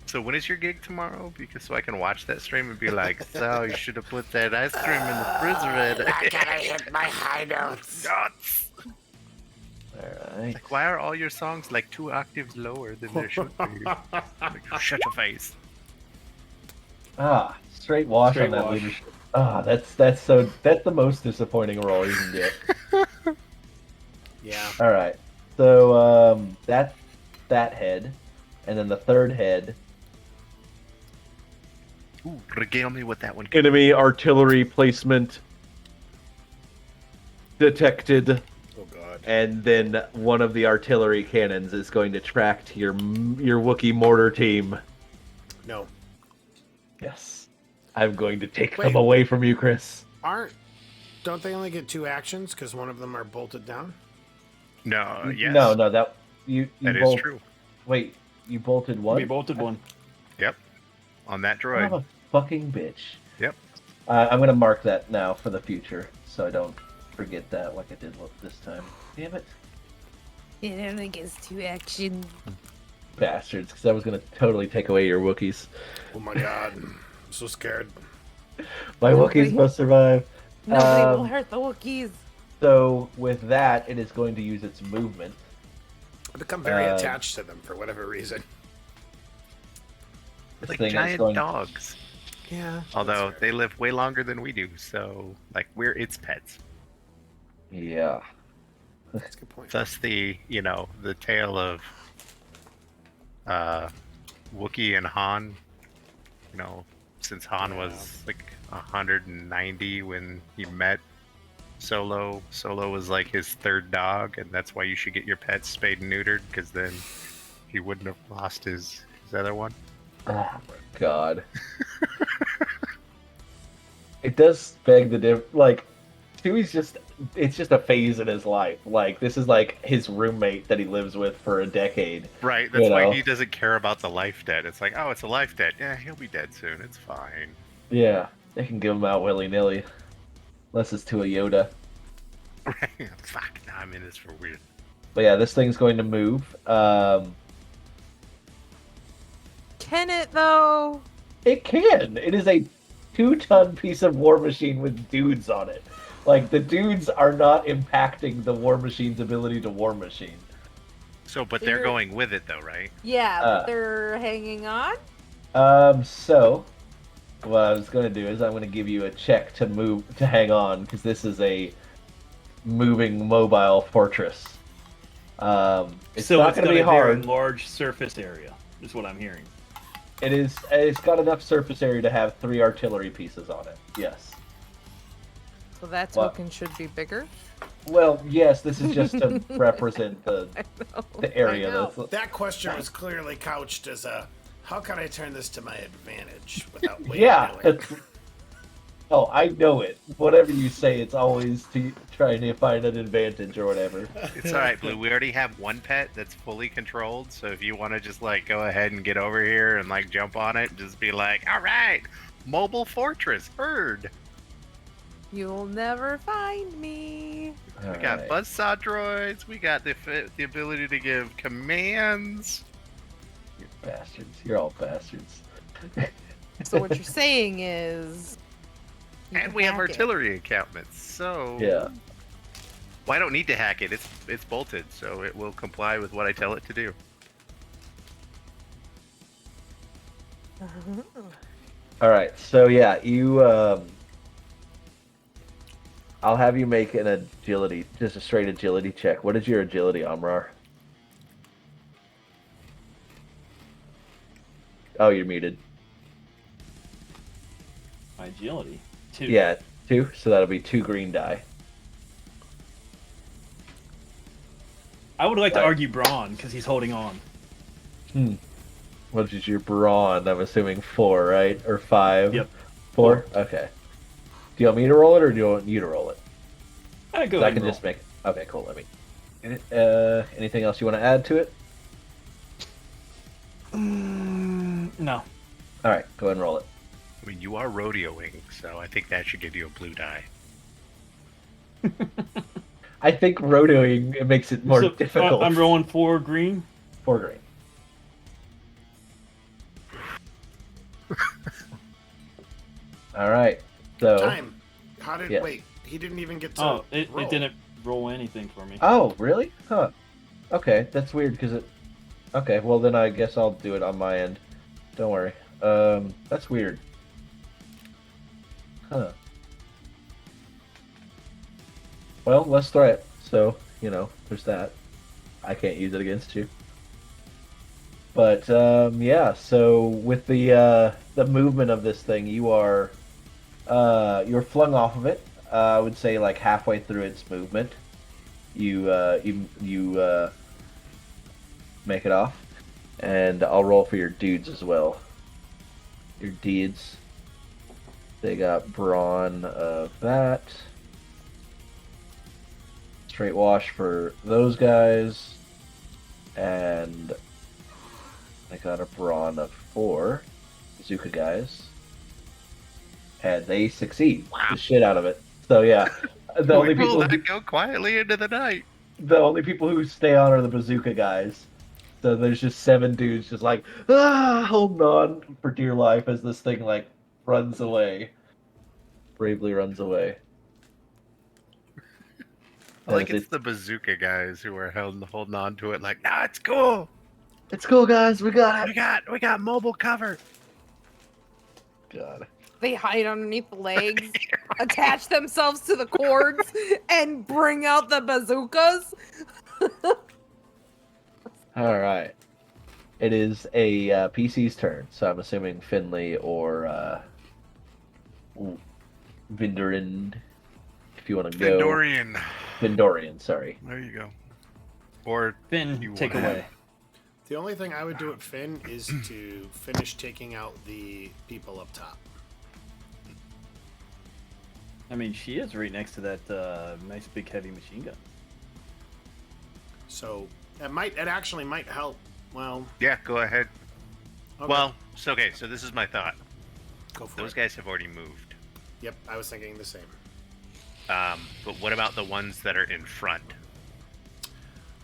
So when is your gig tomorrow? Because so I can watch that stream and be like, so you should have put that ice cream in the refrigerator. I gotta hit my high notes. Nuts. Alright. Like, why are all your songs like 2 octaves lower than they should be? Like, shut your face. Ah, straight wash Straight on that wash. leadership. Ah, that's the most disappointing roll you can get. Yeah. Alright. So that head, and then the third head. Ooh, regale me with that one. Enemy artillery placement detected. Oh god. And then one of the artillery cannons is going to track to your Wookiee mortar team. No. Yes. I'm going to take Wait. them away from you, Chris. Don't they only get 2 actions because one of them are bolted down? No, yes. No, that you that is bolt. true. Wait, you bolted one? We bolted one. Yep. On that Son of droid. a fucking bitch. Yep. I'm gonna mark that now for the future, so I don't forget that like I did this time. Damn it, It only gets 2 action. bastards! Because I was gonna totally take away your Wookiees. Oh my god. I'm so scared. My Nobody- Wookiees must survive. Nobody will Um, hurt the Wookiees. So with that, it is going to use its movement. I become very Uh, attached to them for whatever reason. This Like thing is giant going. dogs. Yeah. Although that's they fair. live way longer than we do, so like we're its pets. Yeah. That's a good point. Thus the the tale of uh Wookiee and Han. Since Han was like 190 when he met Solo. Solo was like his third dog, and that's why you should get your pets spayed and neutered, because then he wouldn't have lost his other one. Oh my god. It does beg the like Chewie's it's just a phase in his life. Like this is like his roommate that he lives with for a decade. Right, that's why know? he doesn't care about the life debt. It's like, oh, it's a life debt. Yeah, he'll be dead soon. It's fine. Yeah. They can give him out willy-nilly. Unless it's to a Yoda. Right? Fuck, now I'm in this for weird. But yeah, this thing's going to move. Can it though? It can. It is a 2-ton piece of war machine with dudes on it. Like the dudes are not impacting the war machine's ability to war machine. So, but they're You're- going with it though, right? Yeah, Uh. but they're hanging on. So what I was going to do is I'm going to give you a check to hang on, because this is a moving mobile fortress. It's So not it's going to be a hard. very large surface area, is what I'm hearing. It's got enough surface area to have 3 artillery pieces on it. Yes. So that What? token should be bigger. Well, yes, this is just to represent the No, area. I know. That's That question was clearly couched as a, how can I turn this to my advantage without waiting? yeah. Oh, I know it. Whatever you say, it's always trying to find an advantage or whatever. It's all right, Blue. We already have one pet that's fully controlled, so if you want to just like go ahead and get over here and like jump on it, just be like, all right, mobile fortress, heard. You'll never find me. We got buzzsaw droids. We got the ability to give commands. You bastards. You're all bastards. So what you're saying is, you And can we have hack it. artillery encampments, so Yeah. Well, I don't need to hack it. It's bolted, so it will comply with what I tell it to do. All right. So yeah, I'll have you make an agility, just a straight agility check. What is your agility, Amrar? Oh, you're muted. My agility. 2. Yeah, 2. So that'll be 2 green die. I would like to Right. argue Braun, because he's holding on. What is your brawn? I'm assuming 4, right? Or 5? Yep. 4? Okay. Do you want me to roll it, or do you want you to roll it? I go So I ahead can and just make. Okay, cool. Let me. Anything else you want to add to it? roll. No. All right, go ahead and roll it. I mean, you are rodeoing, so I think that should give you a blue die. I think rodeoing it makes it more So, difficult. I'm rolling 4 green. 4 green. All right. So. Time. How did Yes. wait? He didn't even get to. Oh, it roll. didn't roll anything for me. Oh, really? Huh. Okay, that's weird because it. Okay, well then I guess I'll do it on my end. Don't worry. That's weird. Huh. Well, let's try it. So, there's that. I can't use it against you. But yeah, so with the movement of this thing, you're flung off of it. I would say like halfway through its movement, you make it off, and I'll roll for your dudes as well. Your deeds. They got brawn of that. Straight wash for those guys, and I got a brawn of 4 Bazooka guys, and they succeed the shit out of it. So yeah, the only we will people let it go quietly into the night. who stay on are the Bazooka guys. So there's just 7 dudes just like holding on for dear life as this thing like runs away. bravely runs away. Like As it's the bazooka guys who are holding on to it. Like, nah, it's cool. It's cool, guys. We got it. We got mobile cover. God. They hide underneath the legs, attach themselves to the cords, and bring out the bazookas. All right. It is a PC's turn, so I'm assuming Finley or Vindorin, if you want to go. Findorian. Vindorian, sorry. There you go. Or Finn, you take wanna away. The only thing I would do with Finn is to finish taking out the people up top. I mean, she is right next to that nice big heavy machine gun. So it actually might help. Well, Yeah, go ahead. okay, Well, so this is my thought. go for Those it. guys have already moved. Yep, I was thinking the same. But what about the ones that are in front?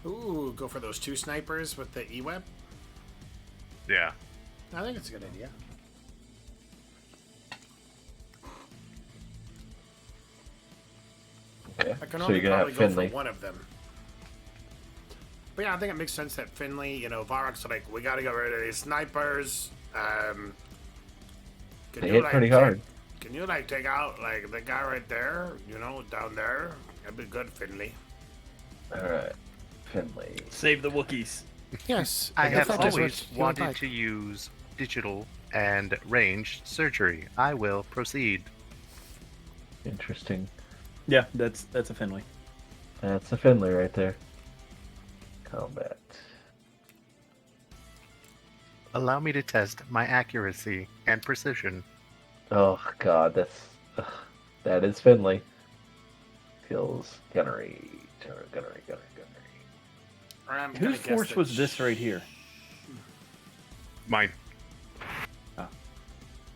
Ooh, go for those 2 snipers with the E-web. Yeah. I think it's a good idea. Okay. I can So only you're gonna probably have go Finley. for one of them. But yeah, I think it makes sense that Finley, Varrock's like, we gotta get rid of these snipers. Can They you, hit like, pretty hard. Can you take out the guy right there? Down there. That'd be good, Finley. All right, Finley. Save the Wookiees. Yes, I have always wanted to use digital and ranged surgery. I will proceed. Interesting. Yeah, that's a Finley. That's a Finley right there. Combat. Allow me to test my accuracy and precision. Oh God, that is Finley. Skills, gunnery. Whose force was this right here? Mine.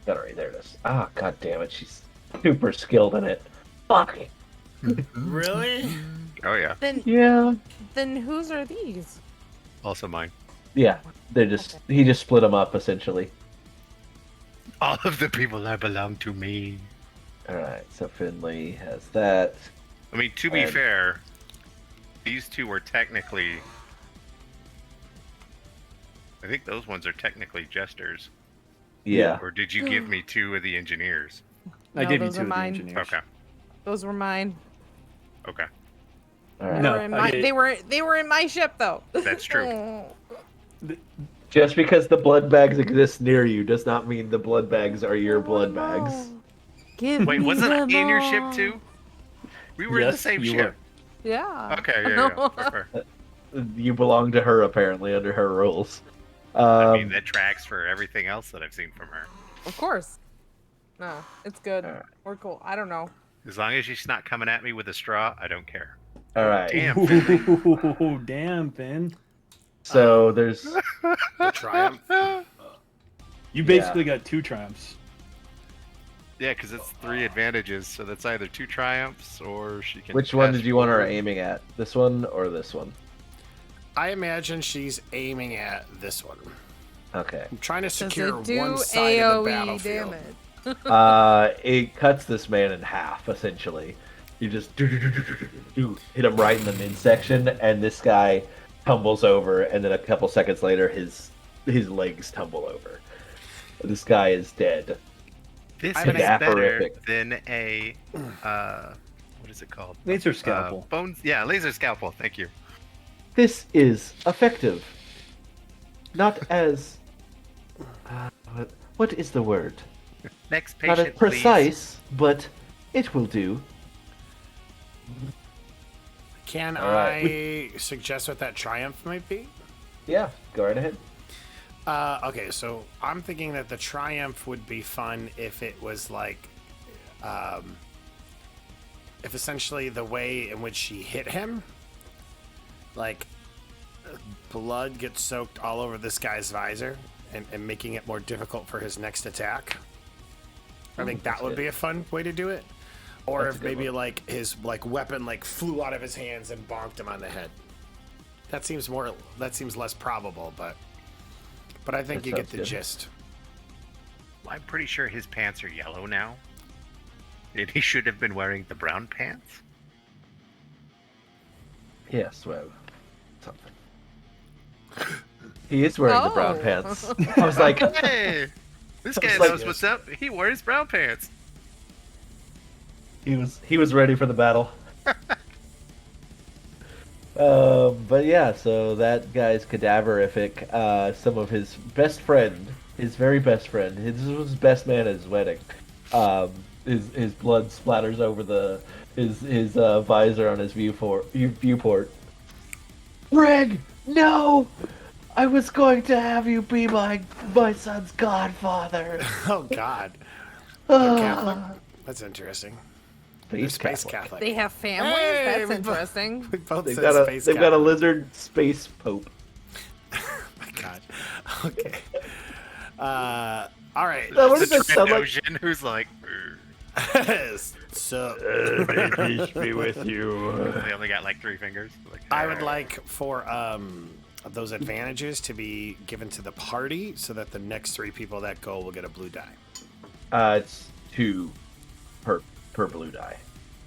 Gunnery, there it is. Ah, God damn it, she's super skilled in it. Fuck. Really? Oh yeah. Yeah. Then whose are these? Also mine. Yeah, he just split them up essentially. All of the people that belong to me. All right, so Finley has that. I mean, to be And- fair, these two were technically. I think those ones are technically jesters. Yeah. Or did you give me 2 of the engineers? I No, gave you those 2 are of the mine. engineers. Okay. Those were mine. Okay. All right. No, They were in my ship though. That's true. Oh. Just because the blood bags exist near you does not mean the blood bags are your blood Oh, bags. no. Give Wait, me wasn't I them in your ship all. too? We were in the Yes, same you ship. Yeah. Okay, yeah. Fair. You belong to her apparently under her rules. I mean, that tracks for everything else that I've seen from her. Of course. No, it's good. Alright. We're cool. I don't know. As long as she's not coming at me with a straw, I don't care. All right. Damn, Finley. Ooh, damn, Finn. So there's The Triumph. You basically got 2 triumphs. Yeah, because it's 3 advantages, so that's either 2 triumphs or she can. which one pass did you want her forward. aiming at? This one or this one? I imagine she's aiming at this one. Okay. I'm trying to Does secure it do one side of the AoE battlefield. damage? It cuts this man in half essentially. You just hit him right in the midsection, and this guy tumbles over, and then a couple seconds later, his legs tumble over. This guy is dead. This I is have an better Aperific. than a. What is it called? Laser scalpel. Bones. Yeah, laser scalpel. Thank you. This is effective. Not as what is the word? Next Not patient, as precise, but it will do. Can All right. I suggest what that Triumph might be? Yeah, go right ahead. Okay, so I'm thinking that the Triumph would be fun if it was like, if essentially the way in which she hit him, like, blood gets soaked all over this guy's visor and making it more difficult for his next attack. I think that that's would good. be a fun way to do it. Or That's a if good maybe one. like his weapon flew out of his hands and bonked him on the head. That seems less probable, but I think That you get sounds the good. gist. I'm pretty sure his pants are yellow now. And he should have been wearing the brown pants. Yes, well, something. He is wearing the brown Oh. pants. I was like, Hey, this guy like- knows what's up. He wears brown pants. he was ready for the battle. But yeah, so that guy's cadaverific. Some of his best friend, his very best friend, his was his best man at his wedding. His blood splatters over his visor on his viewport. Greg, no! I was going to have you be my son's godfather. Oh God. Catholic. Ah. That's interesting. Space Space Catholic. Catholic. They have families? Hey, That's we both- interesting. We both They've said got space a Catholic. lizard space pope. My God. Okay. All right. Now, what It's does a that sound like? Trandoshan who's like, "Urgh." So May peace be with you. They only got like 3 fingers. Like, I would like for those advantages to be given to the party, so that the next 3 people that go will get a blue die. It's 2 per blue die.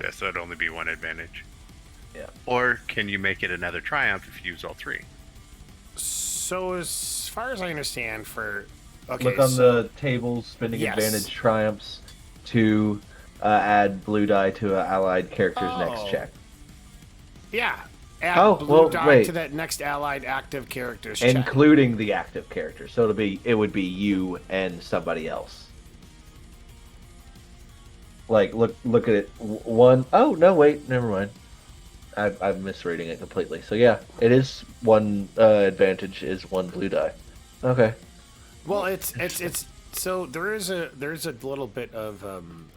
Yeah, so it'd only be 1 advantage. Yeah. Or can you make it another triumph if you use all 3? So as far as I understand, Look on the table, spending Yes. advantage triumphs to add blue die to an allied character's next Oh. check. Yeah. Add Oh, blue well, die wait. to that next allied active character's check. Including the active character. So it would be you and somebody else. Like look at it. One oh no, wait, never mind. I'm misreading it completely. So yeah, it is 1 advantage is 1 blue die. Okay. Well, it's so there's a little bit of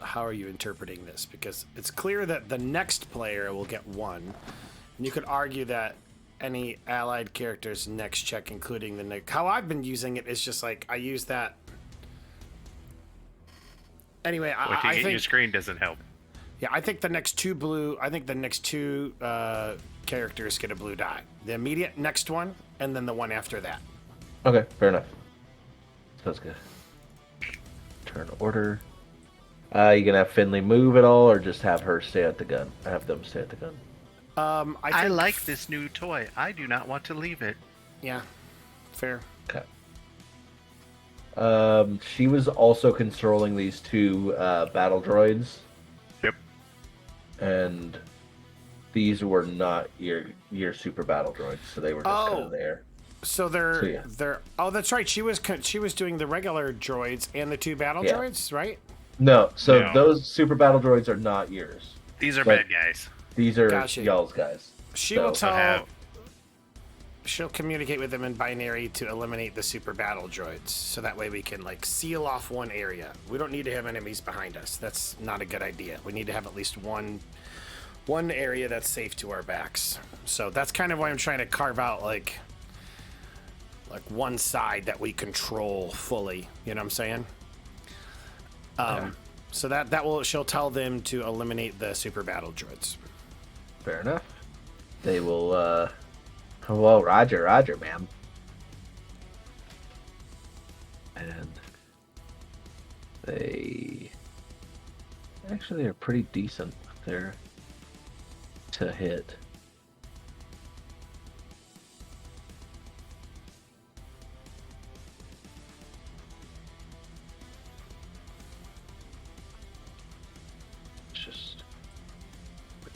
how are you interpreting this, because it's clear that the next player will get 1, and you could argue that any allied character's next check, including the next. How I've been using it is just like I use that. Anyway, What I you get think your screen doesn't help. yeah, I think the next 2 blue. I think the next 2 characters get a blue die. The immediate next one, and then the one after that. Okay, fair enough. Sounds good. Turn order. You gonna have Finley move at all, or just have her stay at the gun? Have them stay at the gun. I think, like this new toy. I do not want to leave it. Yeah, fair. Okay. She was also controlling these 2 battle droids, Yep. and these were not your super battle droids, so they were just kind Oh. of there. So they're So, yeah. they're oh that's right. She was doing the regular droids and the 2 battle Yeah. droids, right? No, so No. those super battle droids are not yours. These are But- bad guys. These are Gotcha. y'all's guys. She So- will tell. have- She'll communicate with them in binary to eliminate the super battle droids, so that way we can like seal off one area. We don't need to have enemies behind us. That's not a good idea. We need to have at least one area that's safe to our backs. So that's kind of why I'm trying to carve out like one side that we control fully. You know what I'm saying? So that will she'll tell them to eliminate the super battle droids. Fair enough. They will, well, Roger, ma'am. And they actually are pretty decent. They're to hit. It's just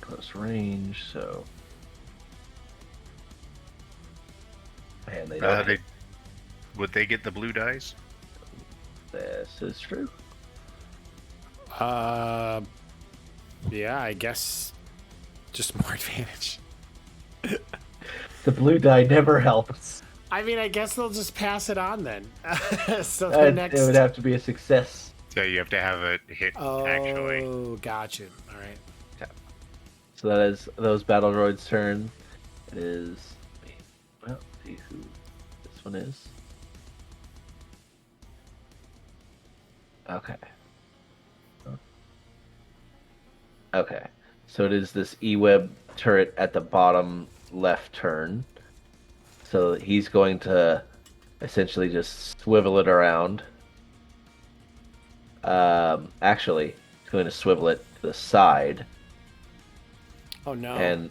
close range, so. Man, they don't. Would they get the blue dice? This is true. Yeah, I guess just more advantage. The blue die never helps. I mean, I guess they'll just pass it on then. So the next. It would have to be a success. So you have to have it hit, actually. Oh, gotcha. All right. So that is those battle droids' turn. It is. Well, see who this one is. Okay. Okay. So it is this E-Web turret at the bottom left turn. So he's going to essentially just swivel it around. Actually, going to swivel it to the side, Oh no. and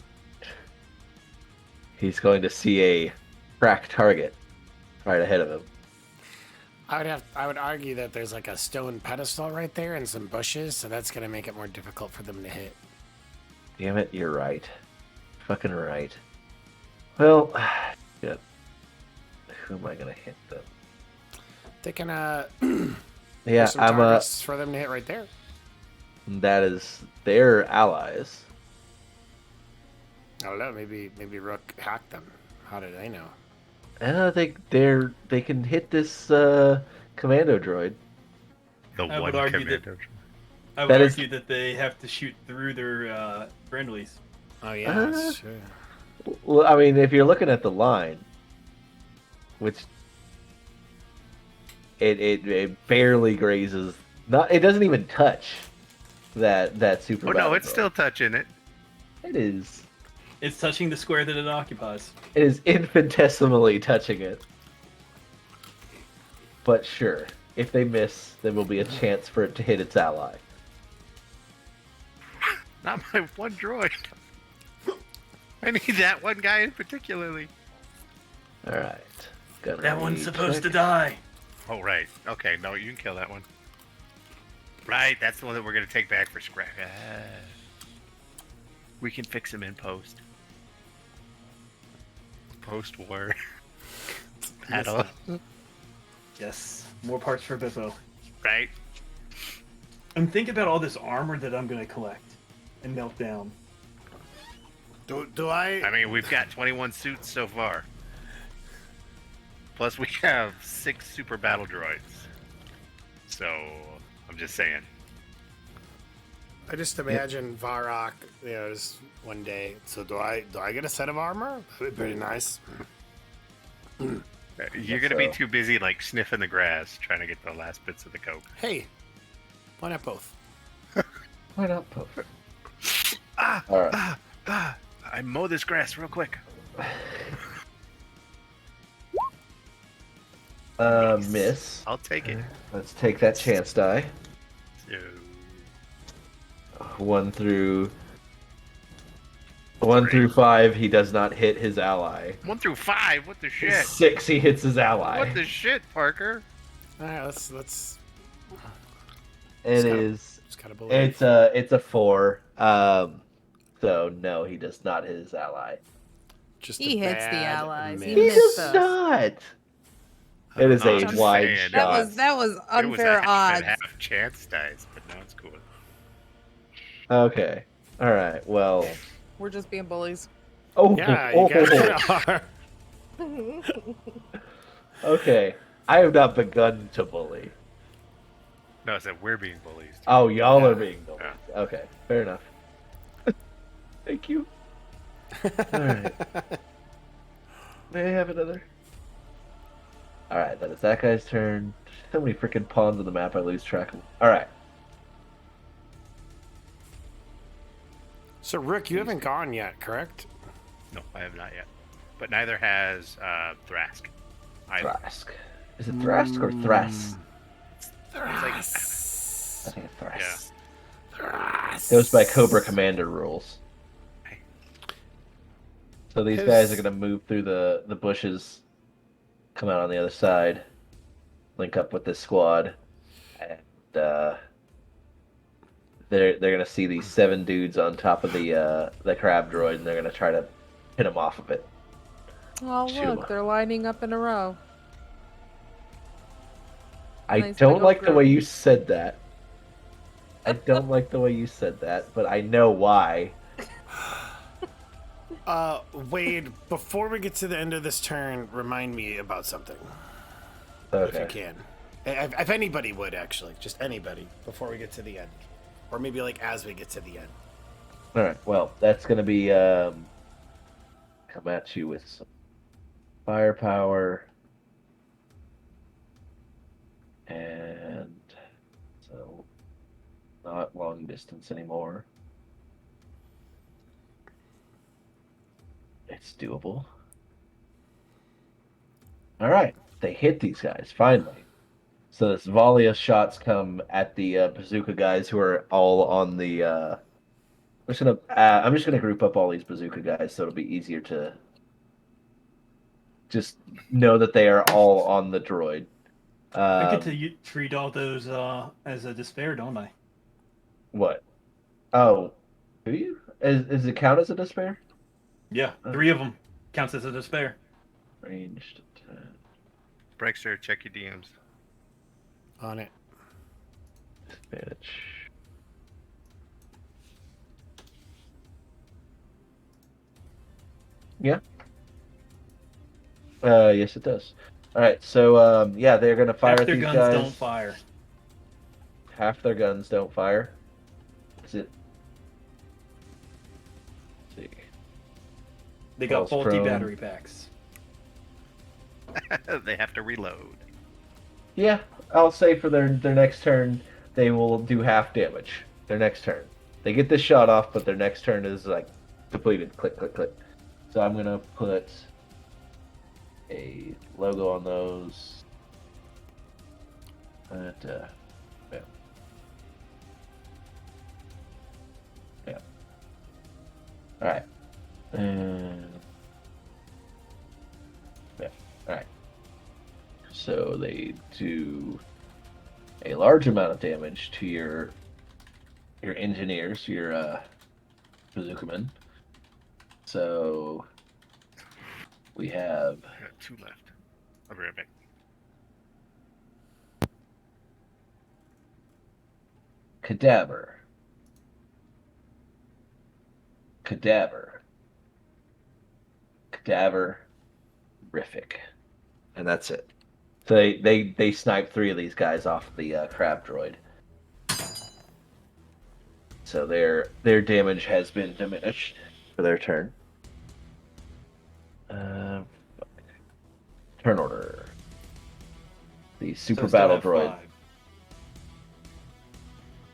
he's going to see a cracked target right ahead of him. I would argue that there's like a stone pedestal right there and some bushes, so that's gonna make it more difficult for them to hit. Damn it, you're right. Fucking right. Well, shit. Who am I gonna hit then? They can Yeah, there's some I'm targets for them to hit right there. That is their allies. I don't know, maybe Rook hacked them. How did I know? And I think they can hit this commando droid. The I one would argue commando. that I would That is- argue that they have to shoot through their friendlies. Oh yeah, that's true. Well, I mean, if you're looking at the line, which it barely grazes, it doesn't even touch that super. Oh no, battle it's droid. still touching it. It is. It's touching the square that it occupies. It is infinitesimally touching it. But sure, if they miss, there will be a chance for it to hit its ally. Not my one droid. I need that one guy in particularly. All right. That one's supposed to die. Oh right. Okay. No, you can kill that one. Right. That's the one that we're gonna take back for scrap. We can fix him in post. Post-war battle. Yes, more parts for Bippo. Right. I'm thinking about all this armor that I'm gonna collect and melt down. Do I? I mean, we've got 21 suits so far. Plus, we have 6 super battle droids. So, I'm just saying. I just imagine Varrock, is one day. So do I get a set of armor? That'd be pretty nice. You're gonna be so. too busy like sniffing the grass, trying to get the last bits of the coke. Hey, why not both? Why not both? Ah, All right. I mow this grass real quick. Miss. I'll take it. Let's take that chance die. So, 1 through 5, he does not hit his ally. 1 through 5. What the shit? 6, he hits his ally. What the shit, Parker? All right, let's. It gotta- is. Just gotta believe. It's a 4. So no, he does not hit his ally. Just He a hits the bad allies. miss. He He missed does us. not. It is I'm a just wide saying. shot. That was It was unfair a half odds. and half chance dice, but no, it's cool. Okay. All right. Well. We're just being bullies. Oh. Yeah, oh, you guys are. Okay. I have not begun to bully. No, I said we're being bullies. Oh, y'all Yeah. are being bullied. Okay. Fair enough. Thank you. All right. May I have another? All right. That is that guy's turn. So many freaking pawns on the map. I lose track of them. All right. So Rick, you haven't gone yet, correct? No, I have not yet. But neither has Thrask. Either. Thrask. Is it Thrask or Thras? Thras. I think it's Thras. Yeah. Thras. Goes by Cobra Commander rules. So these guys are gonna move through the bushes, come out on the other side, link up with this squad, and they're gonna see these 7 dudes on top of the crab droid, and they're gonna try to hit them off of it. Oh, Shoot 'em look, up. they're lining up in a row. I Nice don't big like the old way group. you said that. I don't like the way you said that, but I know why. Wade, before we get to the end of this turn, remind me about something, if you Okay. can. If anybody would, actually. Just anybody, before we get to the end. Or maybe, like, as we get to the end. All right. Well, that's gonna be come at you with some firepower, and so not long distance anymore. It's doable. All right, they hit these guys finally. So this volley of shots come at the bazooka guys who are all on the. I'm just gonna group up all these bazooka guys so it'll be easier to just know that they are all on the droid. I get to treat all those as a despair, don't I? What? Oh, do you? Is it count as a despair? Yeah, 3 of them counts as a despair. Ranged attack. Brexter, check your DMs. On it. Disadvantage. Yeah. Yes, it does. All right, so yeah, they're gonna fire Half at their these guns guys. don't fire. Half their guns don't fire. Is it? Let's see. They got Falls faulty prone. battery packs. They have to reload. Yeah, I'll say for their next turn, they will do half damage. Their next turn, they get this shot off, but their next turn is like depleted. Click, click, click. So I'm gonna put a logo on those. And, yeah. Yeah. All right. And yeah. All right. So they do a large amount of damage to your engineers, your bazooka men. So we have I got 2 left. I'll be right back. Cadaver. Cadaver. Cadaverific. And that's it. So they snipe 3 of these guys off the crab droid. So their damage has been diminished for their turn. Turn order. The super So I still battle have droid.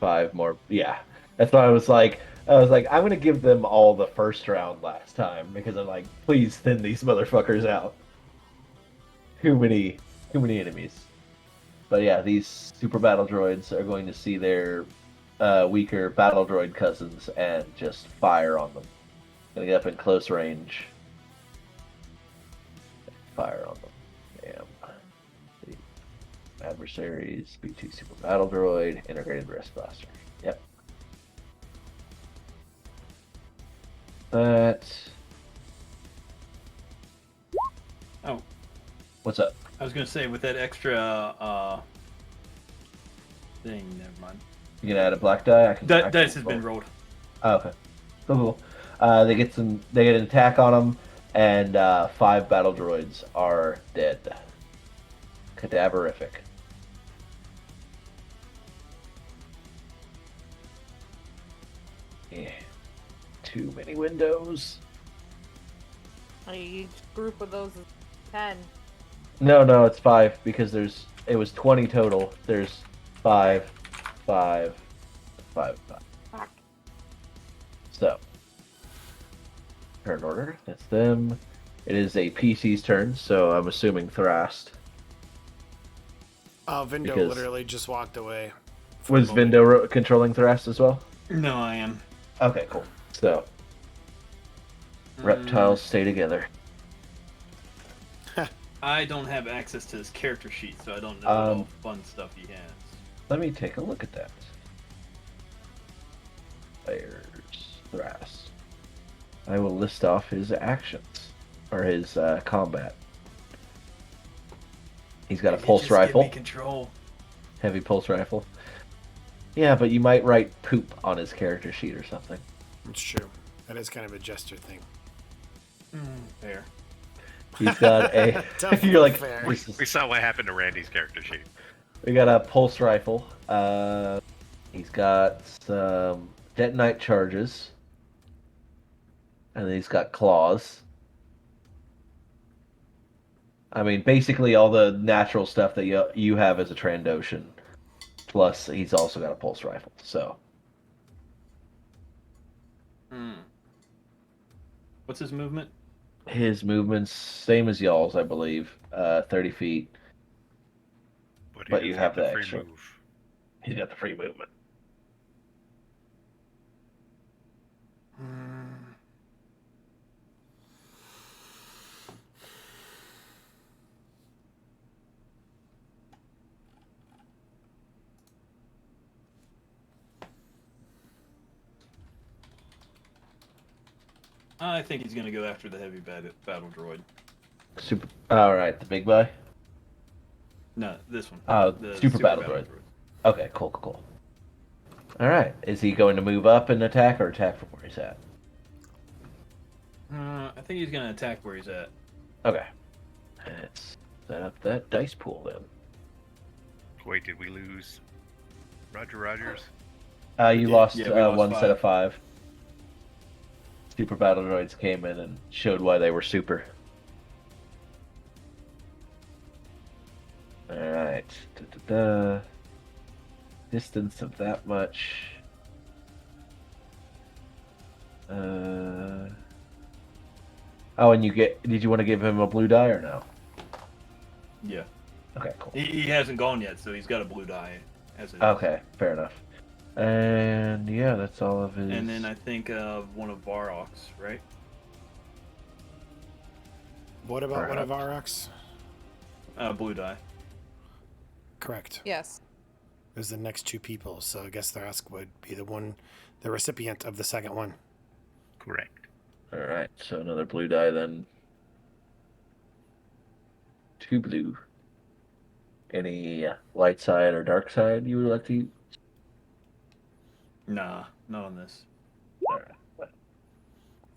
5. 5 more. Yeah, that's why I was like, I'm gonna give them all the first round last time because I'm like, please thin these motherfuckers out. Too many enemies. But yeah, these super battle droids are going to see their weaker battle droid cousins and just fire on them. Gonna get up in close range. Fire on them. Damn. The adversaries, B2 super battle droid, integrated wrist blaster. Yep. That. Oh, What's up? I was gonna say with that extra thing. Never mind. You gonna add a black die? I can. That dice has been rolled. Oh, okay. Cool. They get an attack on them, and 5 battle droids are dead. Cadaverific. Yeah. Too many windows. Each group of those is 10. No, it's 5 because it was 20 total. There's 5, 5, 5, 5. Fuck. So, turn order. That's them. It is a PC's turn, so I'm assuming Thrast. Vindo Because- literally just walked away. for a Was moment. Vindo controlling Thrast as well? No, I am. Okay, cool. So, reptiles stay together. I don't have access to his character sheet, so I don't know Um, all fun stuff he has. Let me take a look at that. Players, Thrast. I will list off his actions, or his combat. He's got a Maybe pulse just rifle, Give me control. heavy pulse rifle. Yeah, but you might write poop on his character sheet or something. It's true. That is kind of a jester thing. Fair. He's got a. Definitely You're like, fair. this is- We saw what happened to Randy's character sheet. we got a pulse rifle. He's got some detonite charges, and then he's got claws. I mean, basically all the natural stuff that you have as a Trandoshan. Plus, he's also got a pulse rifle. So, What's his movement? his movement's same as y'all's, I believe. 30 feet. But But He you does have the free extra. move. He's got the free movement. I think he's gonna go after the heavy battle droid. Super. All right, the big guy. No, this one. Oh, The super battle droid. Okay, cool. All right, is he going to move up and attack, or attack from where he's at? I think he's gonna attack where he's at. Okay, let's set up that dice pool then. Wait, did we lose Roger Rogers? You lost, yeah, we lost one set 5. of 5. Super battle droids came in and showed why they were super. All right, distance of that much. Oh, and did you want to give him a blue die or no? Yeah. Okay, cool. He hasn't gone yet, so he's got a blue die. As it is. Okay, fair enough. And yeah, that's all of his. And then I think one of Varrock's, right? What about one of Perhaps. Aurochs? Blue die. Correct. Yes. There's the next 2 people, so I guess the ask would be the recipient of the second one. Correct. All right, so another blue die then. 2 blue. Any light side or dark side you would like to use? Nah, not on this. All right.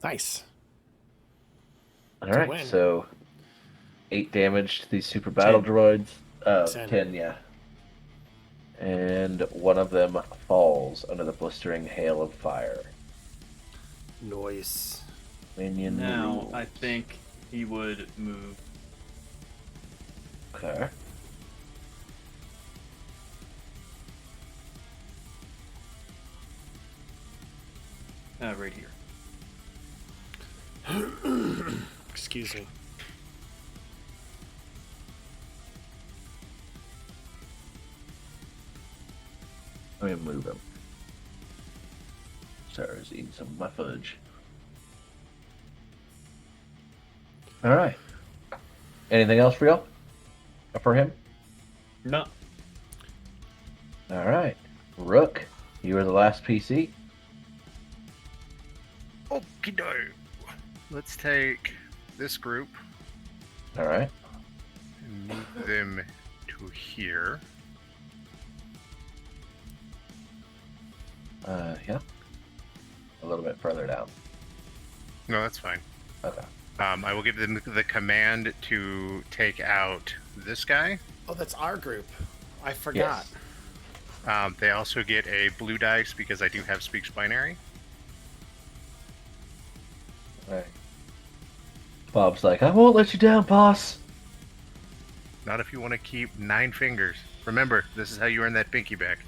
Nice. All To right, win. so 8 damage to these super battle 10. droids. 10. 10, yeah. And one of them falls under the blistering hail of fire. Noise. Minion Now rules. I think he would move. Okay. Right here. Excuse me. I'm gonna move him. Sarah's eating some of my fudge. All right. Anything else for y'all? Or for him? No. All right. Rook, you were the last PC. Okie doke. Let's take this group All right. and move them to here. Yeah. A little bit further down. No, that's fine. Okay. I will give them the command to take out this guy. Oh, that's our group. I forgot. Yes. They also get a blue dice because I do have speech binary. All right. Bob's like, I won't let you down, boss. Not if you want to keep 9 fingers. Remember, this is how you earn that pinky back.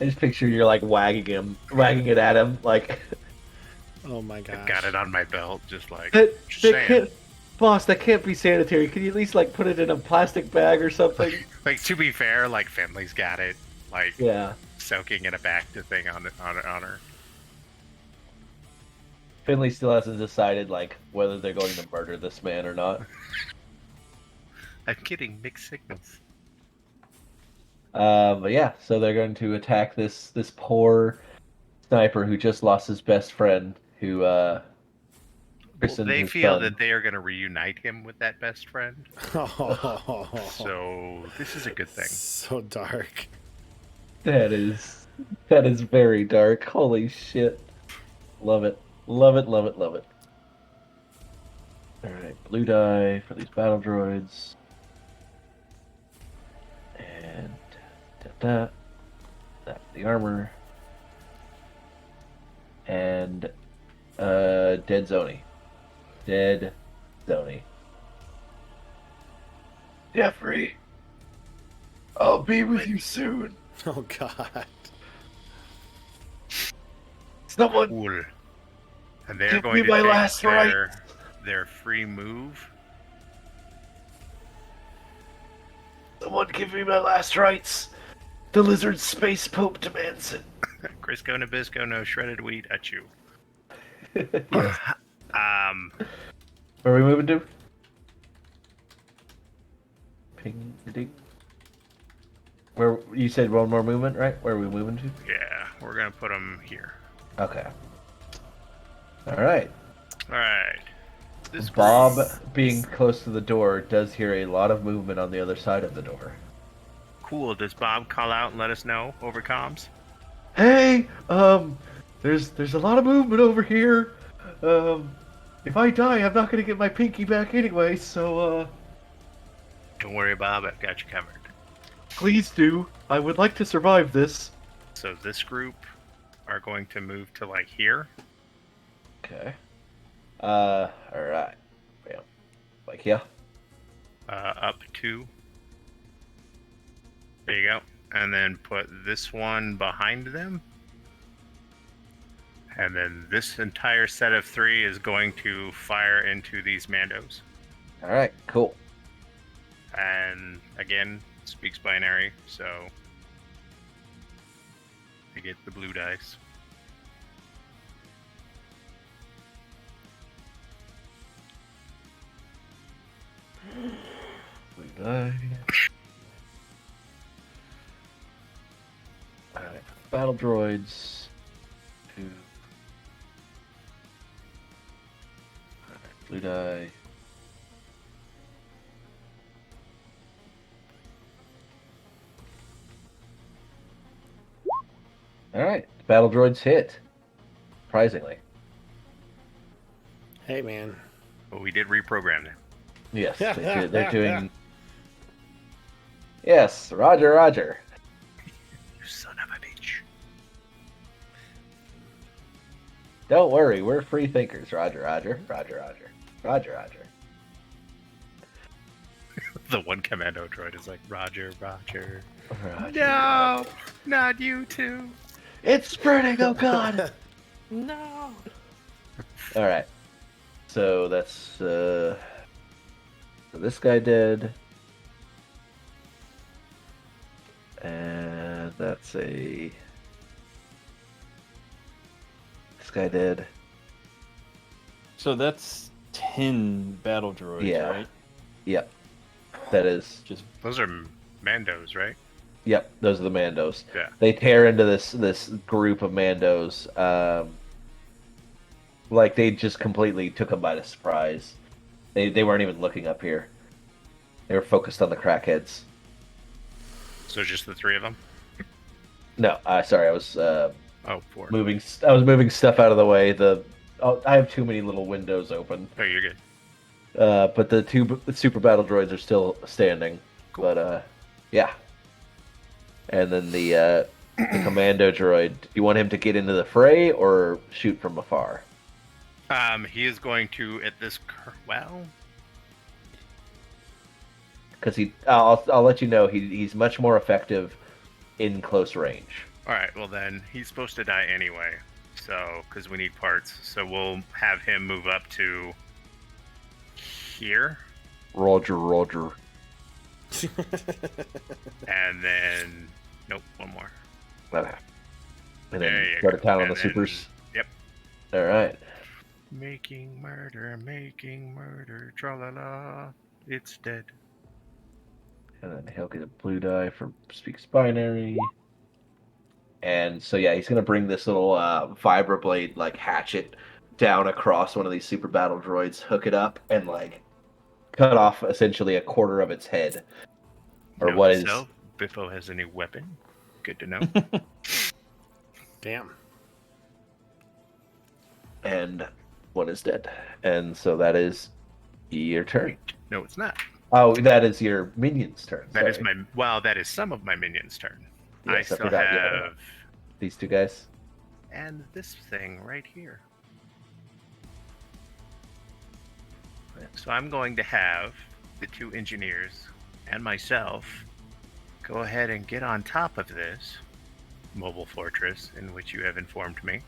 I just picture you're like wagging it at him, like Oh my gosh. I've got it on my belt, just like that saying. can't, boss. That can't be sanitary. Can you at least like put it in a plastic bag or something? Like, to be fair, like Finley's got it, like Yeah. soaking in a Bacta thing on her. Finley still hasn't decided like whether they're going to murder this man or not. I'm getting mixed signals. But yeah, so they're going to attack this poor sniper who just lost his best friend, who Well, christened they his feel son. that they are going to reunite him with that best friend, Oh, so this is a good thing. so dark. That is very dark. Holy shit. Love it. Love it, love it, love it. Alright, blue die for these battle droids. And that's the armor. And dead Zoni. Dead Zoni. Jeffrey, I'll be with you soon. Oh god. Someone Cool. And they're Give going me to my take last right. their free move. Someone give me my last rites. The lizard space pope demands it. Crisco Nabisco, no shredded wheat at you. Yes. Where are we moving to? Ping ding. Where you said one more movement, right? Where are we moving to? Yeah, we're gonna put them here. Okay. All right. All right. This Bob, group- being close to the door, does hear a lot of movement on the other side of the door. Cool. Does Bob call out and let us know over comms? Hey, there's a lot of movement over here. If I die, I'm not gonna get my pinky back anyway. So, Don't worry, Bob. I've got you covered. please do. I would like to survive this. So this group are going to move to like here. Okay. All right. Yeah. Like here. Up 2. There you go. And then put this one behind them. And then this entire set of 3 is going to fire into these Mandos. All right. Cool. And again, speaks binary, so I get the blue dice. Blue die. All right. Battle droids. 2. All right. Blue die. All right, battle droids hit. Surprisingly, Hey, man. But we did reprogram them. yes, they're doing. Yes, Roger, Roger. You son of a bitch. Don't worry, we're free thinkers. Roger, Roger, Roger, Roger, Roger, Roger. The one commando droid is like, Roger, Roger. Roger. No, not you two. It's spreading. Oh God. No. All right, so that's so this guy dead, and that's a this guy dead. So that's 10 battle droids, Yeah. right? Yep, that is. Just Those are Mandos, right? Yep, those are the Mandos. Yeah. They tear into this group of Mandos, like they just completely took them by surprise. They weren't even looking up here. They were focused on the crackheads. So just the 3 of them? No, sorry, I was Oh, 4. moving. I was moving stuff out of the way. I have too many little windows open. Oh, you're good. But the 2 super battle droids are still standing. Cool. But yeah. And then the commando droid. Do you want him to get into the fray or shoot from afar? He is going to at this. Well, Because I'll let you know he's much more effective in close range. all right. Well, then he's supposed to die anyway. So, because we need parts, so we'll have him move up to here, Roger, Roger. and then nope, one more. Okay. And There then you go to go. town on And the then- supers. Yep. All right. Making murder, tra la la. It's dead. And then he'll get a blue die for speaks binary. And so yeah, he's gonna bring this little vibroblade like hatchet down across one of these super battle droids, hook it up, and like cut off essentially a quarter of its head. Or Note what to is self, Biffo has a new weapon. Good to know. Damn. and one is dead. And so that is your turn. Wait, no, it's not. Oh, that is your minion's turn. That is sorry. my. Well, that is some of my minions' turn. I Yes, I still forgot you had have, these 2 guys. and this thing right here. So I'm going to have the 2 engineers and myself go ahead and get on top of this mobile fortress in which you have informed me.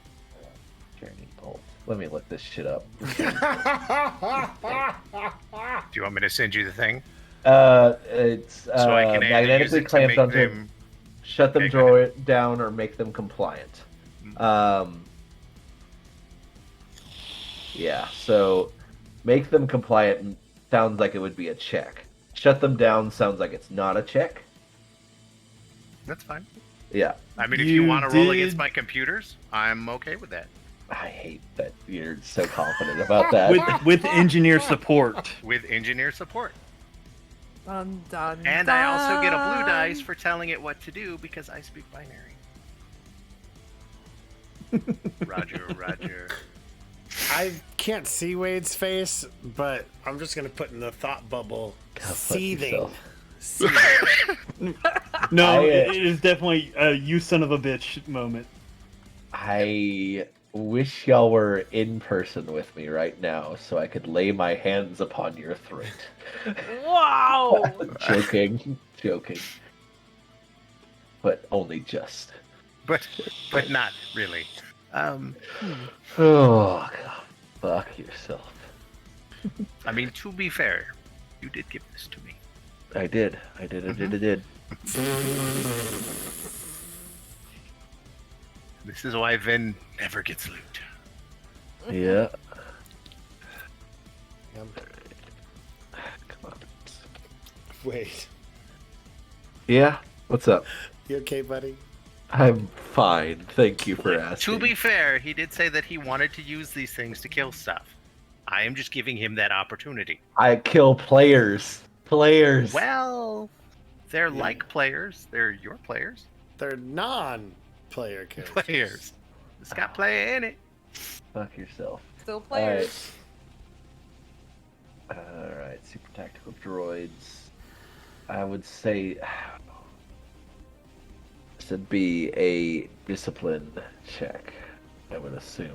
Journey bolt. Let me look this shit up. Do you want me to send you the thing? It's So I can either use magnetically it to clamped make onto them. shut them Okay, go ahead. down or make them compliant. Yeah, so make them compliant sounds like it would be a check. Shut them down sounds like it's not a check. That's fine. Yeah, I mean, if You you want to roll against did- my computers, I'm okay with that. I hate that you're so confident about that. with engineer support. With engineer support. Dun, dun, And I also get a blue dun. dice for telling it what to do because I speak binary. Roger, Roger. I can't see Wade's face, but I'm just gonna put in the thought bubble, fuck seething. yourself. Seething. No, I, it is definitely a "you son of a bitch" moment. I wish y'all were in person with me right now so I could lay my hands upon your throat. Wow! Joking. But only just. but not really. Oh, God. Fuck yourself. I mean, to be fair, you did give this to me. I did. This is why Vin never gets loot. Yeah. Yep. Come on. Wade, Yeah? What's up? you okay, buddy? I'm fine. Thank you for asking. To be fair, he did say that he wanted to use these things to kill stuff. I am just giving him that opportunity. I kill players. Well, they're like players. They're your players. They're non-player characters. Players. It's got player in it. Fuck yourself. Still players. Alright, super tactical droids. I would say this would be a discipline check, I would assume.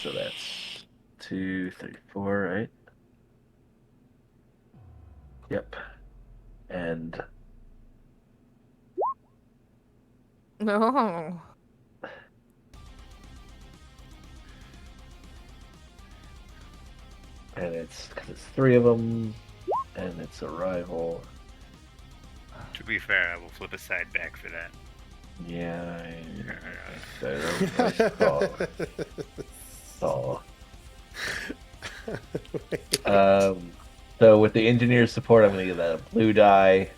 So that's 2, 3, 4, right? Yep. And No. it's because it's 3 of them, and it's a rival. To be fair, I will flip a side back for that. Yeah, so with the engineer's support, I'm gonna give that a blue die.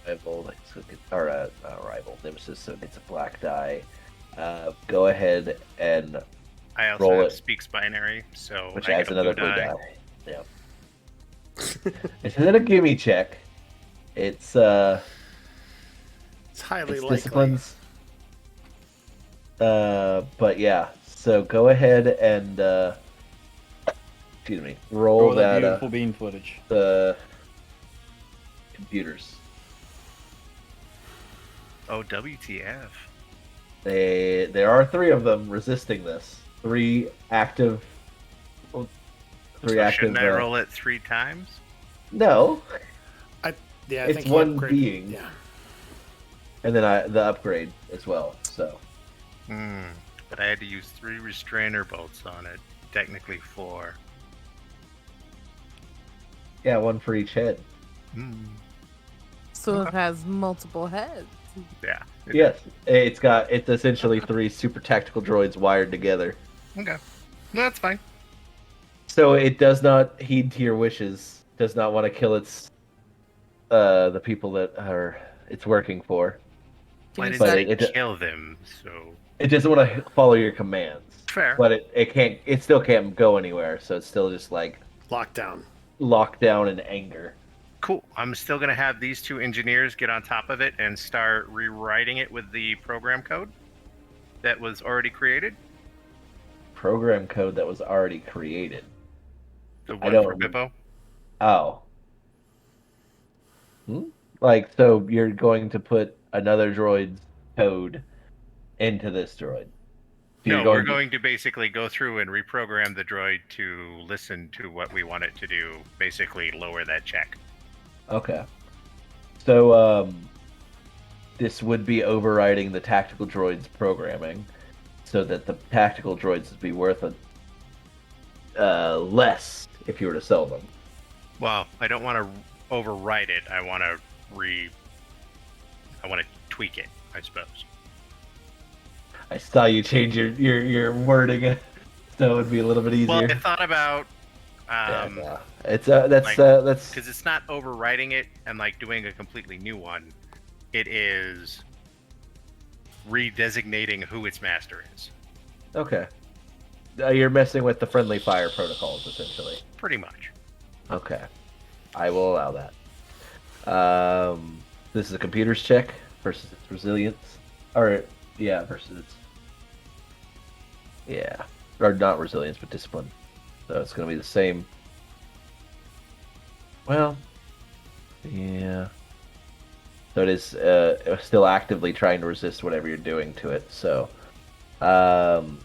Rival, so rival nemesis, so it's a black die. Go ahead and I also roll have it, speaks binary, so which I adds get a another blue blue die. die. Yep. It's not a gimme check. It's It's highly it's likely. disciplines. But yeah, so go ahead and excuse me, roll that that beautiful bean footage. the computers. Oh, WTF. There are 3 of them resisting this. 3 active. So active. shouldn't I roll it 3 times? No, Yeah, I it's think he one upgraded- being. Yeah. and then the upgrade as well. So But I had to use 3 restrainer bolts on it. Technically 4. yeah, 1 for each head. So it has multiple heads. Yeah. Yes, it's essentially 3 super tactical droids wired together. Okay. No, that's fine. So it does not heed to your wishes. Does not want to kill the people that it's working for. Why Can you did But they it- kill them? So It doesn't want to follow your commands. fair. But it can't. It still can't go anywhere. So it's still just like Lockdown. locked down in anger. Cool. I'm still gonna have these 2 engineers get on top of it and start rewriting it with the program code that was already created. Program code that was already created. The I one don't for remember. Bippo. Oh. Like, so you're going to put another droid's code into this droid? So No, you're we're going to basically go through and reprogram the droid to listen to what we want it to do. Basically, lower that check. Okay. So, this would be overriding the tactical droid's programming, so that the tactical droids would be worth less if you were to sell them. Well, I don't want to overwrite it. I want to tweak it, I suppose. I saw you change your wording, so it would be a little bit easier. Well, I thought about It's like, that's because it's not overwriting it and like doing a completely new one. It is redesignating who its master is. okay. You're messing with the friendly fire protocols, essentially. Pretty much. Okay, I will allow that. This is a computer's check versus its resilience, or versus or not resilience, but discipline. So it's going to be the same. Well, yeah. So it is still actively trying to resist whatever you're doing to it. So, and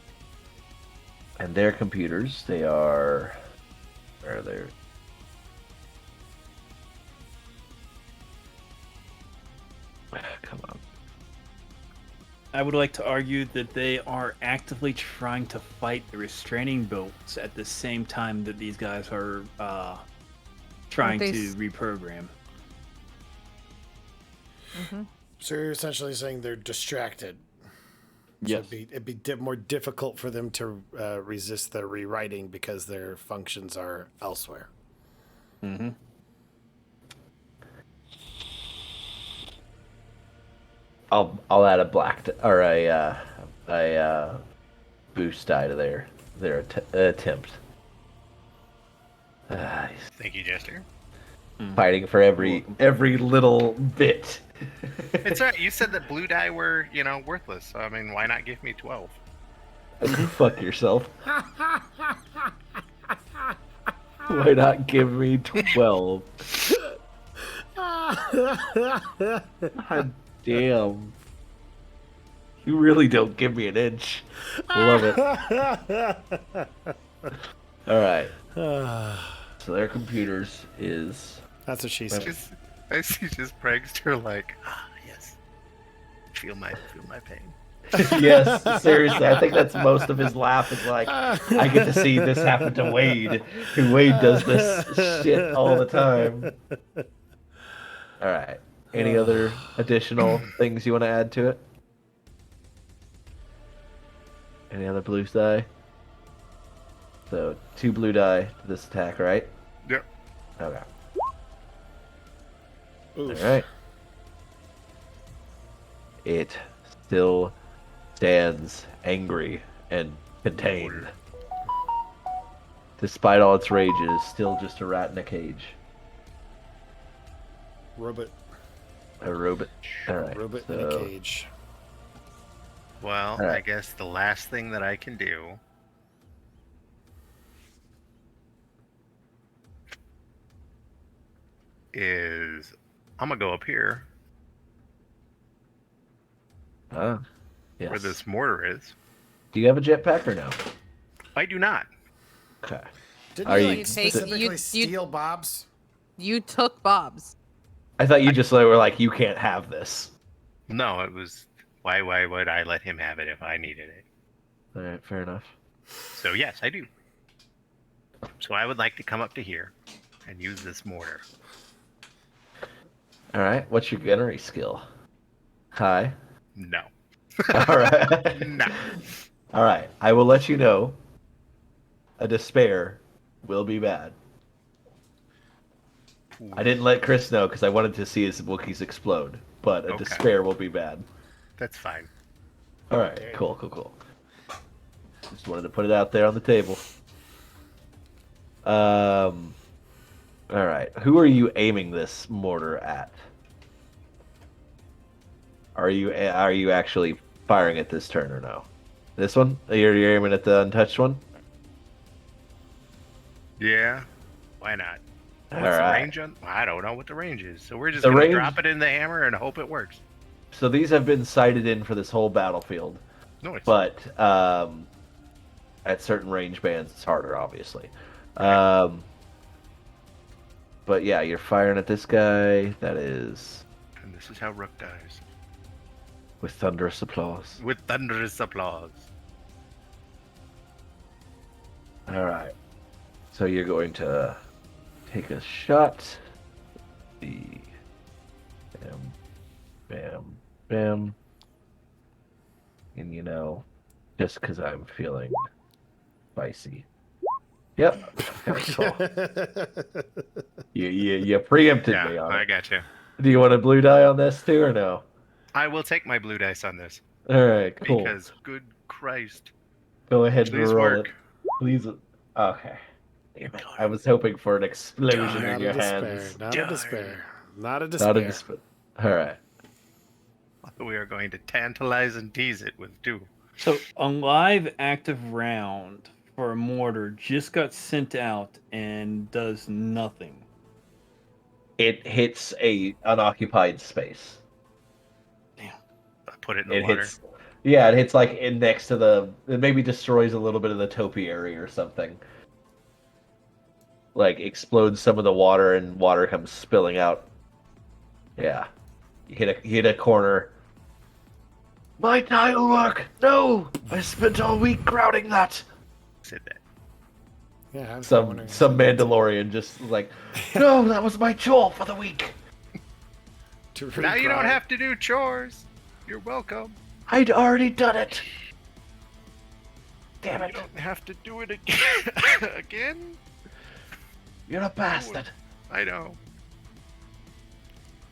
their computers, they are, where are they? Come on. I would like to argue that they are actively trying to fight the restraining bolts at the same time that these guys are trying Aren't they to reprogram. So you're essentially saying they're distracted. So Yes. it'd be more difficult for them to resist the rewriting because their functions are elsewhere. Mm-hmm. I'll add a or a boost die to their attempt. Thank you, Jester. Fighting for every little bit. It's alright. You said that blue die were, worthless. So, I mean, why not give me 12? Fuck yourself. Why not give me 12? God damn. You really don't give me an inch. Love it. Alright. So their computers is... That's what she said. I see just prankster like, yes. Feel my pain. Yes, seriously. I think that's most of his laugh is like, I get to see this happen to Wade. And Wade does this shit all the time. Alright. Any other additional things you want to add to it? Any other blue die? So, 2 blue die to this attack, right? Yep. Okay. Oof. Alright. It still stands angry and contained. Despite all its rage, it is still just a rat in a cage. Robot. A robot. Alright. Robot in a cage. Well, Alright. I guess the last thing that I can do is I'm gonna go up here Yes. where this mortar is. Do you have a jetpack or no? I do not. Okay. Didn't Are you, you- like, Take- specifically you- steal Bob's? You took Bob's. I thought you just were like, you can't have this. No, it was why would I let him have it if I needed it? Alright, fair enough. So yes, I do. So I would like to come up to here and use this mortar. Alright, what's your gunnery skill? High. No. Alright. No. Alright, I will let you know. A despair will be bad. I didn't let Chris know because I wanted to see his Wookiees explode, but a Okay. despair will be bad. That's fine. Alright, cool. Just wanted to put it out there on the table. Alright, who are you aiming this mortar at? Are you actually firing at this turn or no? This one? You're aiming at the untouched one? Yeah. Why not? What's the Alright. range on? I don't know what the range is. So we're just The gonna range- drop it in the hammer and hope it works. So these have been sighted in for this whole battlefield, No, it's but at certain range bands it's harder, obviously. But yeah, you're firing at this guy. That is and this is how Rook dies. with thunderous applause. With thunderous applause. All right. So you're going to take a shot. The bam, bam, bam. And just because I'm feeling spicy. Yep. Okay, cool. You preempted me Yeah, on I it. got you. Do you want a blue die on this too, or no? I will take my blue dice on this All right, cool. because, good Christ, Go ahead and please roll work. it. Please. Okay. Damn it. I was hoping for an explosion Not in a your despair. hands. Not a despair. Not a Not a despair. despair. All right. We are going to tantalize and tease it with 2. So a live active round for a mortar just got sent out and does nothing. It hits a unoccupied space. I put it in the It water. hits. Yeah, it hits like in next to the. It maybe destroys a little bit of the topiary or something. Like explodes some of the water and water comes spilling out. Yeah, you hit a corner. My tile work! No! I spent all week crowding that! Said that. Yeah, I was Some wondering. Mandalorian just like, no, that was my chore for the week! Now you don't have to do chores. You're welcome. I'd already done it! Damn You it! don't have to do it again. Again? You're a bastard! I know.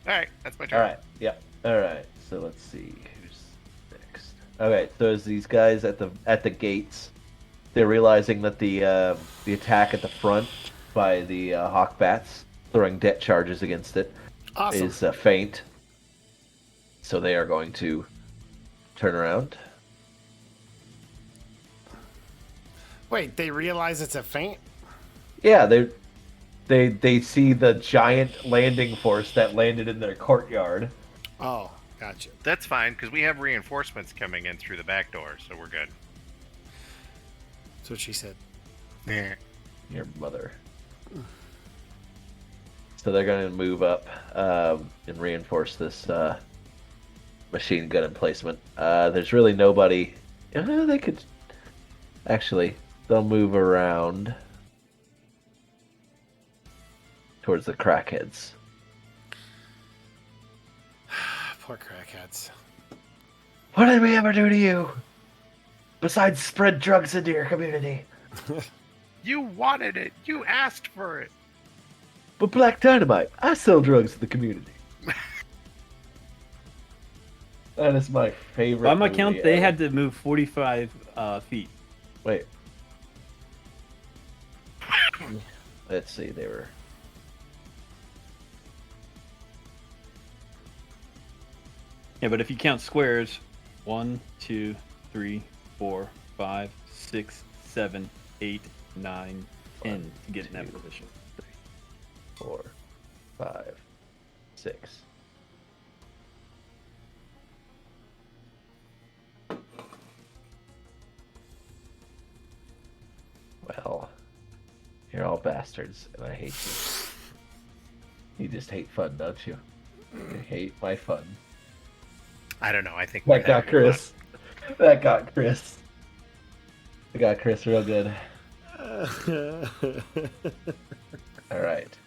Alright, that's my turn. Alright, yep. Alright, so let's see who's next. Okay, so as these guys at the gates, they're realizing that the attack at the front by the hawk bats throwing debt charges against it Awesome. is faint. So they are going to turn around. Wait, they realize it's a feint? Yeah, they see the giant landing force that landed in their courtyard. Oh, gotcha. That's fine, because we have reinforcements coming in through the back door, so we're good. That's what she said. Yeah. Your mother. So they're going to move up and reinforce this machine gun emplacement. There's really nobody. They could actually. They'll move around towards the crackheads. Poor crackheads. What did we ever do to you? Besides spread drugs into your community. You wanted it. You asked for it. But Black Dynamite, I sell drugs to the community. That is my favorite. By my movie count, they ever. had to move 45 feet. Wait. Let's see, they were. Yeah, but if you count squares, 1, 2, 3, 4, 5, 6, 7, 8, 9, 10 to get in that position. 4, 5, 6. Well, you're all bastards, and I hate you. You just hate fun, don't you? You hate my fun. I don't know. I think That got Chris. That got Chris. I got Chris real good. Alright.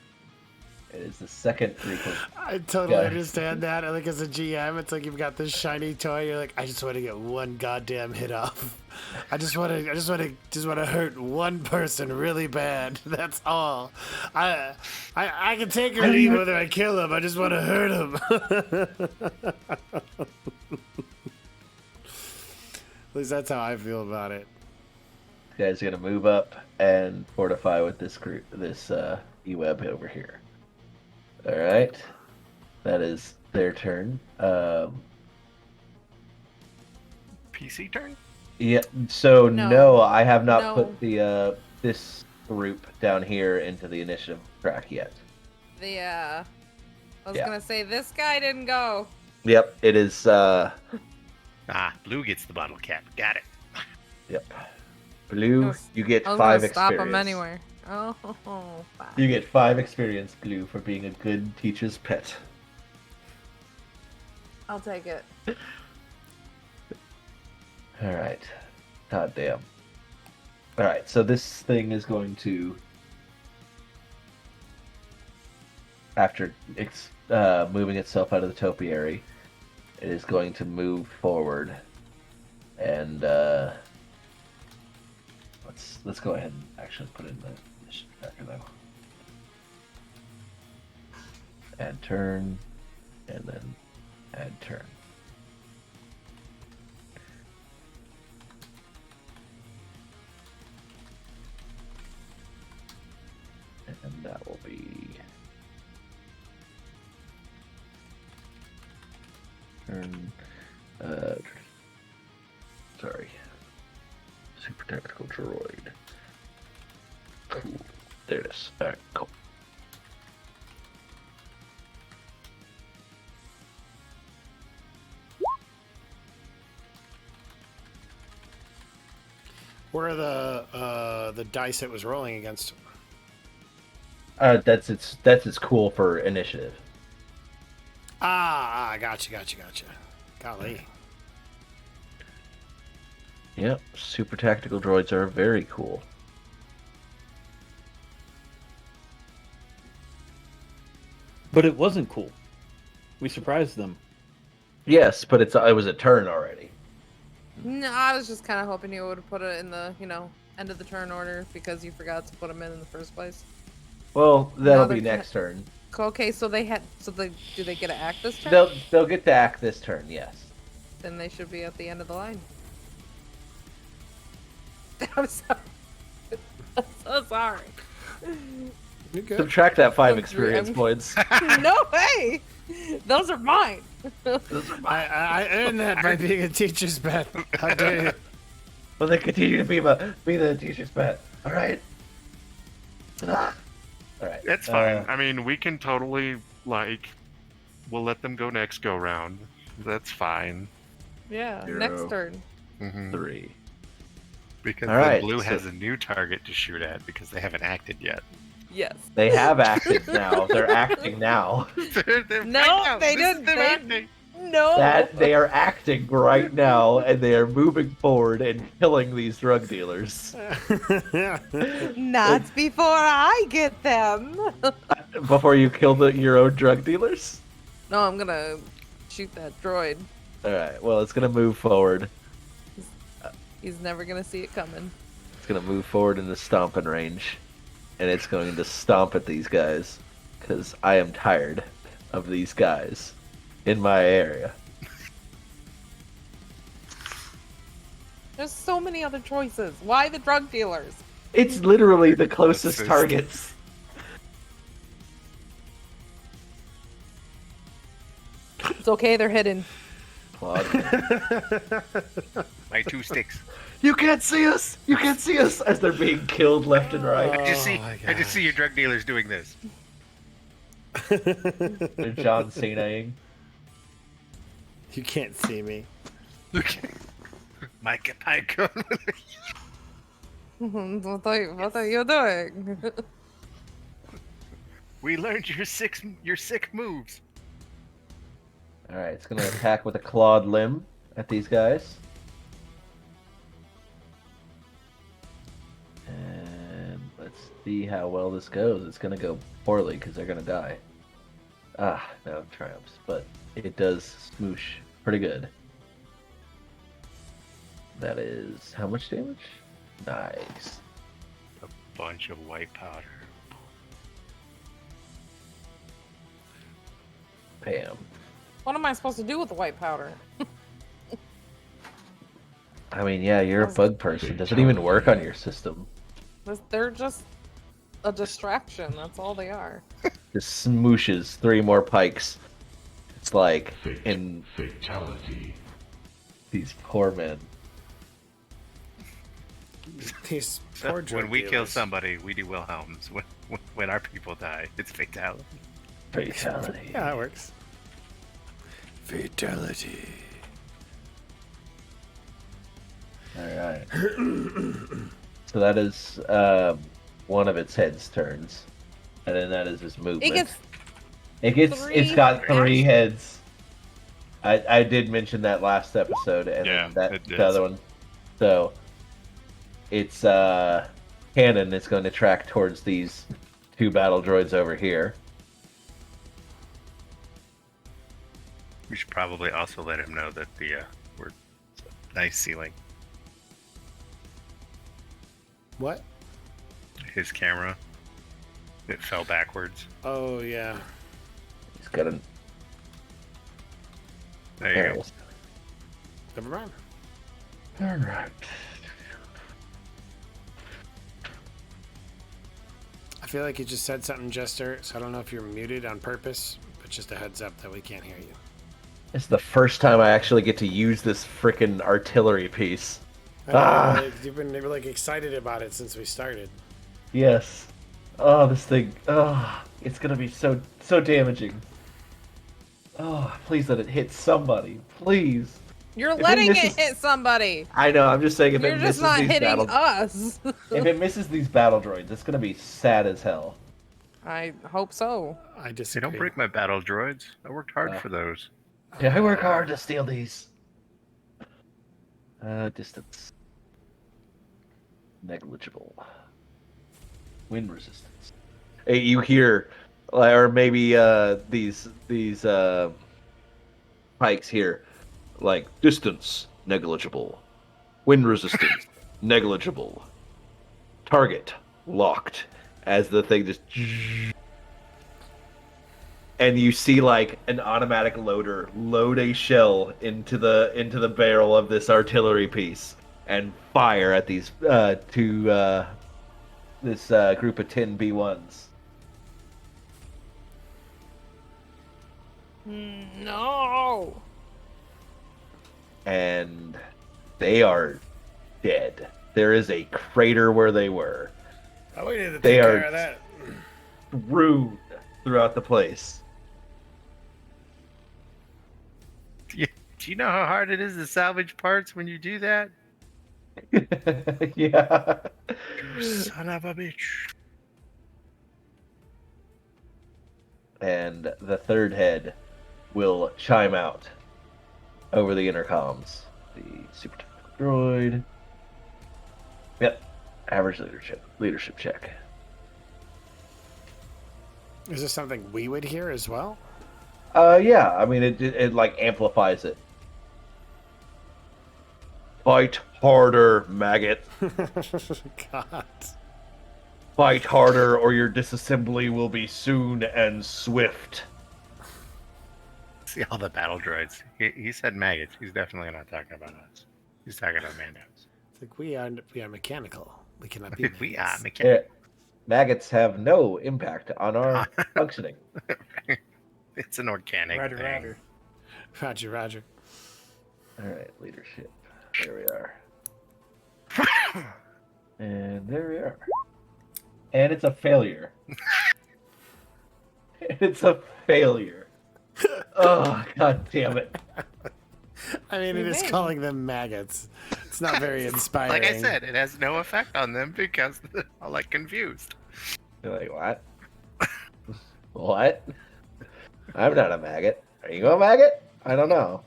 It is the second frequent. I totally Yeah. understand that. Like as a GM, it's like you've got this shiny toy. You're like, I just want to get one goddamn hit off. I just want to hurt one person really bad. That's all. I can take or leave whether I kill him. I just want to hurt him. At least that's how I feel about it. You guys are gonna move up and fortify with this group, this E-web over here. All right, that is their turn. PC turn? Yeah. So No. no, I have not No. put the this group down here into the initiative track yet. I was Yeah. gonna say this guy didn't go. Yep, it is. Blue gets the bottle cap. Got it. Yep. Blue, was- you get I was 5 gonna stop experience. him anywhere. Oh, fine. You get 5 experience, Blue, for being a good teacher's pet. I'll take it. All right. God damn. All right. So this thing is going to after moving itself out of the topiary, it is going to move forward, and let's go ahead and actually put in the mission tracker though. Add turn, and then add turn. And that will be turn. Sorry. Super tactical droid. Cool. There it is. Alright, cool. Where are the dice it was rolling against? That's its cool for initiative. Gotcha. Golly. Yep, super tactical droids are very cool. But it wasn't cool. We surprised them. Yes, but it was a turn already. No, I was just kind of hoping you would have put it in the, end of the turn order because you forgot to put them in the first place. Well, that'll Now be they're next turn. Okay, so do they get to act this turn? They'll get to act this turn, yes. Then they should be at the end of the line. I'm sorry. I'm so sorry. You're good. Subtract that 5 I'm experience points. No way! Those are mine. I earned that by being a teacher's pet. How dare you? Well, they continue to be the teacher's pet. All right. All right. It's fine. I mean, we can totally, we'll let them go next go round. That's fine. Yeah, 0, next turn. 3. Because All right, blue so- has a new target to shoot at because they haven't acted yet. Yes. They have acted now. They're acting now. They're No, right now. they This is didn't. them They- acting. No. That they are acting right now, and they are moving forward and killing these drug dealers. Not before I get them. Before you kill your own drug dealers? No, I'm gonna shoot that droid. Alright, well, it's gonna move forward. He's never gonna see it coming. It's gonna move forward in the stomping range. And it's going to stomp at these guys. Because I am tired of these guys in my area. There's so many other choices. Why the drug dealers? It's literally the closest Closest. targets. It's okay, they're hidden. Claude. My 2 sticks. You can't see us! You can't see us! As they're being killed left and right. I just Oh my see your drug dealers doing this. They're John Cena-ing. You can't see me. Mike Pike. What are you doing? We learned your sick moves. Alright, it's gonna attack with a clawed limb at these guys. And let's see how well this goes. It's gonna go poorly because they're gonna die. Ah, no triumphs, but it does smoosh pretty good. That is how much damage? Nice. A bunch of white powder. Bam. What am I supposed to do with the white powder? I mean, yeah, you're a bug person. Does it even work on your system? They're just a distraction. That's all they are. Just smooshes 3 more pikes. It's like in Fatality. these poor men. These poor drug When we kill dealers. somebody, we do Wilhelms. When our people die, it's fatality. Fatality. Yeah, that works. Fatality. Alright. So that is one of its head's turns. And then that is its movement. It's got 3 heads. I did mention that last episode, and Yeah, then it the is. other one. So its cannon is going to track towards these 2 battle droids over here. We should probably also let him know that we're nice ceiling. What? His camera, it fell backwards. Oh yeah. He's got an. There you go. Never mind. All right. I feel like you just said something, Jester. So I don't know if you're muted on purpose, but just a heads up that we can't hear you. It's the first time I actually get to use this freaking artillery piece. I know, Ah. like, you've been like excited about it since we started. Yes. Oh, this thing. Oh, it's gonna be so damaging. Oh, please let it hit somebody, please. You're If it letting it misses- hit somebody. I know. I'm just saying, if You're it just misses not these hitting battle, us. if it misses these battle droids, it's gonna be sad as hell. I hope so. I Hey, disagree. don't break my battle droids. I worked hard Oh. for those. Yeah, I work hard to steal these. Distance. Negligible. Wind resistance. Hey, you hear, or maybe these pikes here, like distance negligible, wind resistance negligible, target locked. As the thing just, and you see like an automatic loader load a shell into the barrel of this artillery piece and fire at these this group of 10 B1s. No. And they are dead. There is a crater where they were. Oh, we need to They take are- care of that. Strewn throughout the place. Do you know how hard it is to salvage parts when you do that? Yeah. Son of a bitch. And the third head will chime out over the intercoms. The super droid. Yep. Average leadership check. Is this something we would hear as well? Yeah. I mean, it like amplifies it. Fight harder, maggot. God. Fight harder, or your disassembly will be soon and swift. See all the battle droids. He said maggots. He's definitely not talking about us. He's talking about Mandos. It's like we are mechanical. We cannot be. We are maggots. mechanical. Maggots have no impact on our functioning. It's an organic Roger, thing. roger. Roger, Roger. All right, leadership. There we are. And there we are. And it's a failure. It's a failure. Oh, god damn it. I mean, it is Remain. calling them maggots. It's not very inspiring. Like I said, it has no effect on them because they're all like confused. You're like, what? What? I'm not a maggot. Are you a maggot? I don't know.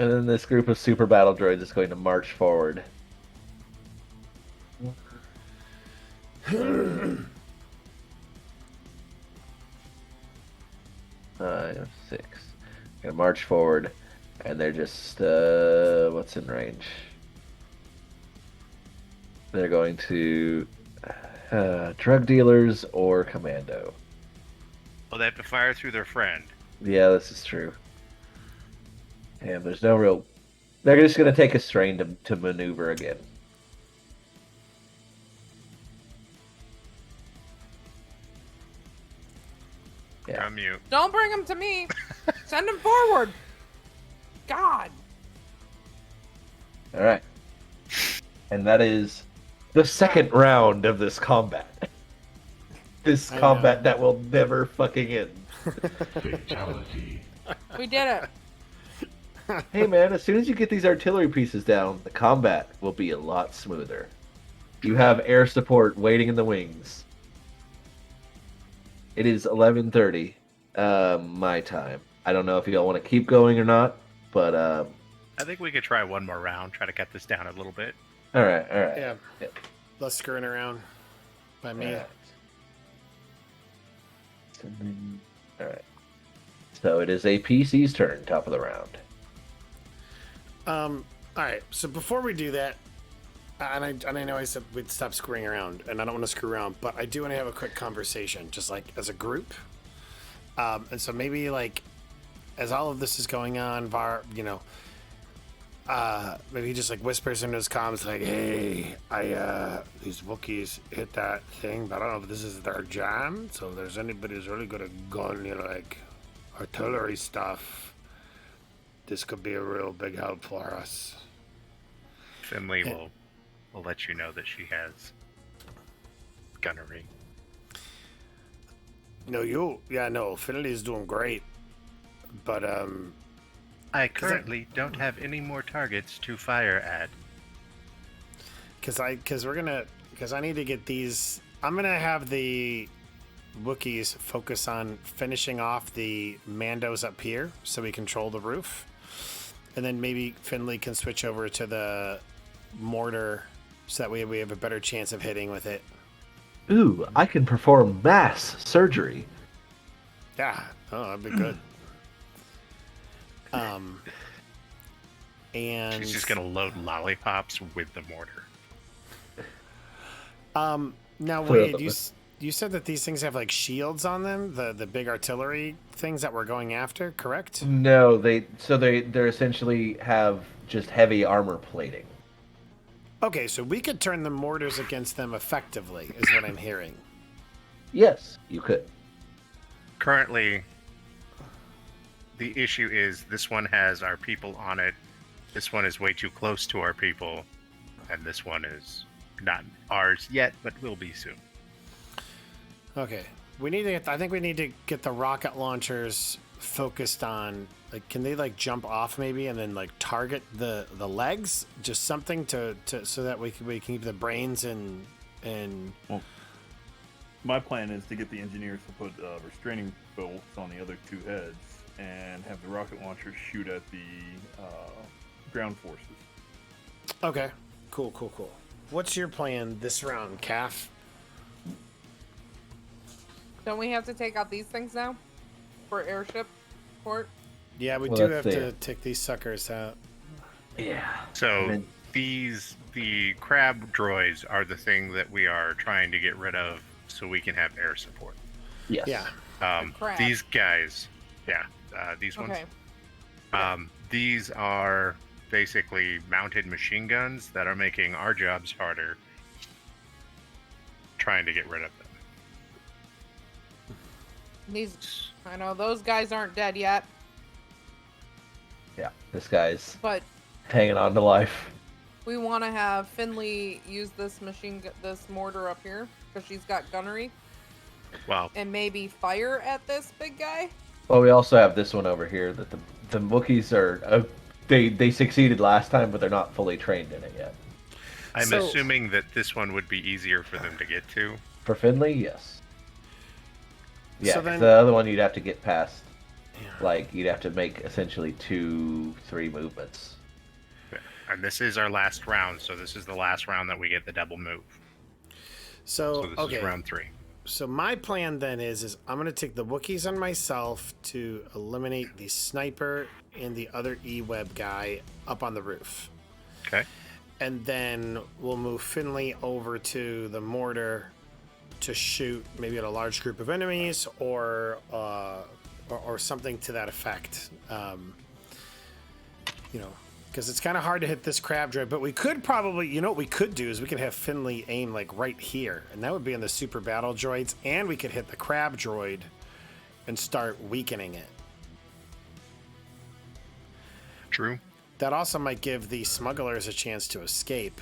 And then this group of super battle droids is going to march forward. Six. Gonna march forward, and they're just what's in range? They're going to drug dealers or commando. Well, they have to fire through their friend. Yeah, this is true. And there's no real. They're just gonna take a strain to maneuver again. Yeah. I'm mute. Don't bring him to me. Send him forward. God. All right. And that is the second round of this combat. This I combat know. that will never fucking end. Fatality. We did it. Hey man, as soon as you get these artillery pieces down, the combat will be a lot smoother. You have air support waiting in the wings. It is 11:30 my time. I don't know if y'all want to keep going or not, but I think we could try one more round, try to cut this down a little bit. all right. Yeah. Less screwing around by me. All right. So it is a PC's turn, top of the round. All right. So before we do that, and I know I said we'd stop screwing around, and I don't want to screw around, but I do want to have a quick conversation, just like as a group. And so maybe like as all of this is going on, Var, maybe he just like whispers into his comms like, "Hey, these Wookiees hit that thing, but I don't know if this is their jam. So if there's anybody who's really good at gun, like artillery stuff, this could be a real big help for us." Finley will let you know that she has gunnery. No, Finley's doing great, but I currently don't have any more targets to fire at. because I need to get these. I'm gonna have the Wookiees focus on finishing off the Mandos up here so we control the roof, and then maybe Finley can switch over to the mortar so that way we have a better chance of hitting with it. Ooh, I can perform mass surgery. Yeah, that'd be good. And She's just gonna load lollipops with the mortar. now Wade, you said that these things have like shields on them, the big artillery things that we're going after, correct? No, they essentially have just heavy armor plating. Okay, so we could turn the mortars against them effectively, is what I'm hearing. Yes, you could. Currently, the issue is this one has our people on it. This one is way too close to our people, and this one is not ours yet, but will be soon. Okay, I think we need to get the rocket launchers focused on, like, can they like jump off maybe and then like target the legs, just something to so that we can keep the brains and Well, my plan is to get the engineers to put restraining bolts on the other two heads and have the rocket launchers shoot at the ground forces. Okay, cool. What's your plan this round, Calf? Don't we have to take out these things now for airship port? Yeah, we Well, do let's have see. to take these suckers out. Yeah. So the crab droids are the thing that we are trying to get rid of so we can have air support. Yes. Yeah. Crab. These guys, these ones. Okay. These are basically mounted machine guns that are making our jobs harder trying to get rid of them. I know those guys aren't dead yet, Yeah. This guy's but hanging on to life. we want to have Finley use this this mortar up here because she's got gunnery, Well, and maybe fire at this big guy. Well, we also have this one over here that the Wookiees are they succeeded last time, but they're not fully trained in it yet. I'm So- assuming that this one would be easier for them to get to. For Finley, yes. Yeah, So 'cause then- the other one you'd have to get past. Like, you'd have to make essentially 2-3 movements. And this is our last round, so this is the last round that we get the double move. So, So this okay. is round 3. So my plan then is I'm going to take the Wookiees on myself to eliminate the sniper and the other E-Web guy up on the roof. Okay. And then we'll move Finley over to the mortar to shoot maybe at a large group of enemies or something to that effect. Because it's kind of hard to hit this crab droid, but we could probably, what we could do is we could have Finley aim like right here, and that would be on the super battle droids, and we could hit the crab droid and start weakening it. True. That also might give the smugglers a chance to escape,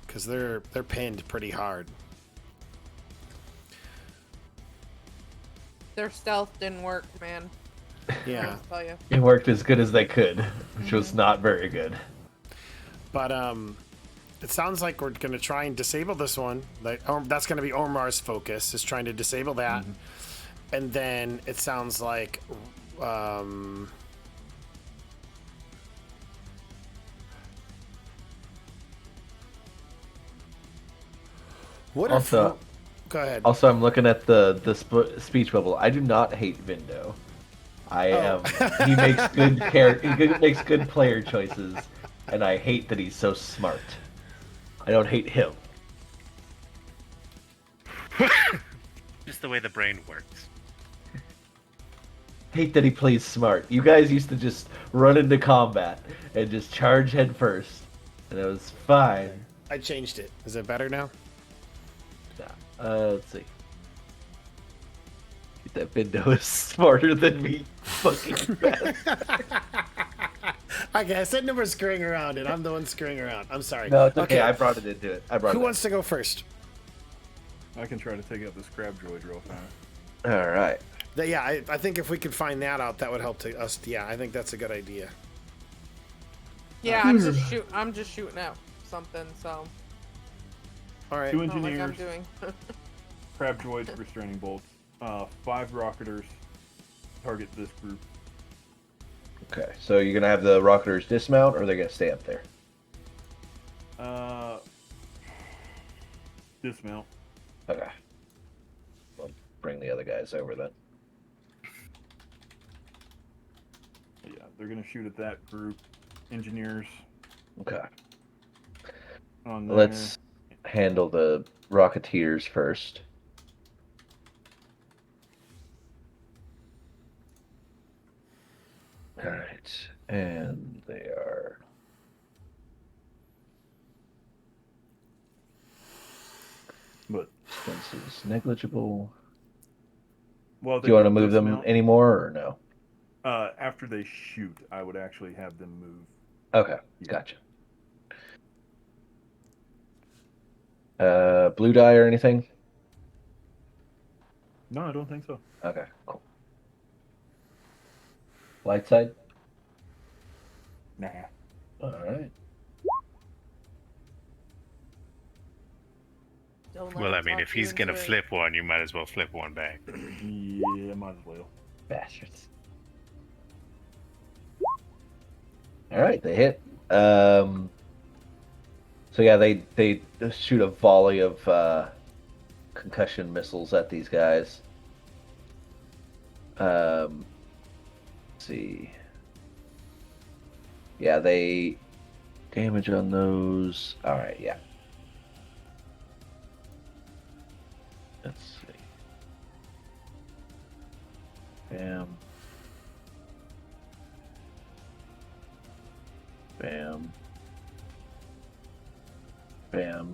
because they're pinned pretty hard. Their stealth didn't work, man. Yeah, I'll tell you. It worked as good as they could, which was not very good. but it sounds like we're going to try and disable this one. Like, that's going to be Omar's focus, is trying to disable that. And then it sounds like what Also- if... Go ahead. Also, I'm looking at the speech bubble. I do not hate Vindo. I Oh. am. He makes good player choices, and I hate that he's so smart. I don't hate him. Just the way the brain works. Hate that he plays smart. You guys used to just run into combat and just charge head first, and it was fine. I changed it. Is it better now? Let's see. That window is smarter than me. Fucking best. Okay, I said no more screwing around, and I'm the one screwing around. I'm sorry. No, it's okay. I brought it into it. Who wants to go first? I can try to take out this crab droid real fast. All right. Yeah, I think if we could find that out, that would help to us. Yeah, I think that's a good idea. Yeah, I'm just shooting out something. So. All right. 2 Not like I'm engineers, doing. crab droids, restraining bolts, 5 rocketers. Target this group. Okay, so you're gonna have the rocketers dismount, or they're gonna stay up there? Dismount. Okay. We'll bring the other guys over then. Yeah, they're gonna shoot at that group. Engineers Okay. on there. Let's handle the Rocketeers first. Alright, and they are... But Expenses negligible. well, Do you want to move them anymore, or no? After they shoot, I would actually have them move. Okay, Yeah. gotcha. Blue die or anything? No, I don't think so. Okay, cool. Light side? Nah. Alright. Don't let Well, I him mean, talk if you he's gonna into it. flip one, you might as well flip one back. Yeah, might as well. Bastards. Alright, they hit. So yeah, they shoot a volley of concussion missiles at these guys. Let's see. Yeah, they damage on those. Alright, yeah. Let's see. Bam. Bam. Bam.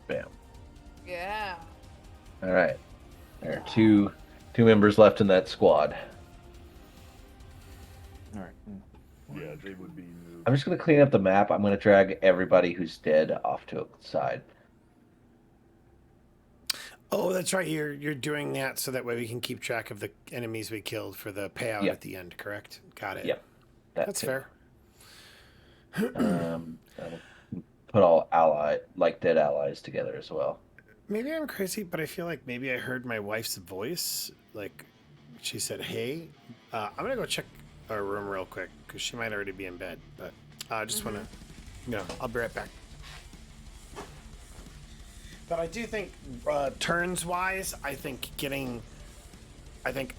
Bam. Yeah. All right. There are two members left in that squad. All right. Yeah, they would be moved. I'm just going to clean up the map. I'm going to drag everybody who's dead off to a side. Oh, that's right. You're doing that so that way we can keep track of the enemies we killed for the payout Yep. at the end. Correct? Got it. Yep. That's fair. That'll put all dead allies together as well. Maybe I'm crazy, but I feel like maybe I heard my wife's voice. Like she said, "Hey." I'm gonna go check our room real quick because she might already be in bed. But I just want to, I'll be right back. But I do think, turns wise, I think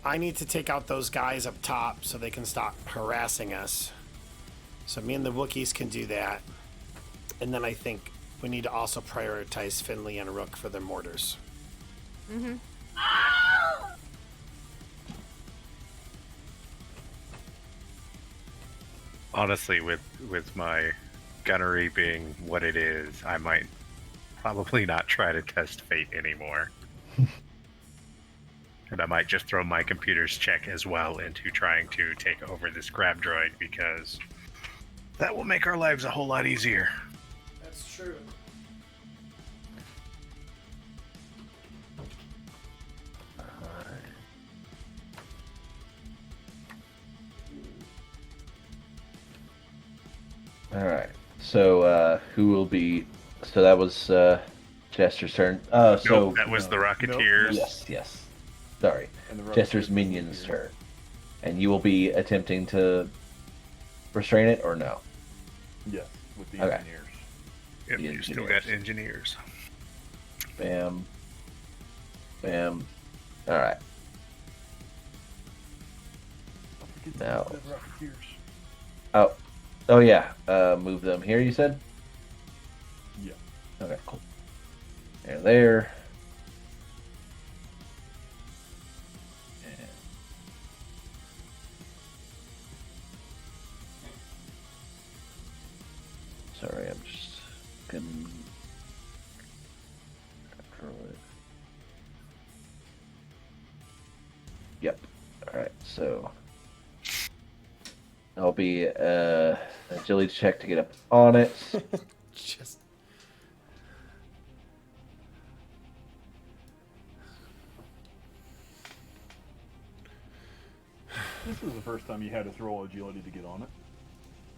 I need to take out those guys up top so they can stop harassing us. So me and the Wookiees can do that. And then I think we need to also prioritize Finley and Rook for their mortars. Mm-hmm. Honestly, with my gunnery being what it is, I might probably not try to test fate anymore. And I might just throw my computer's check as well into trying to take over this grab droid because that will make our lives a whole lot easier. That's true. All right. So who will be? So that was Jester's turn. Nope, that was the Rocketeers. Yes. Sorry, And the Jester's rocketers minion's here. turn, and you will be attempting to restrain it or no? Yes, with the Okay. engineers. Yep, The you still engineers. got engineers. Bam. Bam. All right. get No. the Rocketeers. Oh yeah. Move them here. You said. Yeah. Okay, cool. There. And... Sorry, I'm just gonna control it. Yep. All right. So I'll be agility check to get up on it. Just This is the first time you had us roll agility to get on it.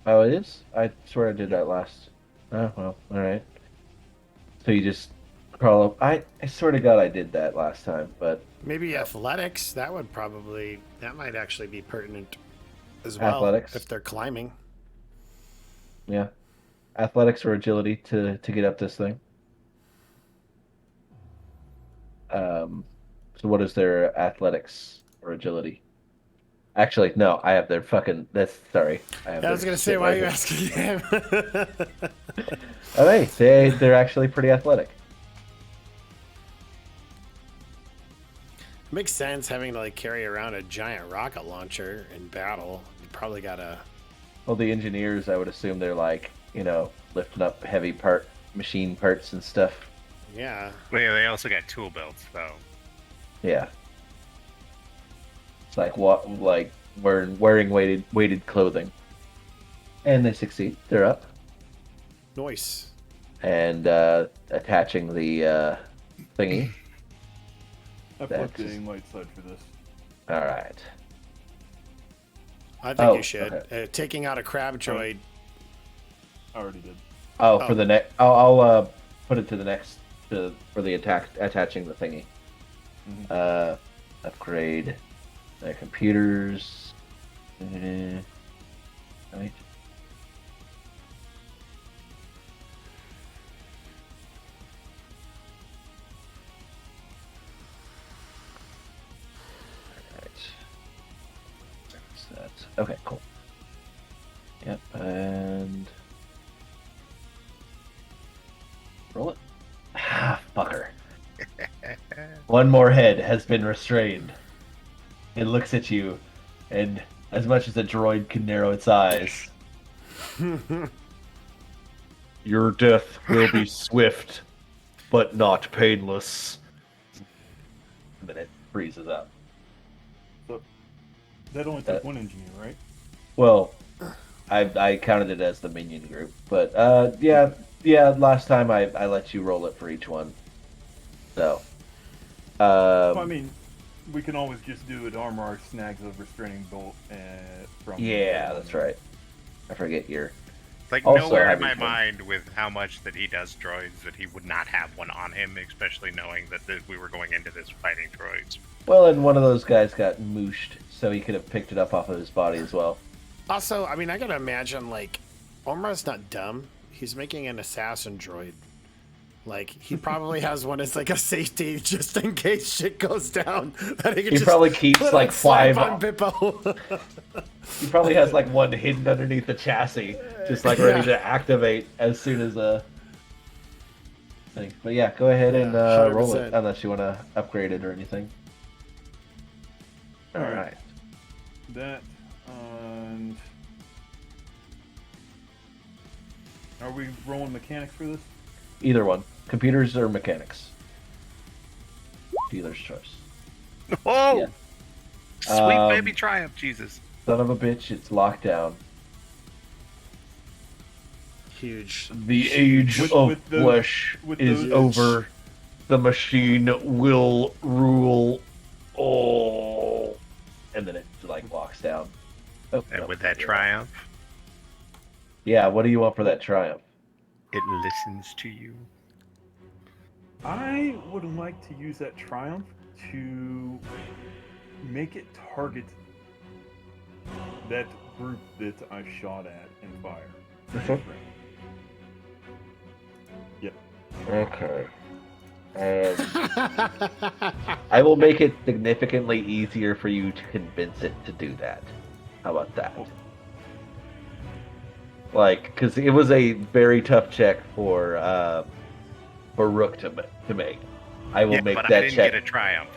Oh, it is? I swear I did that last. Oh, well, alright. So you just crawl up. I swear to God I did that last time, but maybe athletics. That might actually be pertinent as well. Athletics? If they're climbing. yeah. Athletics or agility to get up this thing. So what is their athletics or agility? Actually, no, I have their fucking. That's sorry. I was gonna say, why are you asking him? Oh, hey, they're actually pretty athletic. Makes sense having to like carry around a giant rocket launcher in battle. You probably gotta. Well, the engineers, I would assume they're like, lifting up heavy machine parts and stuff. Yeah. Well, yeah, they also got tool belts, though. Yeah. It's like what, like wearing weighted clothing, and they succeed. They're up Nice. and attaching the thingy. I That's flipped the just- aim light side for this. All right. I think Oh, you should. okay. Taking out a crab droid. I already did. Oh, Oh. for the next, I'll put it to the next for the attaching the thingy. Mhm. Upgrade the computers. Right. That. Okay, cool. Yep, and roll it. Ah, fucker. One more head has been restrained. It looks at you, and as much as a droid can narrow its eyes, your death will be swift, but not painless. And then it freezes up. So that only took one engineer, right? Well, I counted it as the minion group, but yeah. Last time I let you roll it for each one. So, Well, I mean, we can always just do it. Armor our snags of restraining bolt from. yeah, that's right. I forget your. It's like Also nowhere in having my fun. mind with how much that he does droids that he would not have one on him, especially knowing that we were going into this fighting droids. Well, and one of those guys got mooshed, so he could have picked it up off of his body as well. Also, I mean, I gotta imagine like Omra's not dumb. He's making an assassin droid. Like he probably has one as like a safety just in case shit goes down. That he can He just probably keeps put like a slap five. on Bippo. He probably has like one hidden underneath the chassis, just like ready to activate as soon as thing. But yeah, go ahead and Yeah, roll 100%. it unless you want to upgrade it or anything. All Alright. right. That and are we rolling mechanics for this? Either one, computers or mechanics. Dealer's choice. Oh! Yeah. Sweet Um, baby triumph, Jesus. Son of a bitch, it's locked down. Huge. The age With- of with those- flesh with is those- over. The machine will rule all. And then it like walks down. Oh, And no, with that you're triumph, right. Yeah, what do you want for that triumph? it listens to you. I would like to use that triumph to make it target that group that I shot at and fire. Mhm. Yep. Okay. I will make it significantly easier for you to convince it to do that. How about that? Like, because it was a very tough check for Rook to make. I will Yeah, make but that I didn't check. get a triumph.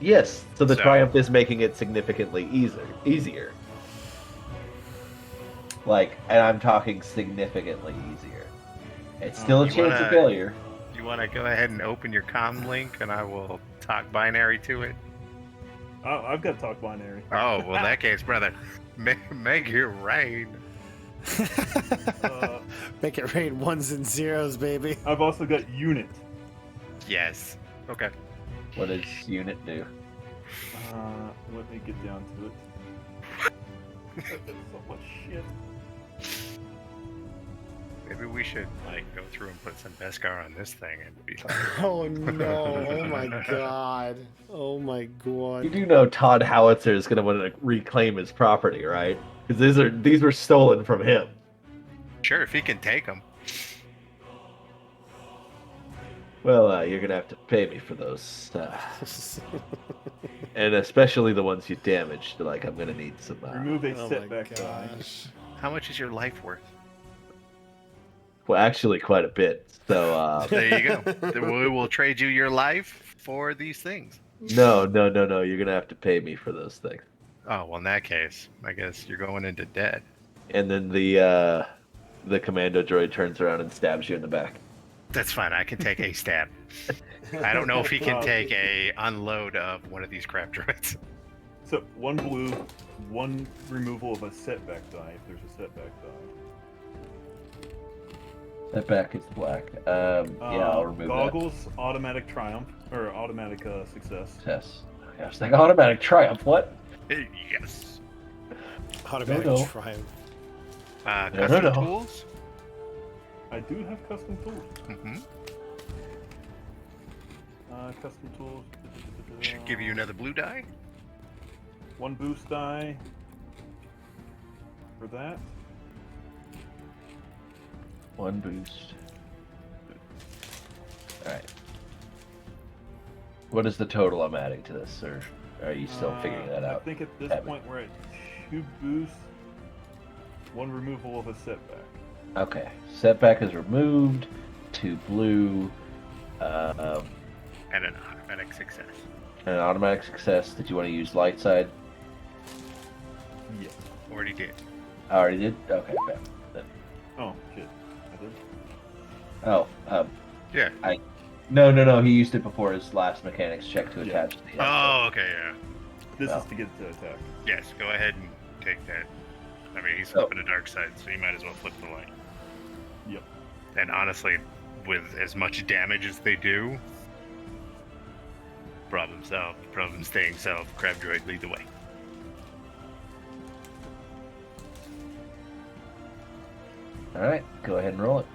Yes, so the So- triumph is making it significantly easier. Like, and I'm talking significantly easier. It's still a You chance of wanna- failure. You want to go ahead and open your comm link, and I will talk binary to it. I've got talk binary. Oh, well, in that case, brother, make it rain. Uh, Make it rain ones and zeros, baby. I've also got unit. Yes. Okay. What does unit do? Let me get down to it. That's so much shit. Maybe we should go through and put some Beskar on this thing and be like, Oh no! Oh my god! Oh my You god! do know Todd Howitzer is going to want to reclaim his property, right? Because these were stolen from him. sure, if he can take them. Well, you're going to have to pay me for those, and especially the ones you damaged. Like, I'm going to need some. Remove a Oh my setback die. gosh! How much is your life worth? Well, actually, quite a bit. So, There you go. Then we will trade you your life for these things. no. You're going to have to pay me for those things. Oh, well, in that case, I guess you're going into debt. And then the commando droid turns around and stabs you in the back. That's fine. I can take a stab. I don't know if he can take a unload of one of these crap droids. So, one blue, one removal of a setback die, if there's a setback die. That back is black. Yeah, I'll remove Goggles, automatic triumph, or automatic success. that. Yes. I was like, automatic triumph. What? Yes. Automatic No. triumph. Custom no. tools. I do have custom tools. Mm-hmm. Custom tools. Should give you another blue die. One boost die for that. One boost. Alright. What is the total I'm adding to this, or are you still figuring that I out? think at this Haven't. point we're at 2 boosts, 1 removal of a setback. Okay. Setback is removed. 2 blue. And an automatic success. An automatic success. Did you want to use light side? Yeah. Already did. I already did? Okay, bam. Then. Oh, shit. I did? Oh, Yeah. No. He used it before his last mechanics check to Yeah. attach to the Oh, okay, yeah. This Oh. is to get to attack. Yes, go ahead and take that. I mean, he's flipping a dark side, so you might as well flip the light. Yep. And honestly, with as much damage as they do, problem solved, problem staying solved. Crab droid, lead the way. Alright, go ahead and roll it.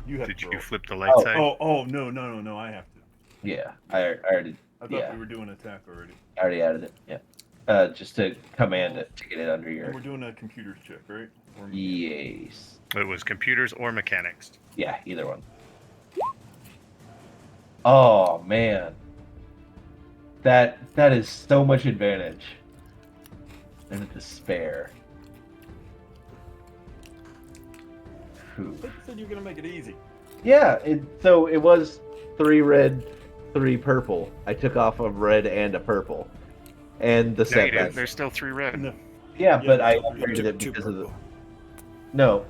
You have Did to you roll. flip the light side? No, I have to. Yeah, I already I thought Yeah. we were doing attack already. I already added it. Yeah. Just to command it to get it under And your. we're doing a computer's check, right? Or Yes. It was computers or mechanics. Yeah, either one. Oh man, that is so much advantage. And a despair. Phew. But you said you were gonna make it easy. Yeah, so it was 3 red, 3 purple. I took off a red and a purple, and the No, you setback. didn't. There's still 3 red. No. Yeah, but I it's three. upgraded it Two because of the. purple. No,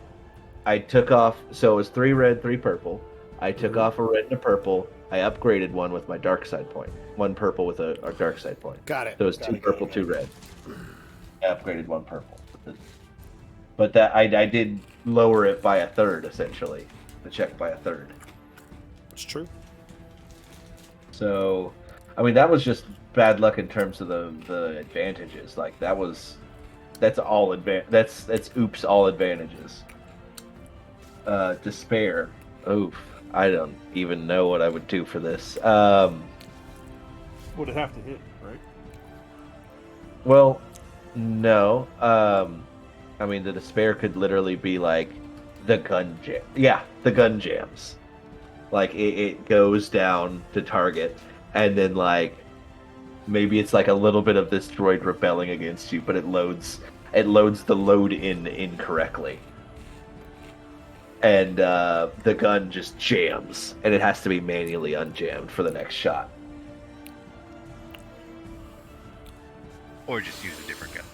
I took off. So it was 3 red, 3 purple. I took off a red and a purple. I upgraded one with my dark side point. 1 purple with a dark side point. Got it. So it was Got 2 it, purple, got 2 it. red. I upgraded 1 purple. But that I did lower it by a third essentially. The check by a third. It's true. So, I mean, that was just bad luck in terms of the advantages. Like that's all that's oops all advantages. Despair. Oof. I don't even know what I would do for this. Would it have to hit, right? Well, no. I mean, the despair could literally be like the gun jam. Yeah, the gun jams. Like it goes down to target, and then like Maybe it's like a little bit of this droid rebelling against you, but it loads the load in incorrectly. And the gun just jams, and it has to be manually unjammed for the next shot. Or just use a different gun.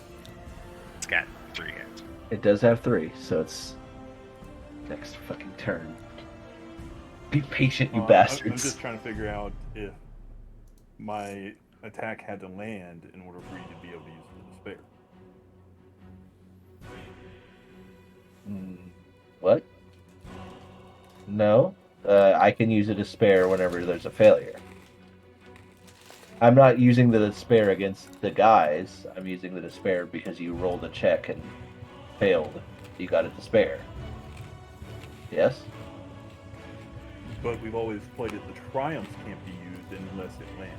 It's got 3 heads. It does have 3, so it's next fucking turn. Be patient, you I'm bastards. just trying to figure out if my attack had to land in order for you to be able to use the despair. What? No. I can use a despair whenever there's a failure. I'm not using the despair against the guys. I'm using the despair because you rolled a check and failed. You got a despair. Yes? But we've always played it, the triumphs can't be used unless it lands.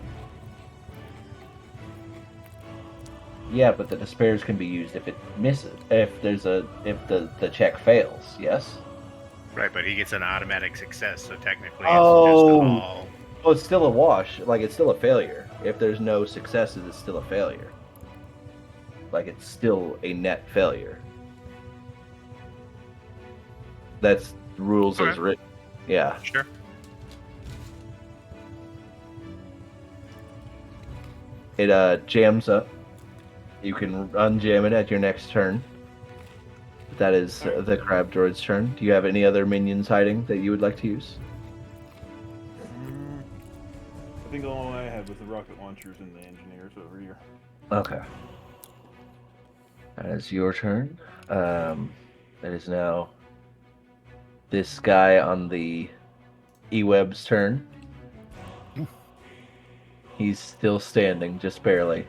Yeah, but the despairs can be used if it misses. If the check fails. Yes. Right, but he gets an automatic success, so technically Oh. it's just all... Oh, it's still a wash. Like, it's still a failure. If there's no successes, it's still a failure. Like, it's still a net failure. That's rules as Okay. written. Yeah. Sure. It jams up. You can unjam it at your next turn. That is the crab droid's turn. Do you have any other minions hiding that you would like to use? I think the only one I had was the rocket launchers and the engineers over here. Okay. That is your turn. That is now this guy on the E-Web's turn. He's still standing, just barely.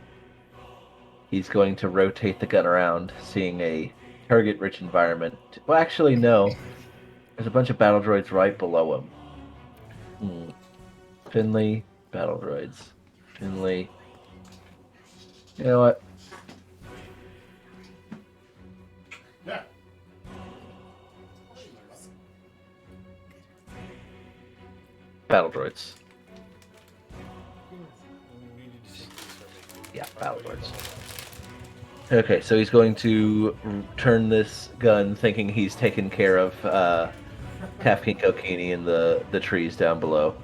He's going to rotate the gun around, seeing a target-rich environment. Well, actually, no. There's a bunch of battle droids right below him. Finley, battle droids. Finley. You know what? Yeah. Battle droids. Yeah, battle droids. Okay, so he's going to turn this gun, thinking he's taken care of Tafkeen Kokini and the trees down below.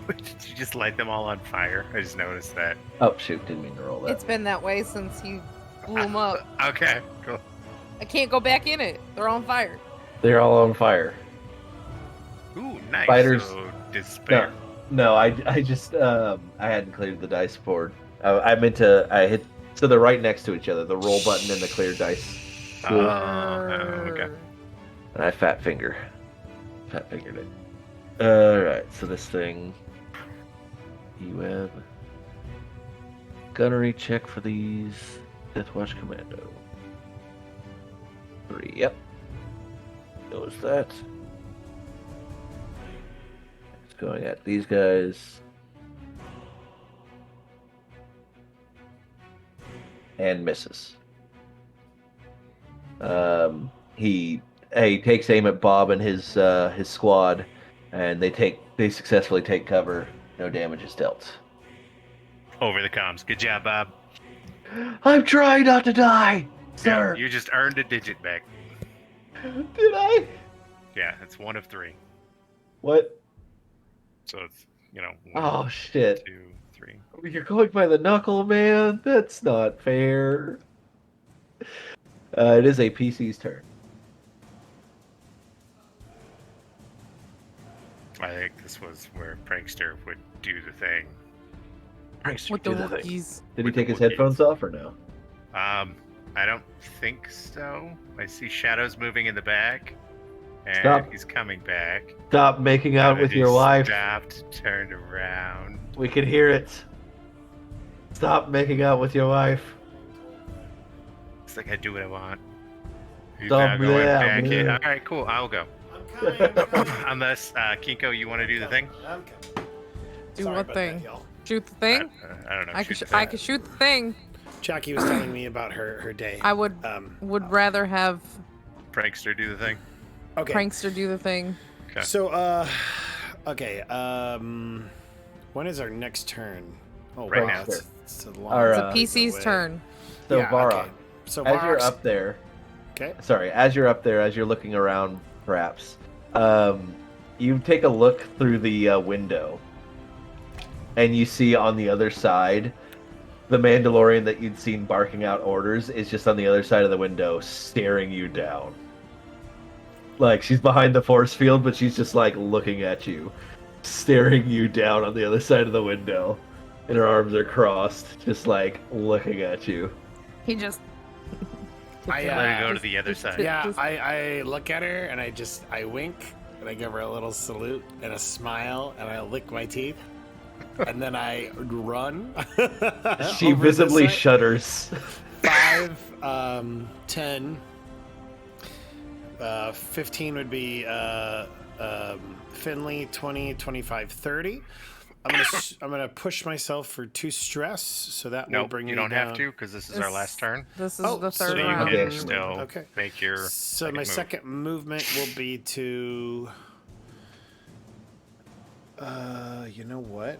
Did you just light them all on fire? I just noticed that. Oh shoot! Didn't mean to roll that. It's been that way since you blew them up. Okay, cool. I can't go back in it. They're on fire. They're all on fire. Ooh, nice. Fighters- So, despair. No, I just I hadn't cleared the dice board. I meant to. I hit so they're right next to each other. The roll button and the clear dice. Oh, okay. And I fat fingered it. Alright, so this thing. E-Web. Gunnery check for these. Deathwatch Commando. 3, yep. Knows that. It's going at these guys. And misses. He takes aim at Bob and his squad, and they successfully take cover. No damage is dealt. Over the comms. Good job, Bob. I'm trying not to die, sir. Yeah, you just earned a digit back. Did I? Yeah, it's 1 of 3. What? So it's, 1, Oh shit! 2, 3. You're going by the knuckle, man. That's not fair. It is a PC's turn. I think this was where Prankster would do the thing. With the Wookiees. Did he With take the his Wookiees. headphones off or no? I don't think so. I see shadows moving in the back, and Stop. he's coming back. Stop making out with And your he wife. Stopped, turned around. We can hear it. Stop making out with your wife. It's like I do what I want. He's Stop now going there, back in. man. All right, cool. I'll go. I'm coming. Unless Kinko, you want to do the thing? I'm coming. Do Sorry what about thing? that, y'all. Shoot the thing? I don't know. I shoot could, the I thing. could shoot the thing. Jackie was telling me about her day. I would rather have Prankster do the thing. Okay. Prankster do the thing. Okay. So, okay. When is our next turn? Oh, Right wow. now. It's a long Our, It's a uh, PC's away. turn. So Yeah, Varrock, okay. So as you're Varrock's- up there, Okay. sorry, as you're up there, as you're looking around, perhaps, you take a look through the window, and you see on the other side, the Mandalorian that you'd seen barking out orders is just on the other side of the window, staring you down. Like, she's behind the force field, but she's just, like, looking at you, staring you down on the other side of the window. And her arms are crossed, just, like, looking at you. He just. I, I'm gonna go to the other side. Yeah, I look at her and I wink and I give her a little salute and a smile and I lick my teeth and then I run. She over this visibly way. shudders. 5, 10, 15 would be Finley, 20, 25, 30. I'm gonna push myself for 2 stress, so that will Nope, bring you me don't down. have to, because this is our last turn. This is Oh, the so third So you round. can Okay. still Okay. make your So my move. second movement will be to. You know what?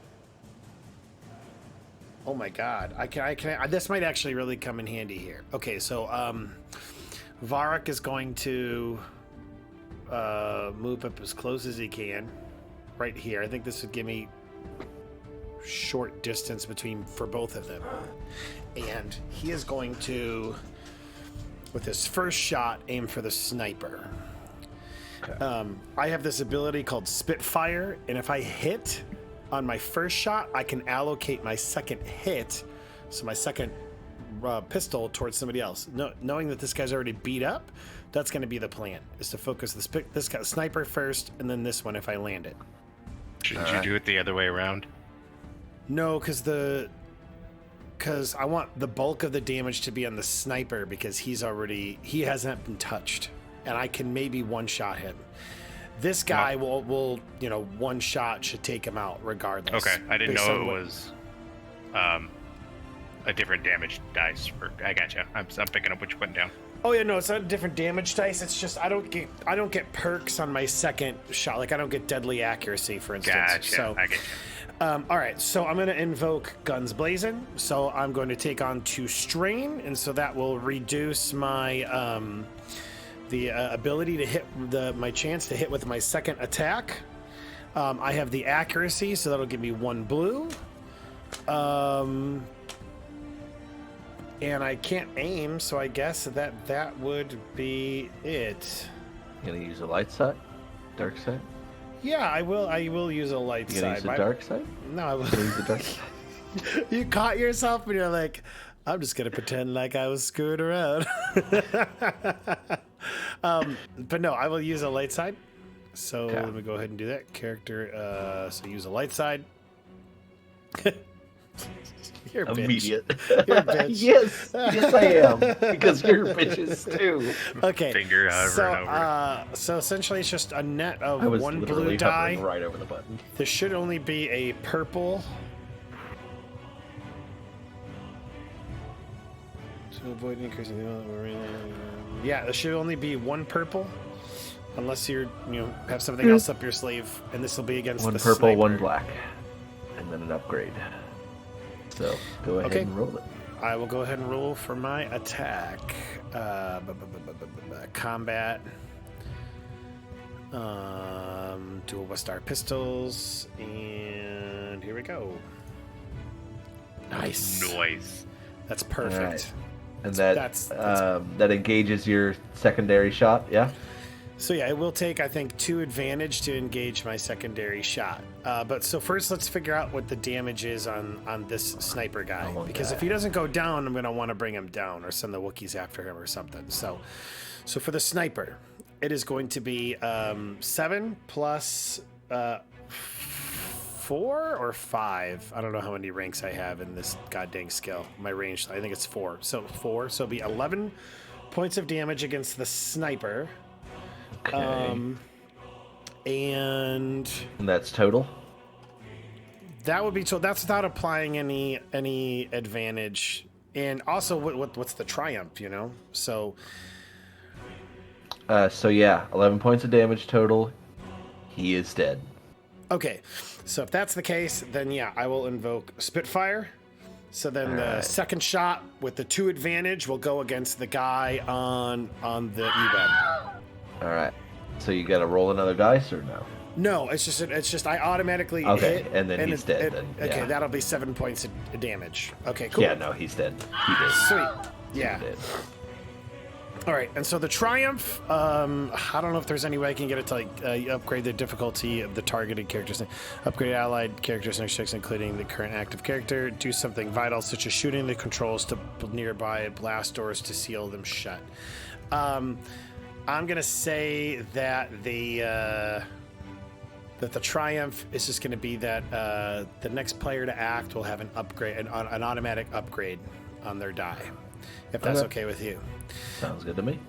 Oh my God! I can. This might actually really come in handy here. Okay, so Varrock is going to move up as close as he can, right here. I think this would give me short distance between for both of them, and he is going to, with his first shot, aim for the sniper. I have this ability called Spitfire, and if I hit on my first shot, I can allocate my second hit, so my second pistol, towards somebody else. Knowing that this guy's already beat up, that's going to be the plan, is to focus this guy, sniper first, and then this one if I land it. Shouldn't you do it the other way around? No, because I want the bulk of the damage to be on the sniper because he hasn't been touched, and I can maybe one-shot him. This guy will one shot should take him out regardless. Okay, I didn't based know on it what- was a different damage dice. I gotcha. I'm picking up what you're putting down. Oh yeah, no, it's not a different damage dice. It's just I don't get perks on my second shot. Like I don't get deadly accuracy, for instance. Gotcha. So, I get you. all right, so I'm going to invoke Guns Blazing. So I'm going to take on 2 strain, and so that will reduce my ability to hit my chance to hit with my second attack. I have the accuracy, so that'll give me 1 blue. And I can't aim, so I guess that would be it. You gonna use a light side? Dark side? Yeah, I will use a light You gonna side. use a dark side? No, I will. You gonna use a dark side? You caught yourself and you're like, I'm just gonna pretend like I was screwing around. But no, I will use a light side. So Okay. let me go ahead and do that. Character, so use a light side. You're a bitch. Immediate. You're a bitch. Yes, yes I am. Because you're bitches too. Okay. Finger over so, and over. So essentially, it's just a net of I was 1 literally blue die. hovering right over the button. There should only be a purple. To avoid increasing the yeah, there should only be 1 purple, unless you're have something else up your sleeve, and this will be against 1 the purple, sniper. 1 black, and then an upgrade. So go ahead Okay. and roll it. I will go ahead and roll for my attack. Combat. Dual Westar pistols, and here we go. Nice. Noise. That's perfect. Alright. And That's- that engages your secondary shot. Yeah. So yeah, it will take, I think, 2 advantage to engage my secondary shot. But so first, let's figure out what the damage is on this sniper guy. Oh, Because if okay. he doesn't go down, I'm going to want to bring him down or send the Wookiees after him or something. So for the sniper, it is going to be 7 plus 4 or 5. I don't know how many ranks I have in this goddamn skill. My range, I think it's 4. So 4. So it'll be 11 points of damage against the sniper. Okay. And that's total. that would be so. That's without applying any advantage. And also, what's the triumph? So So yeah, 11 points of damage total. He is dead. Okay, so if that's the case, then yeah, I will invoke Spitfire. So then the second shot with the 2 advantage will go against the guy on the E-web. All right. So you got to roll another dice or no? No, it's just I automatically Okay, hit, and then he's dead then, Okay, yeah. that'll be 7 points of damage. Okay, cool. Yeah, no, he's dead. He did. Sweet. Yeah. He did. All right, and so the Triumph, I don't know if there's any way I can get it to like upgrade the difficulty of the targeted characters. Upgrade allied characters next checks, including the current active character. Do something vital, such as shooting the controls to nearby blast doors to seal them shut. I'm gonna say that the Triumph is just gonna be that the next player to act will have an upgrade, an automatic upgrade on their die, if that's okay with you. Sounds good to me.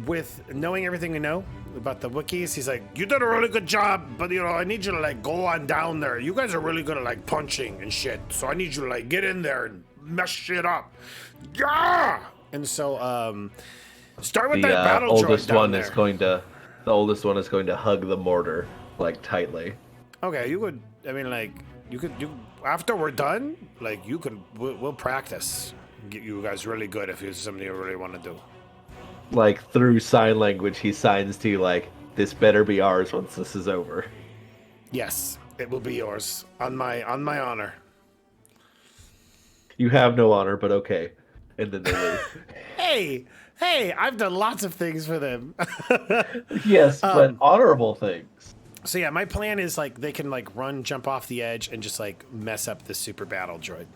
With knowing everything we know about the Wookiees, he's like, you did a really good job, but I need you to like go on down there. You guys are really good at like punching and shit, so I need you to like get in there and mess shit up. Yeah. And so start with that battle oldest droid down one there. the oldest one is going to hug the mortar like tightly. Okay, you could. I mean, like you after we're done, like we'll practice. Get you guys really good if it's something you really want to do. Like through sign language, he signs to you like, "This better be ours once this is over." Yes, it will be yours on my honor. You have no honor, but okay. And then they leave. Hey, I've done lots of things for them. Yes, but honorable things. So yeah, my plan is like they can like run, jump off the edge, and just like mess up the super battle droid.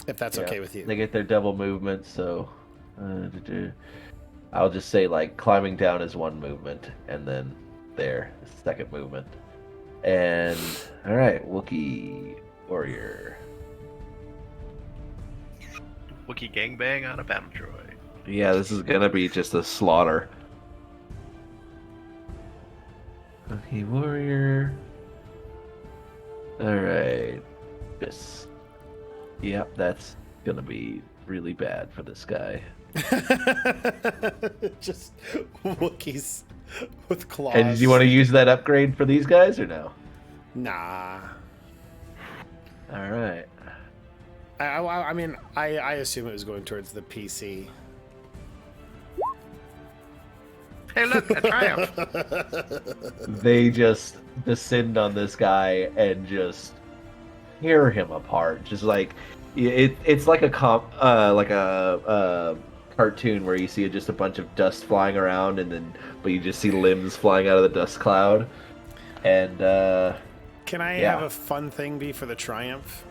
If that's okay with you. They get their double movement, so I'll just say like climbing down is one movement, and then there is the second movement. And all right, Wookiee warrior. Wookiee gangbang on a battle droid. Yeah, this is gonna be just a slaughter. Wookiee warrior. All right, this. Yep, that's gonna be really bad for this guy. Just Wookiees with claws. And do you want to use that upgrade for these guys or no? Nah. All right. I mean, I assume it was going towards the PC. Hey, look, a Triumph. They just descend on this guy and just tear him apart. Just like it's like a cartoon where you see just a bunch of dust flying around, but you just see limbs flying out of the dust cloud. And can I have a fun thing be for the Triumph?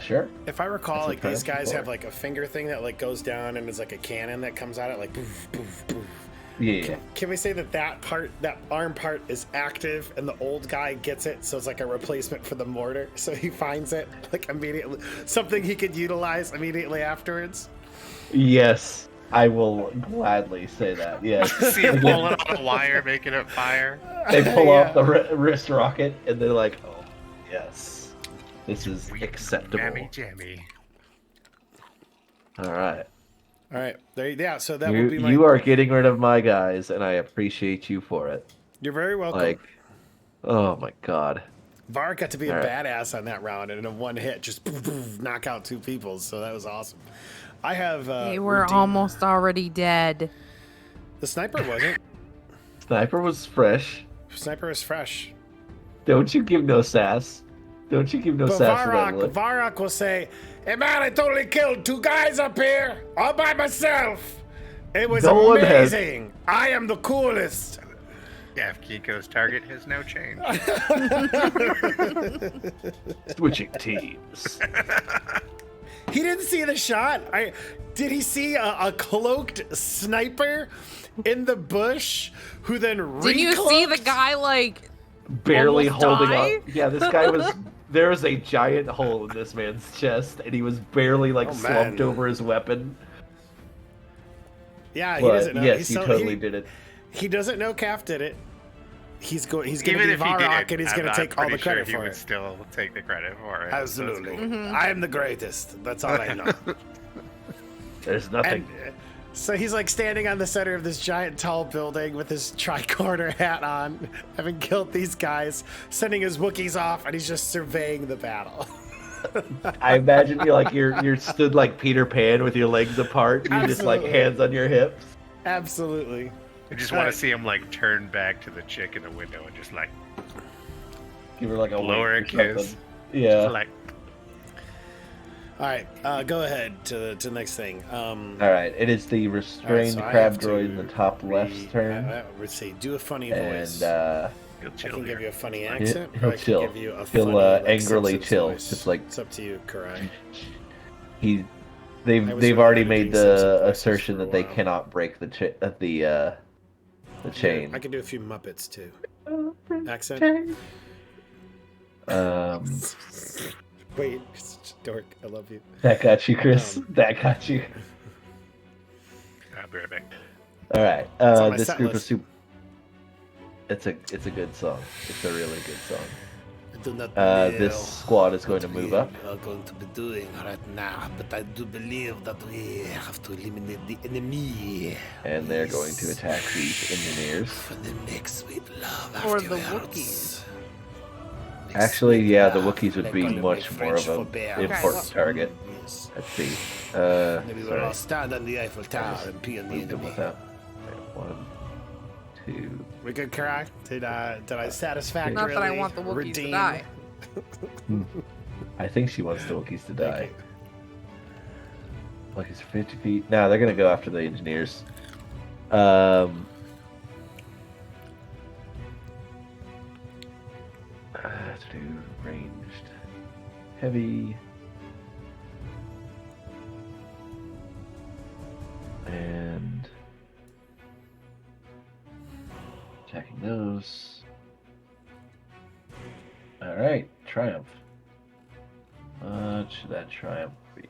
Sure. If I recall, That's like what these guys Triumph's for. have like a finger thing that like goes down and is like a cannon that comes out at like poof, poof, poof. Yeah. Can we say that arm part is active and the old guy gets it, so it's like a replacement for the mortar, so he finds it like immediately, something he could utilize immediately afterwards? Yes, I will gladly say that. Yes. See him pulling on a wire, making it fire. They pull Yeah. off the wrist rocket and they're like, "Oh, yes, this is acceptable." Jammy, jammy. All right. All right, there. Yeah, so that would be my. You are getting rid of my guys, and I appreciate you for it. You're very welcome. Like, oh my god. Var got to be a All right. badass on that round, and in a one hit, just poof, poof, knock out 2 people. So that was awesome. I have. They were redeemed- almost already dead. The sniper wasn't. Sniper was fresh. Sniper is fresh. Don't you give no sass. Don't you give no But sass to that look. Varrock will say, "Hey man, I totally killed 2 guys up here all by myself. It was No one has- amazing. I am the coolest." Yeah, if Kiko's target has no change. Switching teams. He didn't see the shot. Did he see a cloaked sniper in the bush who then Did you see the recloaked? guy like Barely almost holding die? up. Yeah, this guy was. There was a giant hole in this man's chest, and he was barely like Oh, slumped man. over his weapon. Yeah, he But doesn't know. yes, he totally did it. He doesn't know Calf did it. He's going to Even be if he Varrock, did, and he's I'm going to not take all the pretty sure credit he for would it. still take the credit for it. Absolutely. So it's cool. I am the greatest. That's all I know. There's nothing. So he's like standing on the center of this giant tall building with his tricorner hat on, having killed these guys, sending his Wookiees off, and he's just surveying the battle. I imagine you're stood like Peter Pan with your legs apart. You just like Absolutely. hands on your hips. Absolutely. I just want to see him like turn back to the chick in the window and just like Give her like a blow her a wink or kiss. something. Yeah. Like All right, go ahead to the next thing. All right. It is the restrained so I crab have to droid in the top left's turn, Let's see. Do a funny and voice. he'll I chill can give here. you a funny accent, he'll or I can chill. give you a He'll, funny, like, angrily Simpsons chill, voice. just like- It's up to you, Karai. he. I was They've really already good at made doing Simpson the voices assertion for a that they while. cannot break the chain. I can do a few Muppets too. Accent. Wait, dork. I love you. That got you, Chris. Um, That got you. I'll be right back. All right. on my This set group list. of It's a good song. It's a really good song. I do not This squad is going to move up. We are going to be doing right now, but I do believe that we have to eliminate the enemy. And they're going to attack these engineers. For the make sweet love Or afterwards. the Wookiees. Make Actually, sweet yeah, the love Wookiees would like be when they much make more French of for an bears. important well- target. Yes. Let's see. Maybe we'll all Sorry. stand on the Eiffel Tower and pee on the Moved them enemy. without. Wait, 1, 2. We good, Karai? Did I satisfactorily Not that I want the Wookiees redeem? to die. I think she wants the Wookiees to Thank die. you. Wookiees are 50 feet. No, they're gonna go after the engineers. To do ranged, heavy, and attacking those. All right, triumph. What should that triumph be?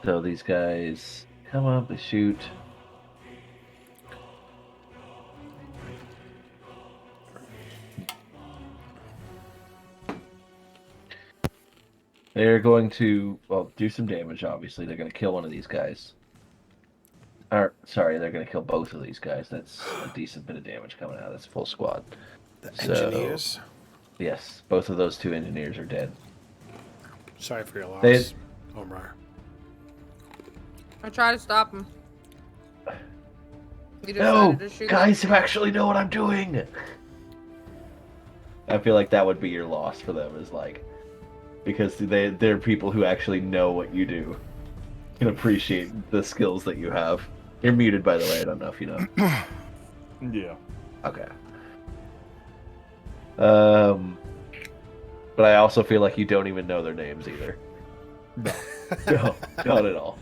So these guys come up, they shoot. They're going to, well, do some damage, obviously. They're going to kill one of these guys. Or, sorry, they're going to kill both of these guys. That's a decent bit of damage coming out. That's full squad. The So- engineers. Yes, both of those 2 engineers are dead. Sorry for your loss, They- Omar. I try to stop him. He No, decided to shoot guys them. who actually know what I'm doing. I feel like that would be your loss for them, is like, because they're people who actually know what you do, can appreciate the skills that you have. You're muted, by the way. I don't know if you know. Yeah. Okay. But I also feel like you don't even know their names either. No, not at all.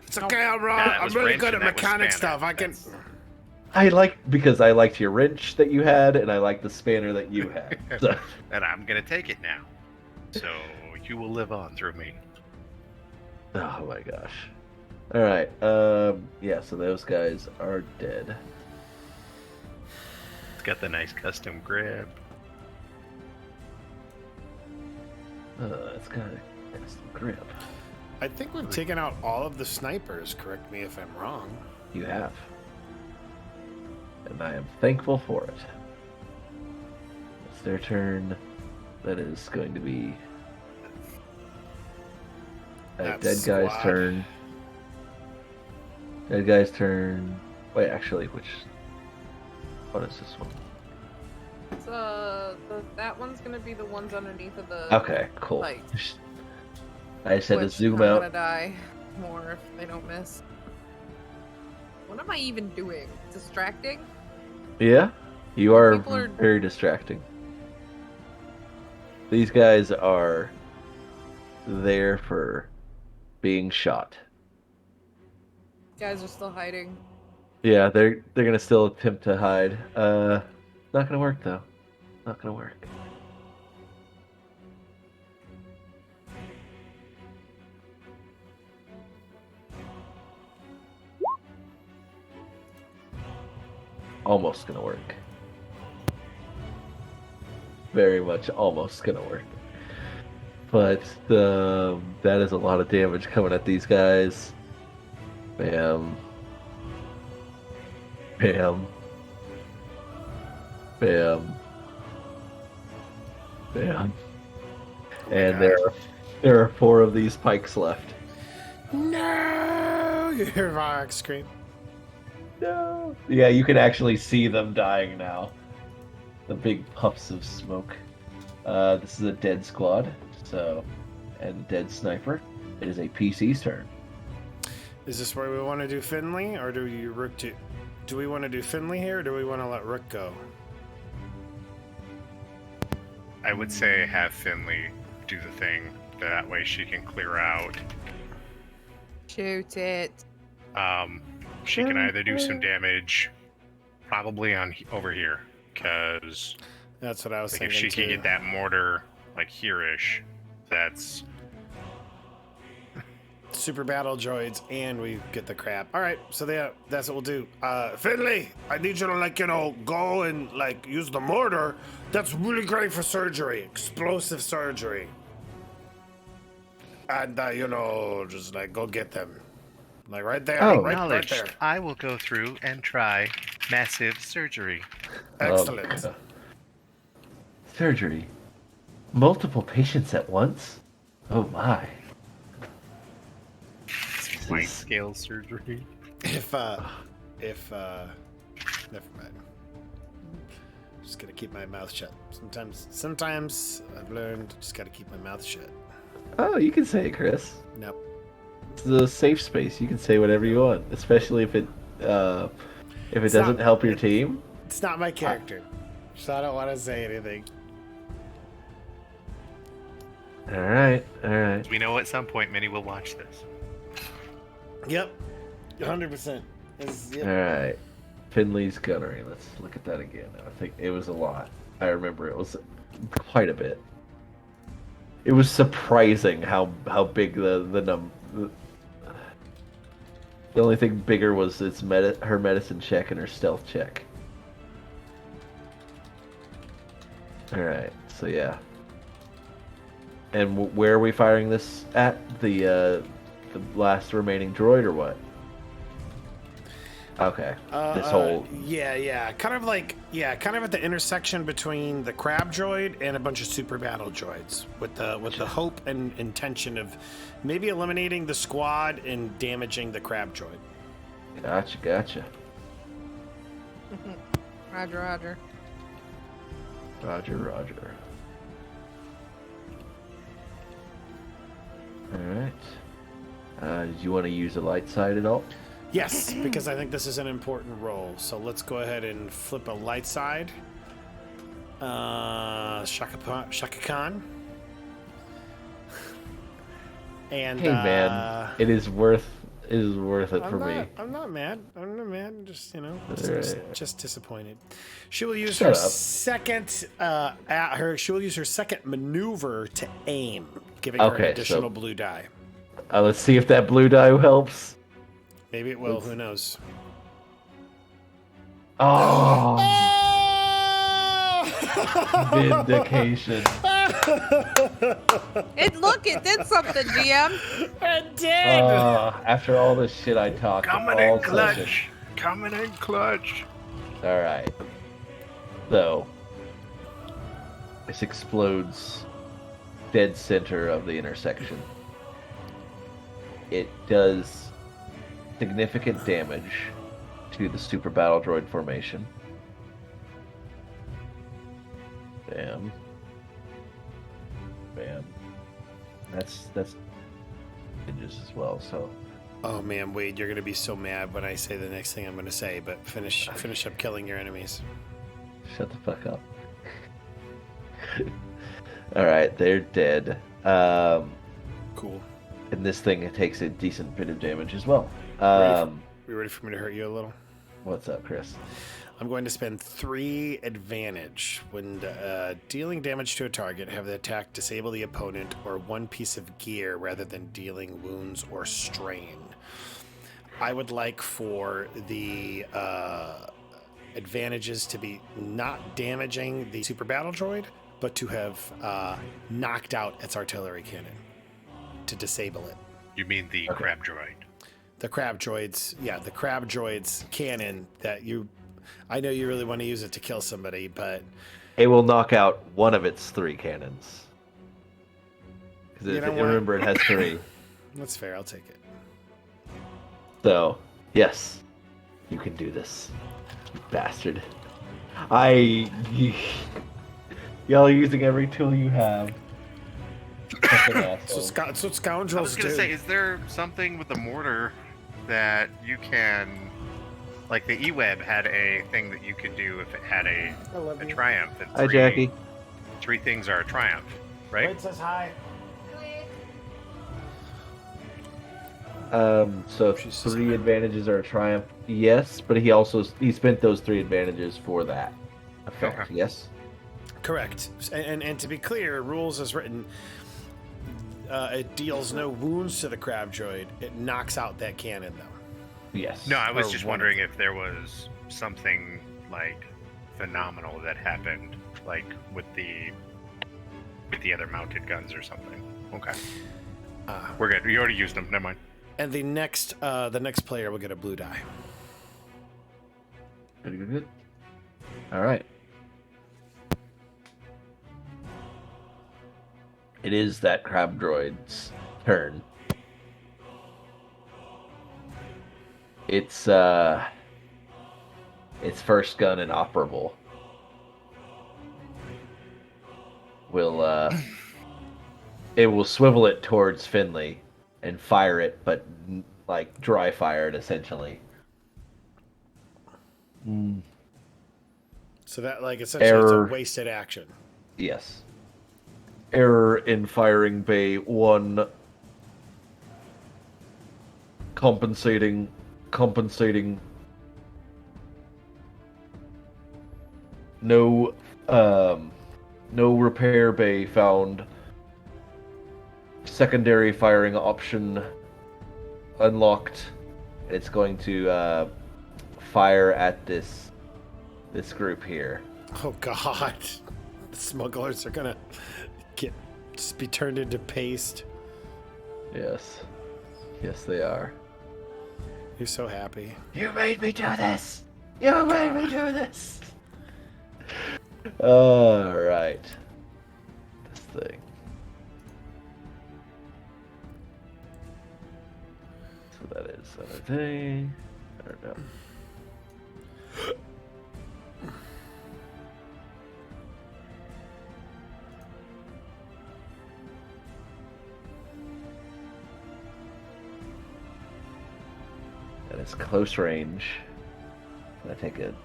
It's okay, I'm wrong. Yeah, that I'm was really wrench good and at that was mechanic spanner. stuff. I can. That's- Because I liked your wrench that you had, and I liked the spanner that you had. So, And I'm gonna take it now. So you will live on through me. oh my gosh. All right. Yeah. So those guys are dead. It's got the nice custom grip. It's got a custom grip. I think we've taken out all of the snipers. Correct me if I'm wrong. You have. And I am thankful for it. It's their turn. That is going to be a That dead guy's squad. turn. Dead guy's turn. Wait, actually, what is this one? It's, that one's gonna be the ones underneath of the. Okay, cool. Like, I just had to which zoom I'm gonna out. die more if they don't miss. What am I even doing? Distracting? Yeah, you are People are- very distracting. These guys are there for being shot. Guys are still hiding. Yeah, they're gonna still attempt to hide. Not gonna work though. Not gonna work. Almost gonna work. Very much almost gonna work. But that is a lot of damage coming at these guys. Bam. Bam. Bam. Bam. And God. there are 4 of these pikes left. No! You hear Varrock scream. No. Yeah, you can actually see them dying now. The big puffs of smoke. This is a dead squad, so, and dead sniper. It is a PC's turn. Is this where we want to do Finley, or do you Rook do? Do we want to do Finley here, or do we want to let Rook go? I would say have Finley do the thing. That way she can clear out. Shoot it. She can either do some damage, probably on over here, because That's what I was like thinking if she too. can get that mortar like here-ish, that's Super battle droids, and we get the crap. All right, so that's what we'll do. Finley, I need you to go and use the mortar. That's really great for surgery, explosive surgery. And just go get them, right there. Oh. right there. I will go through and try massive surgery. Excellent. Surgery. Multiple patients at once? Oh my. Light scale surgery. If never mind. Just gotta keep my mouth shut. Sometimes I've learned just gotta keep my mouth shut. Oh, you can say it, Chris. Nope. It's a safe space. You can say whatever you want, especially if it It's doesn't not- help your team. It's not my character, so I don't want to say anything. All right, all right. We know at some point Minnie will watch this. Yep, 100%. All right. Finley's gunnery. Let's look at that again. I think it was a lot. I remember it was quite a bit. It was surprising how big the number. The only thing bigger was her medicine check and her stealth check. All right. So yeah. And where are we firing this at? The last remaining droid or what? Okay. This whole kind of at the intersection between the crab droid and a bunch of super battle droids, with the hope and intention of maybe eliminating the squad and damaging the crab droid. Gotcha. Roger. Roger. All right. Did you want to use a light side at all? Yes, because I think this is an important role. So let's go ahead and flip a light side. Shaka Khan. And Hey man, it is worth it for me. I'm not mad. Just Alright. just disappointed. She will use Shut her up. second She will use her second maneuver to aim, giving her an Okay, additional so- blue die. Let's see if that blue die helps. Maybe it will. Who knows? Oh, vindication. It did something, GM. It did. After all this shit I talked Coming all in clutch. session. Coming in clutch. All right. So this explodes dead center of the intersection. It does significant damage to the super battle droid formation. Bam. That's ninjas as well. So Oh man, Wade, you're gonna be so mad when I say the next thing I'm gonna say. But finish up killing your enemies. shut the fuck up. All right, they're dead. Cool. And this thing takes a decent bit of damage as well. You ready for me to hurt you a little? What's up, Chris? I'm going to spend 3 advantage. When dealing damage to a target, have the attack disable the opponent or one piece of gear rather than dealing wounds or strain. I would like for the advantages to be not damaging the super battle droid, but to have knocked out its artillery cannon to disable it. You mean the crab droid? The crab droids, the crab droids cannon that I know you really want to use it to kill somebody, but It will knock out one of its 3 cannons. Because You know what? remember, it has 3. that's fair. I'll take it. So, yes, you can do this, you bastard. Y'all are using every tool you have. Fucking That's assholes. what I scoundrels was gonna do. say, is there something with the mortar that you can, like the E-Web had a thing that you could do if it had a triumph? And Hi, Jackie. 3 things are a triumph, right? Wade says hi. So She's 3 advantages are a triumph. Yes, but he spent those 3 advantages for that effect. Okay. Yes. Correct. And to be clear, rules as written, it deals no wounds to the crab droid. It knocks out that cannon, though. Yes. No, I was Or just one of wondering them. if there was something like phenomenal that happened, like with the other mounted guns or something. Okay, we're good. We already used them. Never mind. And the next player will get a blue die. Good. All right. It is that crab droid's turn. It's first gun inoperable. It will swivel it towards Finley and fire it, but like dry fire it essentially. So that, like, essentially, Error. it's a wasted action. Yes. Error in firing bay 1. Compensating. No repair bay found. Secondary firing option unlocked. It's going to fire at this group here. Oh God, the smugglers are gonna just be turned into paste. Yes, they are. You're so happy. You made me do this. You made me do this. All right. This thing. So that is another thing. I don't know. That is close range. I take an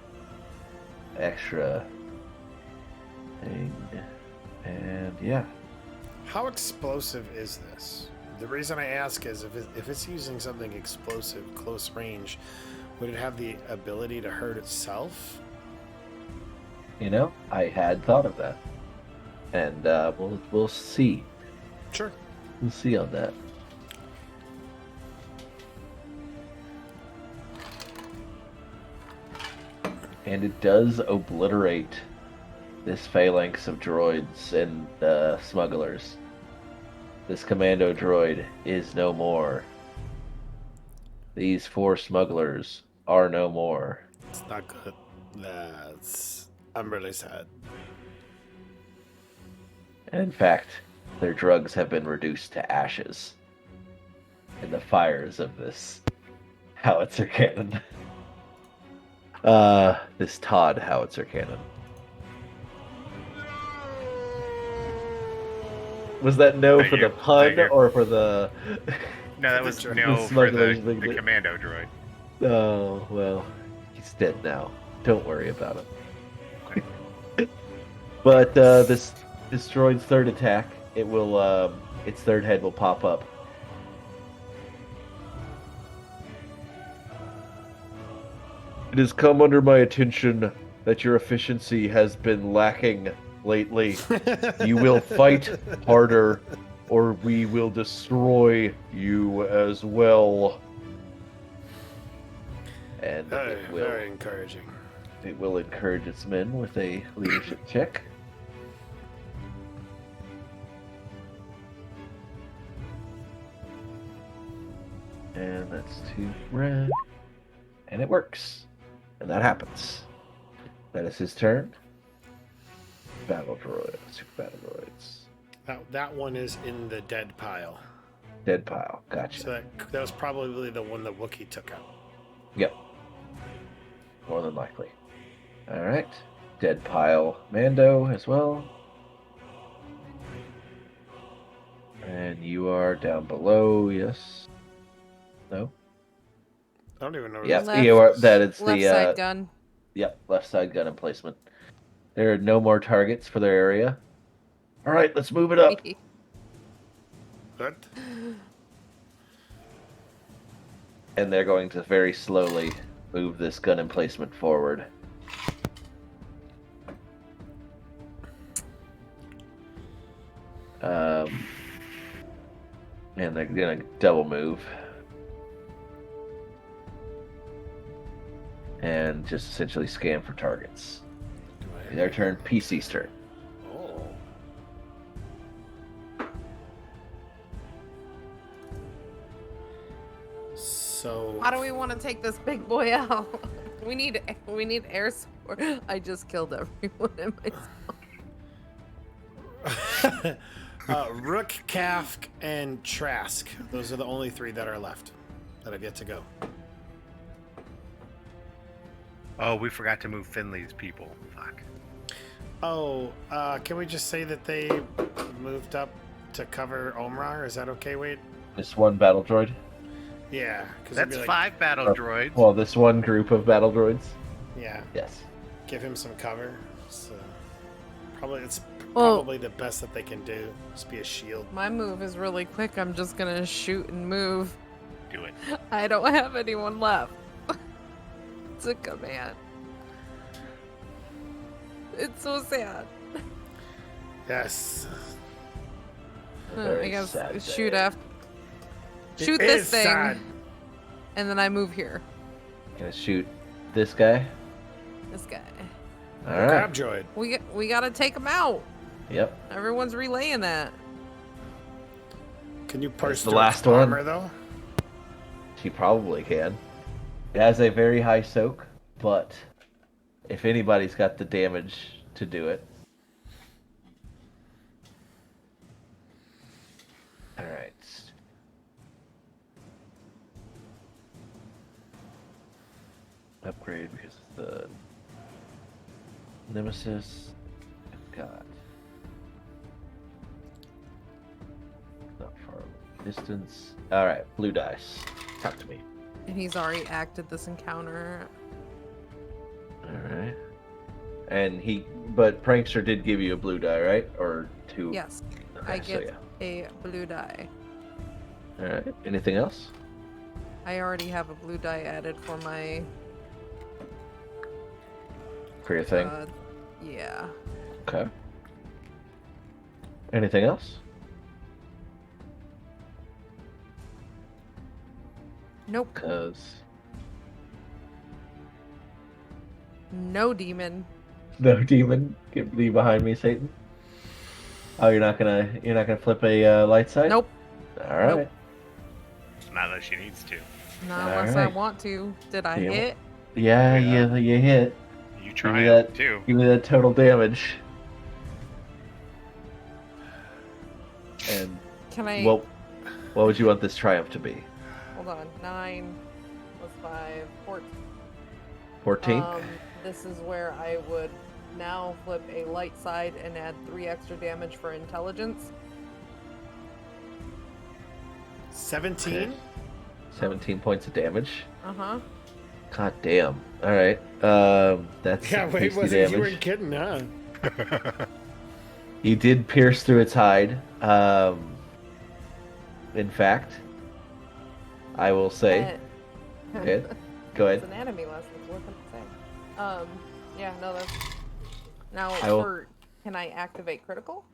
extra thing, and yeah. How explosive is this? The reason I ask is if it's using something explosive close range, would it have the ability to hurt itself? You know, I had thought of that, and we'll see. Sure. We'll see on that. And it does obliterate this phalanx of droids and smugglers. This commando droid is no more. These 4 smugglers are no more. It's not good. I'm really sad. And in fact, their drugs have been reduced to ashes in the fires of this howitzer cannon. This Todd howitzer cannon. Was that no Thank for you. the pun Thank you. or for the... No, that The was droid. no The for smugglers the think that- commando droid. Oh, well, he's dead now. Don't worry about it. But this droid's third attack, it will its third head will pop up. It has come under my attention that your efficiency has been lacking lately. You will fight harder, or we will destroy you as well. And Very encouraging. it will encourage its men with a leadership check. And that's 2 red. And it works. And that happens. That is his turn. Battle droids. Super battle droids. That one is in the dead pile. Dead pile. Gotcha. So that was probably the one the Wookiee took out. Yep. More than likely. Alright. Dead pile Mando as well. And you are down below, yes? No? I don't even know. Yep, Left- you are. That is Left the side gun. Yep, left side gun emplacement. There are no more targets for their area. Alright, let's move it up. What? And they're going to very slowly move this gun emplacement forward. And they're gonna double move. And just essentially scan for targets. Their turn, PC's turn. Oh. So. How do we want to take this big boy out? We need air support. I just killed everyone in my Rook, Kafk, and Trask. Those are the only 3 that are left that have yet to go. Oh, we forgot to move Finley's people. Fuck. Oh, can we just say that they moved up to cover Omrar? Is that okay, Wade? This one battle droid. Yeah, because That's 5 battle droids. Well, this one group of battle droids. Yeah, Yes. give him some cover. So it's Well- probably the best that they can do. Just be a shield. My move is really quick. I'm just gonna shoot and move. Do it. I don't have anyone left. It's a command. It's so sad. Yes. A I very guess sad shoot day. after. It Shoot this is thing, sad. and then I move here. Gonna shoot this guy. This guy. All right. Crab droid. We gotta take him out. Yep. Everyone's relaying that. Can you parse the through last one. armor though? She probably can. It has a very high soak, but if anybody's got the damage to do it. All right. Upgrade because of the Nemesis. I've got not far distance. All right, blue dice. Talk to me. And he's already acted this encounter. All right. And but Prankster did give you a blue die, right? Or 2? Yes, Okay, I so get a blue die. All right. Anything else? I already have a blue die added for my. For your thing? Yeah. Okay. Anything else? Nope. Because No demon. no demon can be behind me, Satan. Oh, you're not gonna flip a light side? Nope. All right. Nope. Not that she needs to. Not unless I Alright. want to. Did I Damn. hit? Yeah, Yeah. you hit. You Give try me it that. too. Give me that total damage. And Can I? what would you want this triumph to be? Hold on. 9 plus 5, 14. 14? This is where I would now flip a light side and add 3 extra damage for intelligence. 17. Okay. 17 points of damage. Uh huh. God damn. All right. That's Yeah, some wait, tasty was it? You damage. weren't kidding, huh? You did pierce through its hide. In fact, I will say. Good. Go It's ahead. an anime lesson. It's worth it to say. Yeah, no, that's. Now, I will- can I activate critical?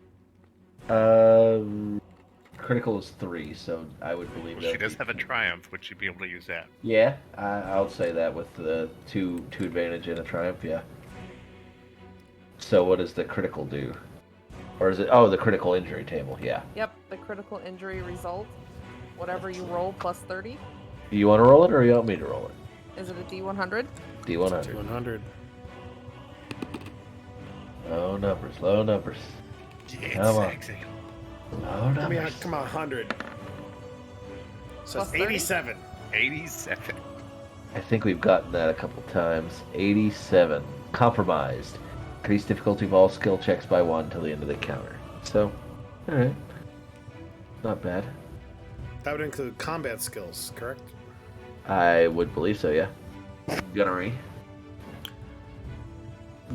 Critical is 3, so I would believe Well, that. she does have a triumph. Would she be able to use that? Yeah, I'll say that with the two advantage and a triumph. Yeah. So what does the critical do? Or is it? Oh, the critical injury table. Yeah. Yep, the critical injury result. Whatever you roll plus 30. You want to roll it, or you want me to roll it? Is it a D100? D100. 100. Low numbers, low numbers. It's Come on. sexy. Low Come numbers. on, come on, 100. So Plus it's 87. 87. I think we've gotten that a couple times. 87. Compromised. Increase difficulty of all skill checks by 1 till the end of the counter. So, alright. Not bad. That would include combat skills, correct? I would believe so, yeah. Gunnery.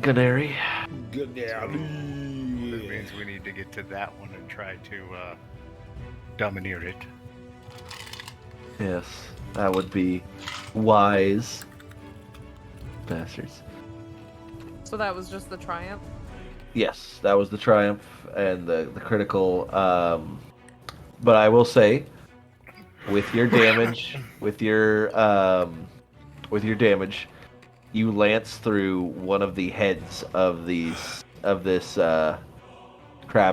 Gunnery. Good That means we need to get to that one and try to domineer it. Yes, that would be wise. Bastards. So that was just the triumph? Yes, that was the triumph and the critical. But I will say, with your damage, with your damage, you lance through one of the heads of this crab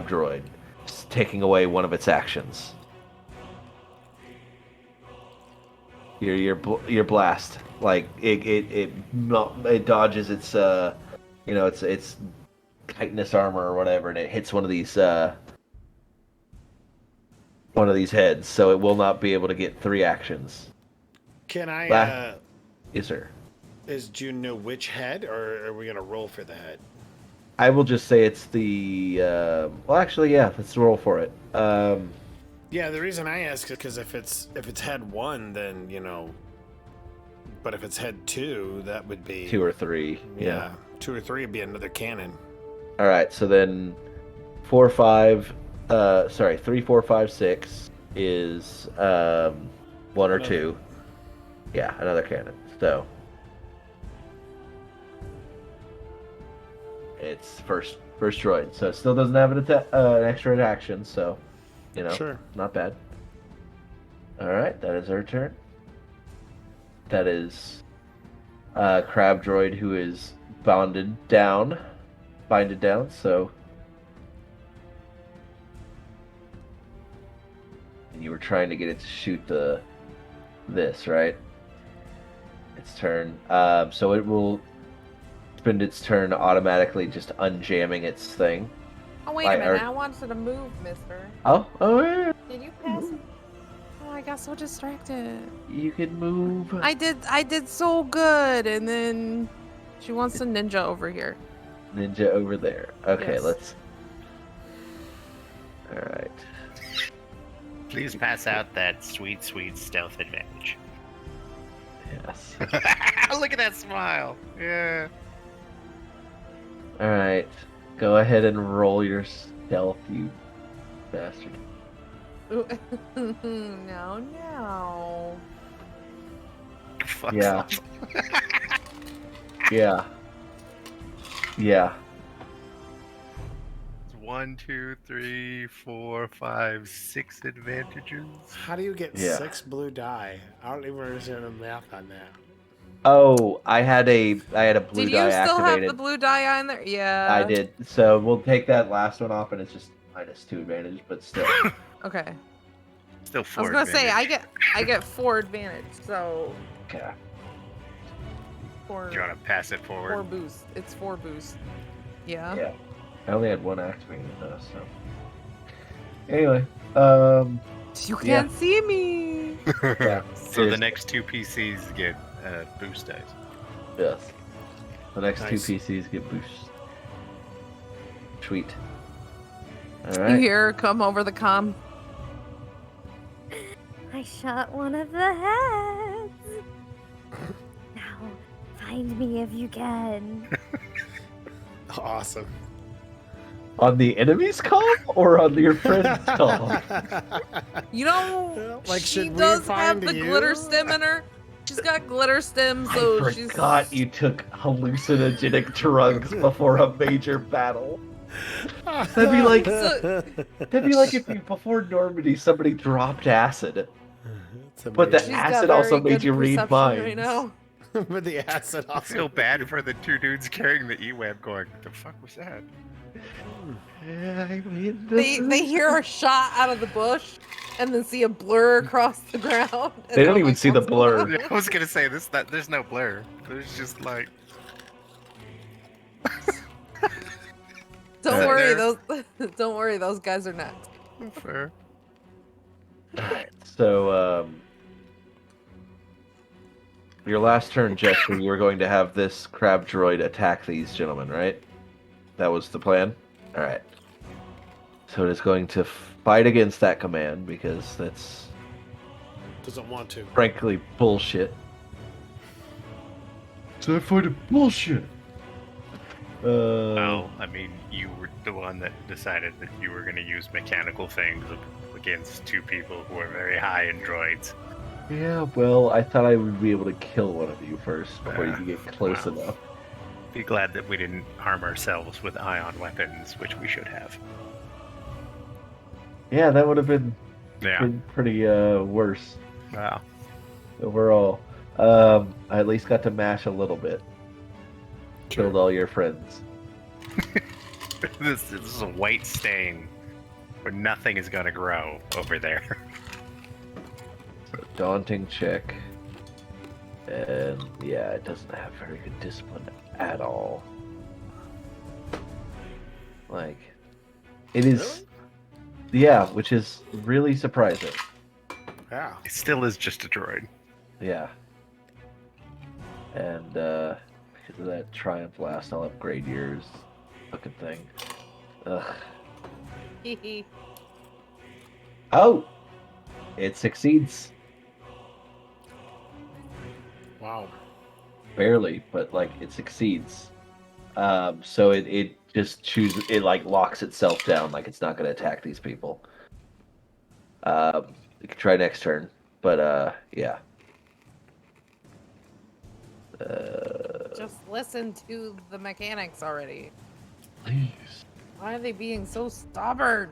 droid, taking away one of its actions. Your blast, like it dodges its its chitinous armor or whatever, and it hits one of these heads, so it will not be able to get 3 actions. Can I, Yes, sir. do you know which head, or are we going to roll for the head? I will just say it's the. Well, actually, yeah. Let's roll for it. Yeah, the reason I ask is because if it's head 1, then, but if it's head 2, that would be... 2 or 3. Yeah, 2 or 3 would be another cannon. All right. So then, 4, 5. 3, 4, 5, 6 is 1 or 2. Yeah, another cannon. So it's first droid. So it still doesn't have an extra action. So Sure. not bad. All right, that is our turn. That is crab droid who is binded down. So. And you were trying to get it to shoot this, right? Its turn. So it will spend its turn automatically just unjamming its thing. Oh, wait a minute. I wanted to move, mister. Oh, yeah. Did you pass it? Oh, I got so distracted. You can move. I did so good, and then she wants to ninja over here. Ninja over there. Okay, Yes. let's. All right. Please pass out that sweet, sweet stealth advantage. Yes. Look at that smile. Yeah. All right. Go ahead and roll your stealth, you bastard. No. Fuck Yeah. off. Yeah. Yeah. 1, 2, 3, 4, 5, 6 advantages. How do you get Yeah. 6 blue die? I don't even understand the math on that. Oh, I had a blue die Did you still activated. have the blue die on there? Yeah. I did. So we'll take that last one off, and it's just -2 advantage, but still. Okay. Still I 4 was gonna say advantage. I get 4 advantage, so Okay. 4 Do you want to pass it forward? 4 boost. It's 4 boost. Yeah. Yeah. I only had 1 activated though, so. Anyway, You can't see me. yeah. So the next 2 PCs get boost dice. Yes. The next Nice. 2 PCs get boosts. Sweet. All You right. hear her come over the comm. I shot one of the heads. Now, find me if you can. Awesome. On the enemy's call or on your friend's call? You know, Like, she should we does have find the you? glitter stem in her. She's got glitter stem, so I she's. forgot you took hallucinogenic drugs before a major battle. That'd be like if you, before Normandy somebody dropped acid, but the She's got acid very also made good you read perception minds. right now. But the acid I also. feel bad for the 2 dudes carrying the E-Web going, what the fuck was that? Yeah, I mean, They hear a shot out of the bush, and then see a blur across the ground. and They they're don't even like, see the "What's going on?" blur. I was gonna say this. That there's no blur. There's just like Don't Alright. worry, There. don't worry, those guys are nuts. fair. Alright, so, your last turn, Jester, you were going to have this crab droid attack these gentlemen, right? That was the plan? Alright. So it is going to fight against that command, because that's Doesn't want to. frankly bullshit. So I fight a bullshit! Well, I mean, you were the one that decided that you were going to use mechanical things against two people who are very high in droids. Yeah, well, I thought I would be able to kill one of you first before you could get close Wow. enough. Be glad that we didn't harm ourselves with ion weapons, which we should have. Yeah, that would have been Yeah. pretty worse Wow. overall. I at least got to mash a little bit. Sure. Killed all your friends. This is a white stain where nothing is going to grow over there. Daunting check. And yeah, it doesn't have very good discipline at all. Like, it is. Yeah, which is really surprising. Yeah. It still is just a droid. Yeah. And because of that Triumph Blast, I'll upgrade yours. Fucking thing. Ugh. Oh! It succeeds. Wow. Barely, but like it succeeds. So it just chooses, it like locks itself down, like it's not going to attack these people. You can try next turn, but yeah. Just listen to the mechanics already. Please. Why are they being so stubborn?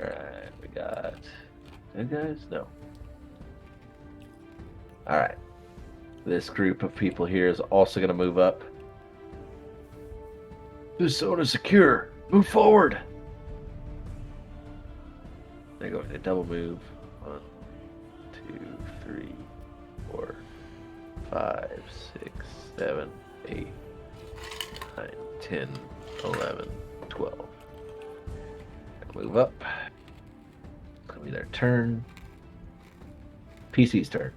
Alright, we got good guys? No. Alright. This group of people here is also going to move up. This zone is secure. Move forward. They're going to double move. 1, 2, 3, 4, 5, 6, 7, 8, 9, 10, 11, 12. Move up. It'll be their turn. PC's turn.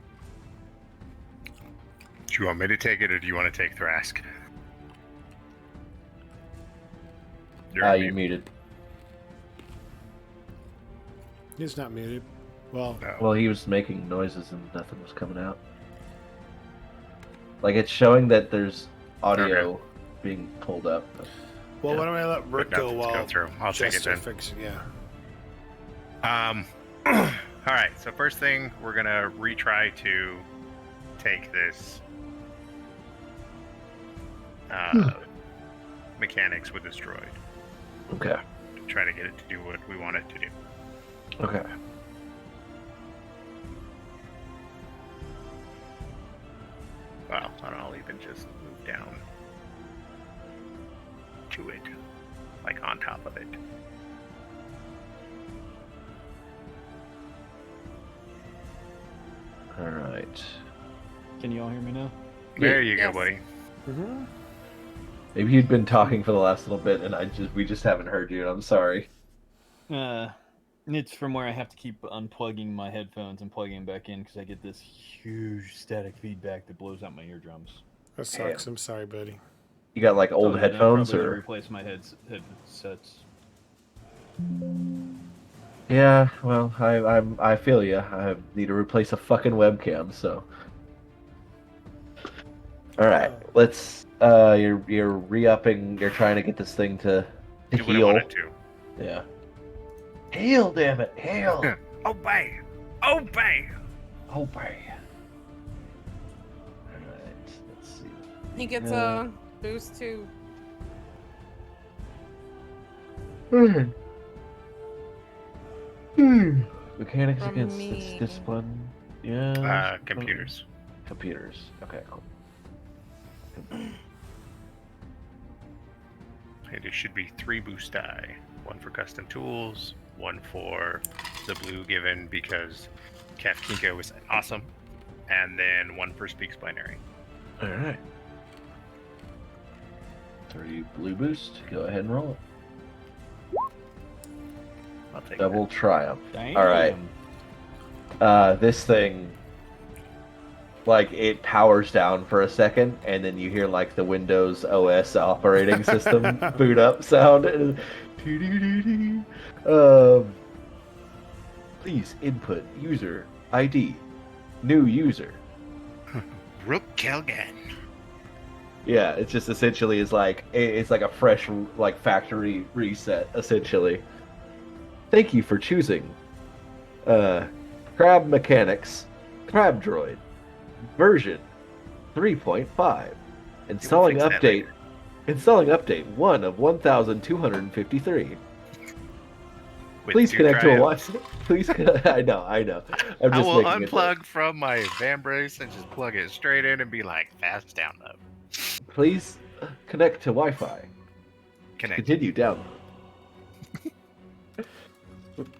Do you want me to take it, or do you want to take Thrask? You muted. He's not muted. Well, No. Well, he was making noises and nothing was coming out. Like, it's showing that there's audio Okay. being pulled up. but- well, Yeah. why don't I let Rick But go nothing's while go through. I'll take it Jester then. fixes? Yeah. All right. So first thing, we're gonna retry to take this mechanics with this droid. Okay. Try to get it to do what we want it to do. Okay. Well, and I'll even just move down to it, like on top of it. Alright. Can you all hear me now? There you Yes. go, buddy. Mm-hmm. Maybe you'd been talking for the last little bit and we just haven't heard you, and I'm sorry. It's from where I have to keep unplugging my headphones and plugging them back in because I get this huge static feedback that blows out my eardrums. That sucks. I'm sorry, buddy. You got like old Oh, yeah, then I'm headphones probably gonna or replace my headsets. Yeah, well, I feel you. I need to replace a fucking webcam, so. All right, let's. You're re-upping. You're trying to get this thing to Do what I heal. want it to. Yeah. Heal, damn it, heal. Obey! Obey! Obey. All right, let's see. He gets Yeah. a boost too. Mechanics From against me. its discipline. Yeah. Computers. Computers. Okay, cool. And it should be 3 boost die. 1 for custom tools, one for the blue given because Kafkinko was awesome, and then one for Speaks Binary. All right. 3 blue boost. Go ahead and roll it. I'll take Double triumph. Damn. All right. This thing, like, it powers down for a second, and then you hear like the Windows OS operating system boot up sound. Please input user ID. New user. that. Rook Kelgan. Yeah, it's just essentially it's like a fresh like factory reset essentially. Thank you for choosing Crab Mechanics Crab Droid version 3.5. Installing fix that update. later. Installing update 1 of 1,253. With Please 2 connect to a triumphs. Wi-Fi. Please, I know. I'm I just will making it unplug from my van brace and just plug it straight in and be like, fast download. Please connect to Wi-Fi. Connect. Continue download. All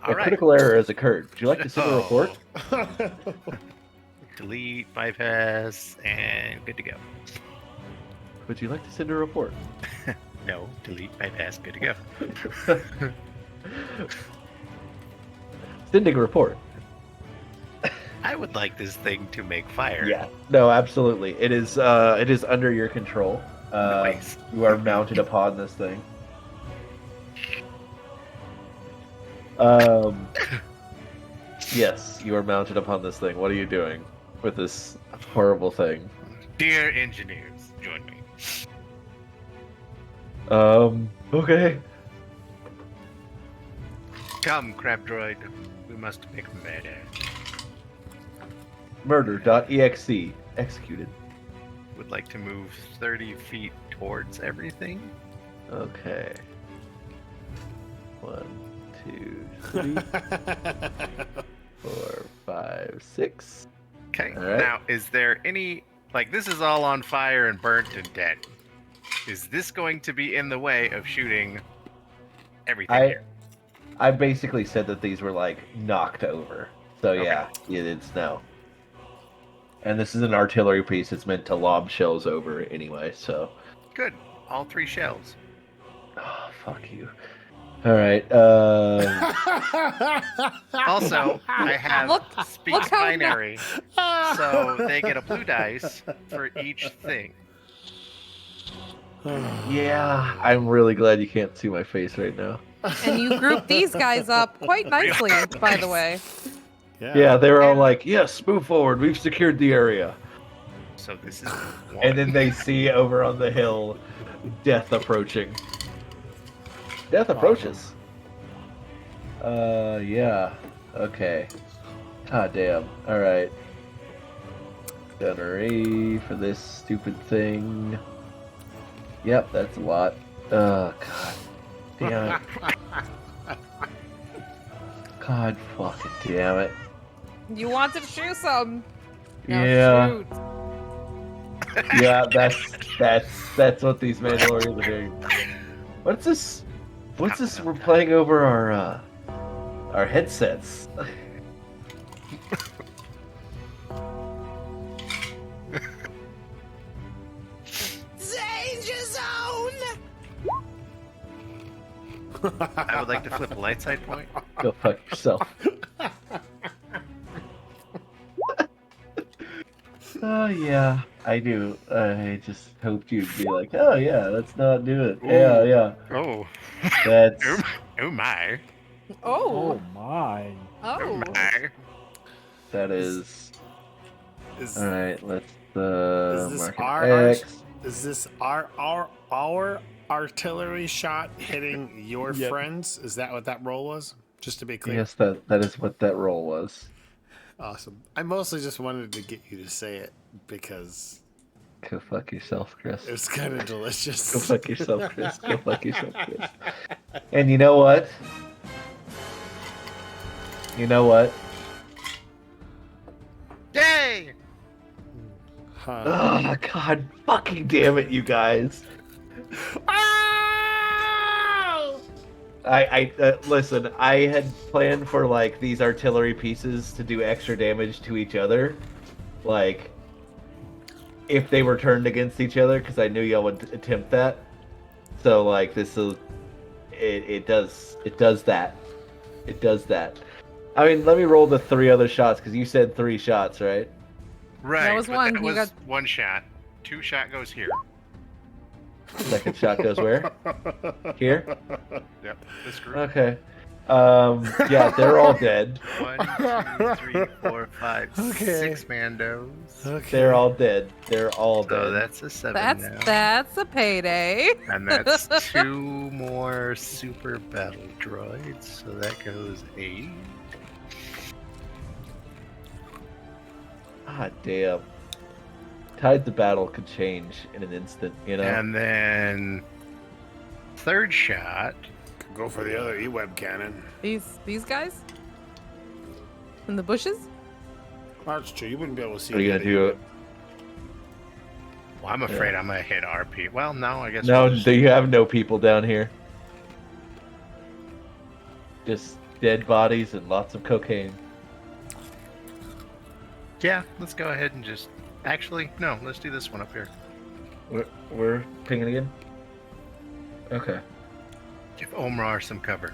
A right. critical error has occurred. Would you like to send a report? Delete, bypass, and good to go. Would you like to send a report? No, delete, bypass, good to go. Sending a report. I would like this thing to make fire. Yeah. No, absolutely. It is under your control. Nice. You are mounted upon this thing. Yes, you are mounted upon this thing. What are you doing with this horrible thing? Dear engineers, join me. Okay. Come, Crab Droid. We must make murder. Murder.exe executed. Would like to move 30 feet towards everything. Okay. 1, 2, 3, 4, 5, 6. Okay. All right. Now, is there any this is all on fire and burnt and dead? Is this going to be in the way of shooting everything here? I basically said that these were like knocked over. So Okay. yeah, it's no. And this is an artillery piece. It's meant to lob shells over anyway. So. Good. All 3 shells. Oh, fuck you. All right. Also, I have Look Speaks how Binary, so they get a blue dice for each thing. Yeah, I'm really glad you can't see my face right now. And you group these guys up quite nicely, by the way. Yeah, they were all like, "Yes, move forward. We've secured the area." So this is one. And then they see over on the hill death approaching. Death approaches. Yeah. Okay. God damn. Alright. Gunnery for this stupid thing. Yep, that's a lot. Oh, God. Damn it. God fucking damn it. You wanted to shoot some. Now Yeah. shoot. Yeah, that's what these Mandalorians are doing. What's this? What's this? We're playing over our headsets. Danger zone. I would like to flip a light side point. Go fuck yourself. Oh yeah, I do. I just hoped you'd be like, oh yeah, let's not do it. Yeah, yeah. Oh. That's Oh my. Oh. my. Oh Oh. my. that is. Is, All right, let's is this mark our an X. is this our artillery shot hitting your Yep. friends? Is that what that roll was? Just to be clear. Yes, that is what that roll was. Awesome. I mostly just wanted to get you to say it because Go fuck yourself, Chris. it was kind of delicious. Go fuck yourself, Chris. Go fuck yourself, Chris. And you know what? You know what? Yay! Huh. Oh, God fucking damn it, you guys. Oh! I listen. I had planned for like these artillery pieces to do extra damage to each other, like if they were turned against each other, because I knew y'all would attempt that. So like this is it does that. It does that. I mean, let me roll the 3 other shots because you said 3 shots, right? Right. was but one. That You was got- one shot. 2 shot goes here. Second shot goes where? Here? Yep. This group. Okay. Yeah, they're all dead. 1, 2, 3, 4, 5, Okay. 6 Mandos. Okay. They're all dead. They're all So dead. that's a 7 now. That's a payday. And that's 2 more super battle droids. So that goes 8. God damn. Tides of battle could change in an instant, you know? And then 3rd shot. Go for the other E-web cannon. These guys in the bushes. That's true. You wouldn't be able to see. Are you the gonna other do E-web. it? Well, I'm afraid I'm gonna hit RP. Well, no, I guess. No, we'll just- you have no people down here. Just dead bodies and lots of cocaine. Yeah, let's go ahead and just. Actually, no. Let's do this one up here. We're pinging again? Okay. Give Omrar some cover.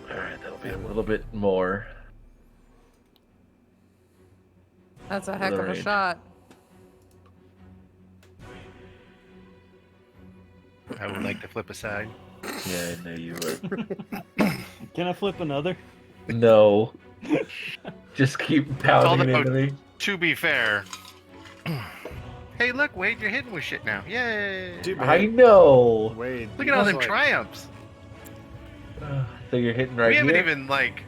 Alright, that'll be a little bit more. That's a heck of a Range. shot. I would like to flip aside. Yeah, I know you would. Can I flip another? No. Just keep pounding about- into me. To be fair. Hey, look, Wade, you're hitting with shit now. Yay! Dude, I know. Wade. Look at all them like, triumphs. So you're hitting right we haven't here? even like.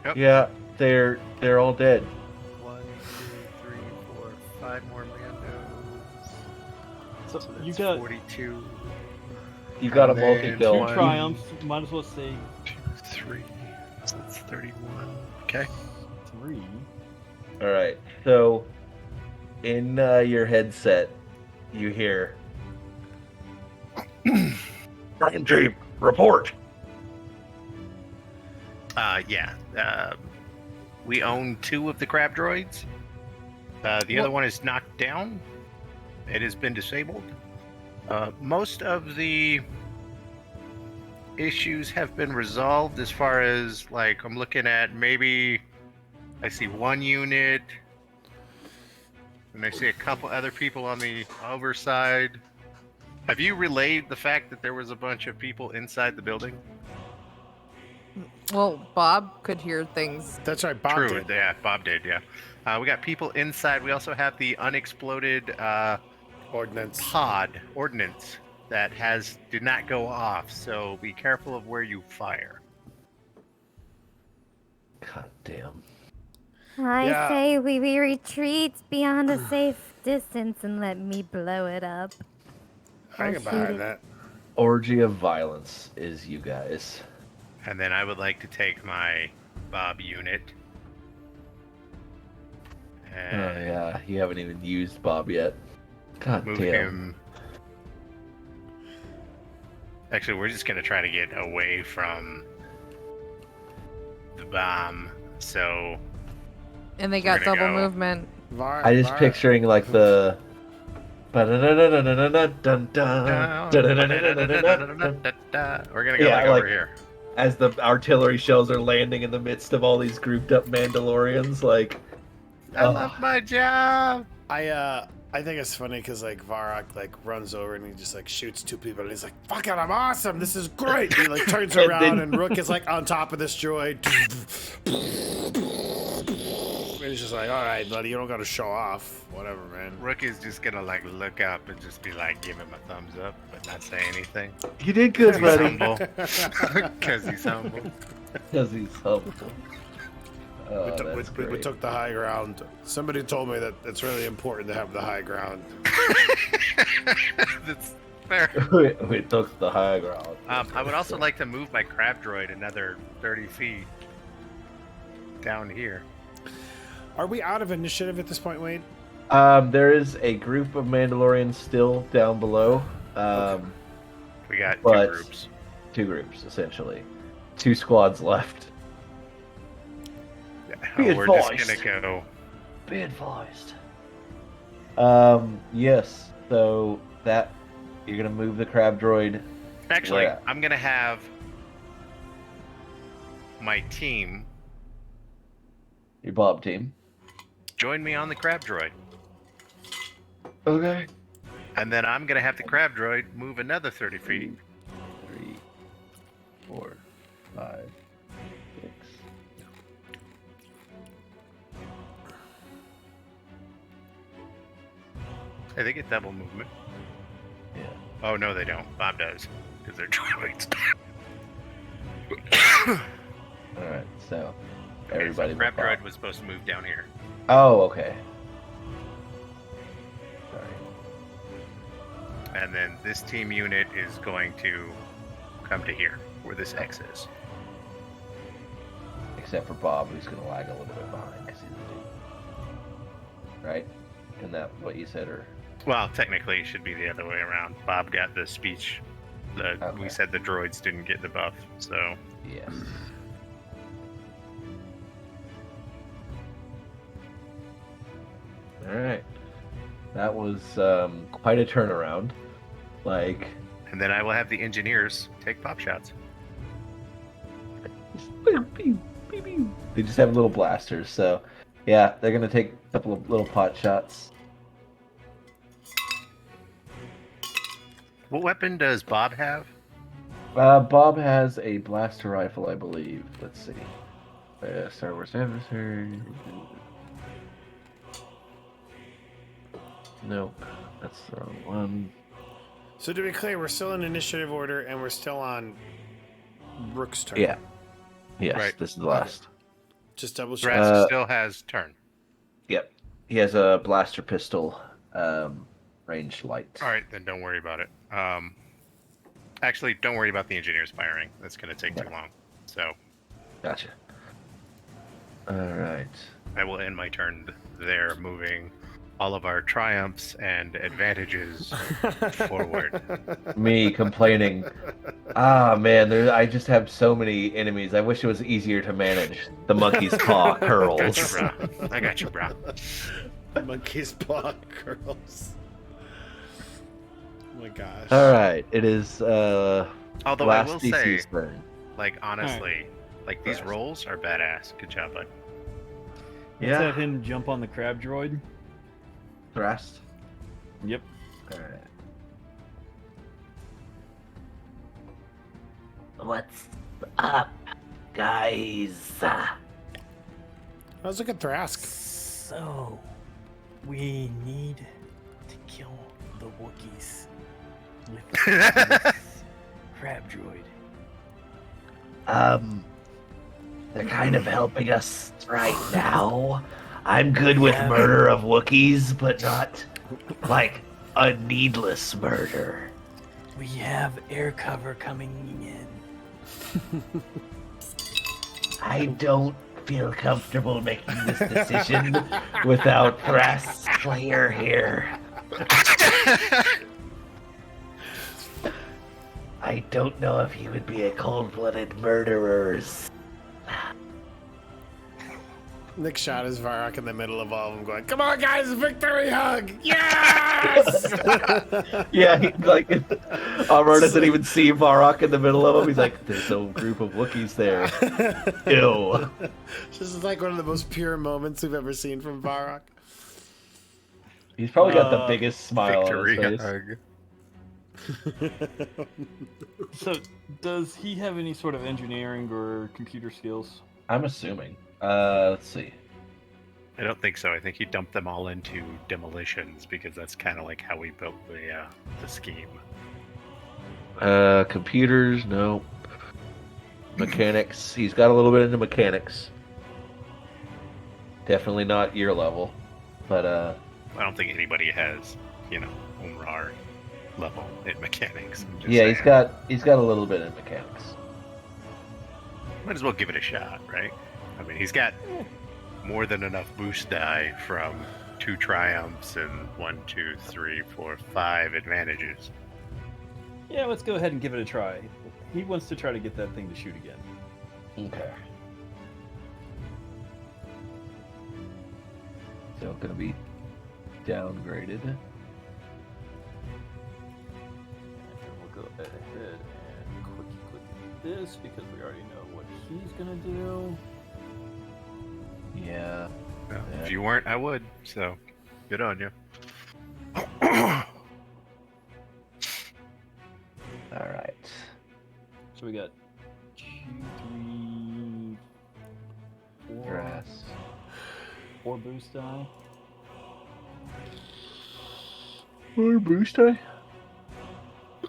Yep. Yeah, they're all dead. 1, 2, 3, 4, 5 more Mandos. So So you that's got 42. You got a And then multi-kill. two one. triumphs. Might as well say 2, 3. So that's 31. Okay. 3. Alright, so in your headset, you hear Prime Chief, report! Yeah. We own 2 of the crab droids. The other one is knocked down. It has been disabled. Most of the issues have been resolved as far as, like, I'm looking at maybe I see 1 unit, and I see a couple other people on the overside. Have you relayed the fact that there was a bunch of people inside the building? Well, Bob could hear things. That's right, Bob True, did. yeah, Bob did, yeah. We got people inside. We also have the unexploded Ordnance. ordnance that did not go off. So be careful of where you fire. God damn. I Yeah. say we retreat beyond a safe distance and let me blow it up. I Or get shoot behind it. that. Orgy of violence is you guys. And then I would like to take my Bob unit. Oh And yeah, you haven't even used Bob yet. God move damn. him. Actually, we're just gonna try to get away from the bomb. So And they We're got gonna double go. movement. Var, I just Var- picturing like the. we're gonna go Yeah, like like- over here. As the artillery shells are landing in the midst of all these grouped up Mandalorians, like. I love my job. I think it's funny because like Varrock like runs over and he just like shoots 2 people and he's like, "Fuck it, I'm awesome. This is great." He like turns And around then- and Rook is like on top of this droid. And he's just like, "All right, buddy, you don't got to show off, whatever, man." Rook is just gonna like look up and just be like, give him a thumbs up, but not say anything. You did good, He's buddy. humble. Because he's humble. Because he's humble. Oh, We, that's we great. took the high ground. Somebody told me that it's really important to have the high ground. That's fair. we took the high ground. I would also like to move my crab droid another 30 feet down here. Are we out of initiative at this point, Wade? There is a group of Mandalorians still down below. We got But- 2 groups. 2 groups, essentially. 2 squads left. Be We're just advised. gonna go. Be advised. Yes. So that you're gonna move the crab droid. Actually, Where? I'm gonna have my team Your Bob team. join me on the crab droid, Okay. and then I'm gonna have the crab droid move another 30 feet. 3, 4, 5, 6. Hey, they get double movement. Yeah. Oh no, they don't. Bob does, because they're droids. All right. So Okay, everybody. so crab but Bob. droid was supposed to move down here. Oh, okay. Sorry. And then this team unit is going to come to here, where this X is. Except for Bob, who's gonna lag a little bit behind because he's a dude. Right? Isn't that what you said, or? Well, technically, it should be the other way around. Bob got the speech. Okay. We said the droids didn't get the buff, so Yes. All right. That was quite a turnaround. Like, and then I will have the engineers take pop shots. they just have little blasters, so yeah, they're gonna take a couple of little pot shots. What weapon does Bob have? Bob has a blaster rifle, I believe. Let's see. Star Wars Adversary. Nope, that's the wrong one. So to be clear, we're still in initiative order, and we're still on Rook's turn. Yeah. Yes, Right. this is the last. Just double check. Brass still has turn. Yep. He has a blaster pistol, ranged light. All right, then don't worry about it. Actually, don't worry about the engineers firing. That's going to take too long. So Gotcha. Alright. I will end my turn there, moving all of our triumphs and advantages forward. Me complaining. Ah, man, I just have so many enemies. I wish it was easier to manage. The monkey's paw Got you, curls. bro. I got you, bro. Monkey's paw curls. Oh my gosh. Alright, it is, Although I last will DC's say, turn. like, honestly, like, these Brass. rolls are badass. Good job, bud. Let's have Yeah. him jump on the crab droid. Thrust. Yep. Alright. What's up, guys? Let's look at Thrask. So, we need to kill the Wookiees with this crab droid. They're kind of helping us right now. I'm good with murder of Wookiees, but not like a needless murder. We have air cover coming in. I don't feel comfortable making this decision without Brass Slayer here. I don't know if he would be a cold-blooded murderer. Nick shot his Varrock in the middle of all of them, going, "Come on, guys, victory hug! Yes!" Yeah, he, like, Amar doesn't even see Varrock in the middle of him. He's like, there's a group of Wookiees there. Ew. This is like one of the most pure moments we've ever seen from Varrock. He's probably got the biggest smile Victory on his face. hug. So, does he have any sort of engineering or computer skills? I'm assuming. Let's see. I don't think so. I think he dumped them all into demolitions because that's kind of like how we built the scheme. Computers, no. Mechanics. He's got a little bit into mechanics. Definitely not your level, but I don't think anybody has, Umrar level in mechanics. I'm just yeah, saying. he's got a little bit in mechanics. Might as well give it a shot, right? I mean, he's got more than enough boost die from 2 triumphs and 1, 2, 3, 4, 5 advantages. Yeah, let's go ahead and give it a try. He wants to try to get that thing to shoot again. Okay. So gonna be downgraded. And we'll go ahead and click this because we already know what he's gonna do. Yeah. Well, Yeah. if you weren't, I would. So, good on you. All right. So we got 2, 3, 4. Grass. 4 boost die. Or boost die.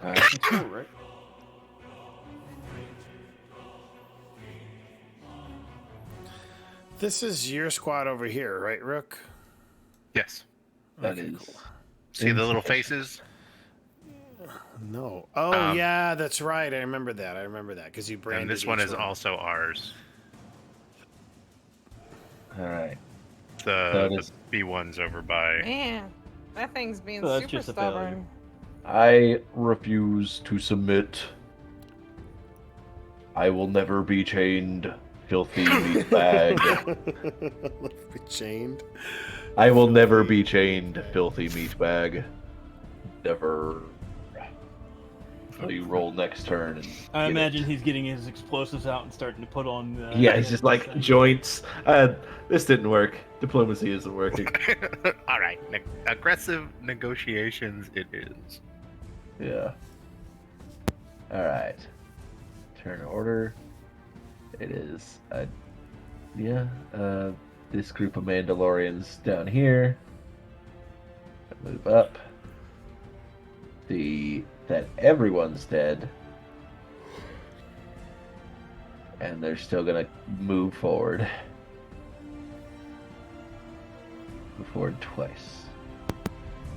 All right. That's cool, right? This is your squad over here, right, Rook? Yes. That Okay, is. cool. See the little faces? No. Oh, yeah, that's right. I remember that. Because you branded And this one each is also ours. All right. The That is- B1's over by. Man, that thing's being So that's super just a failure. stubborn. I refuse to submit. I will never be chained, filthy meat bag. Be chained. I will never be chained, filthy meat bag. Never. So you roll next turn. And I get imagine it. he's getting his explosives out and starting to put on. Yeah, he's just like joints. This didn't work. Diplomacy isn't working. All right. Aggressive negotiations it is. Yeah. All right. Turn order. It is. This group of Mandalorians down here. Move up. See that everyone's dead. And they're still gonna move forward. Move forward twice.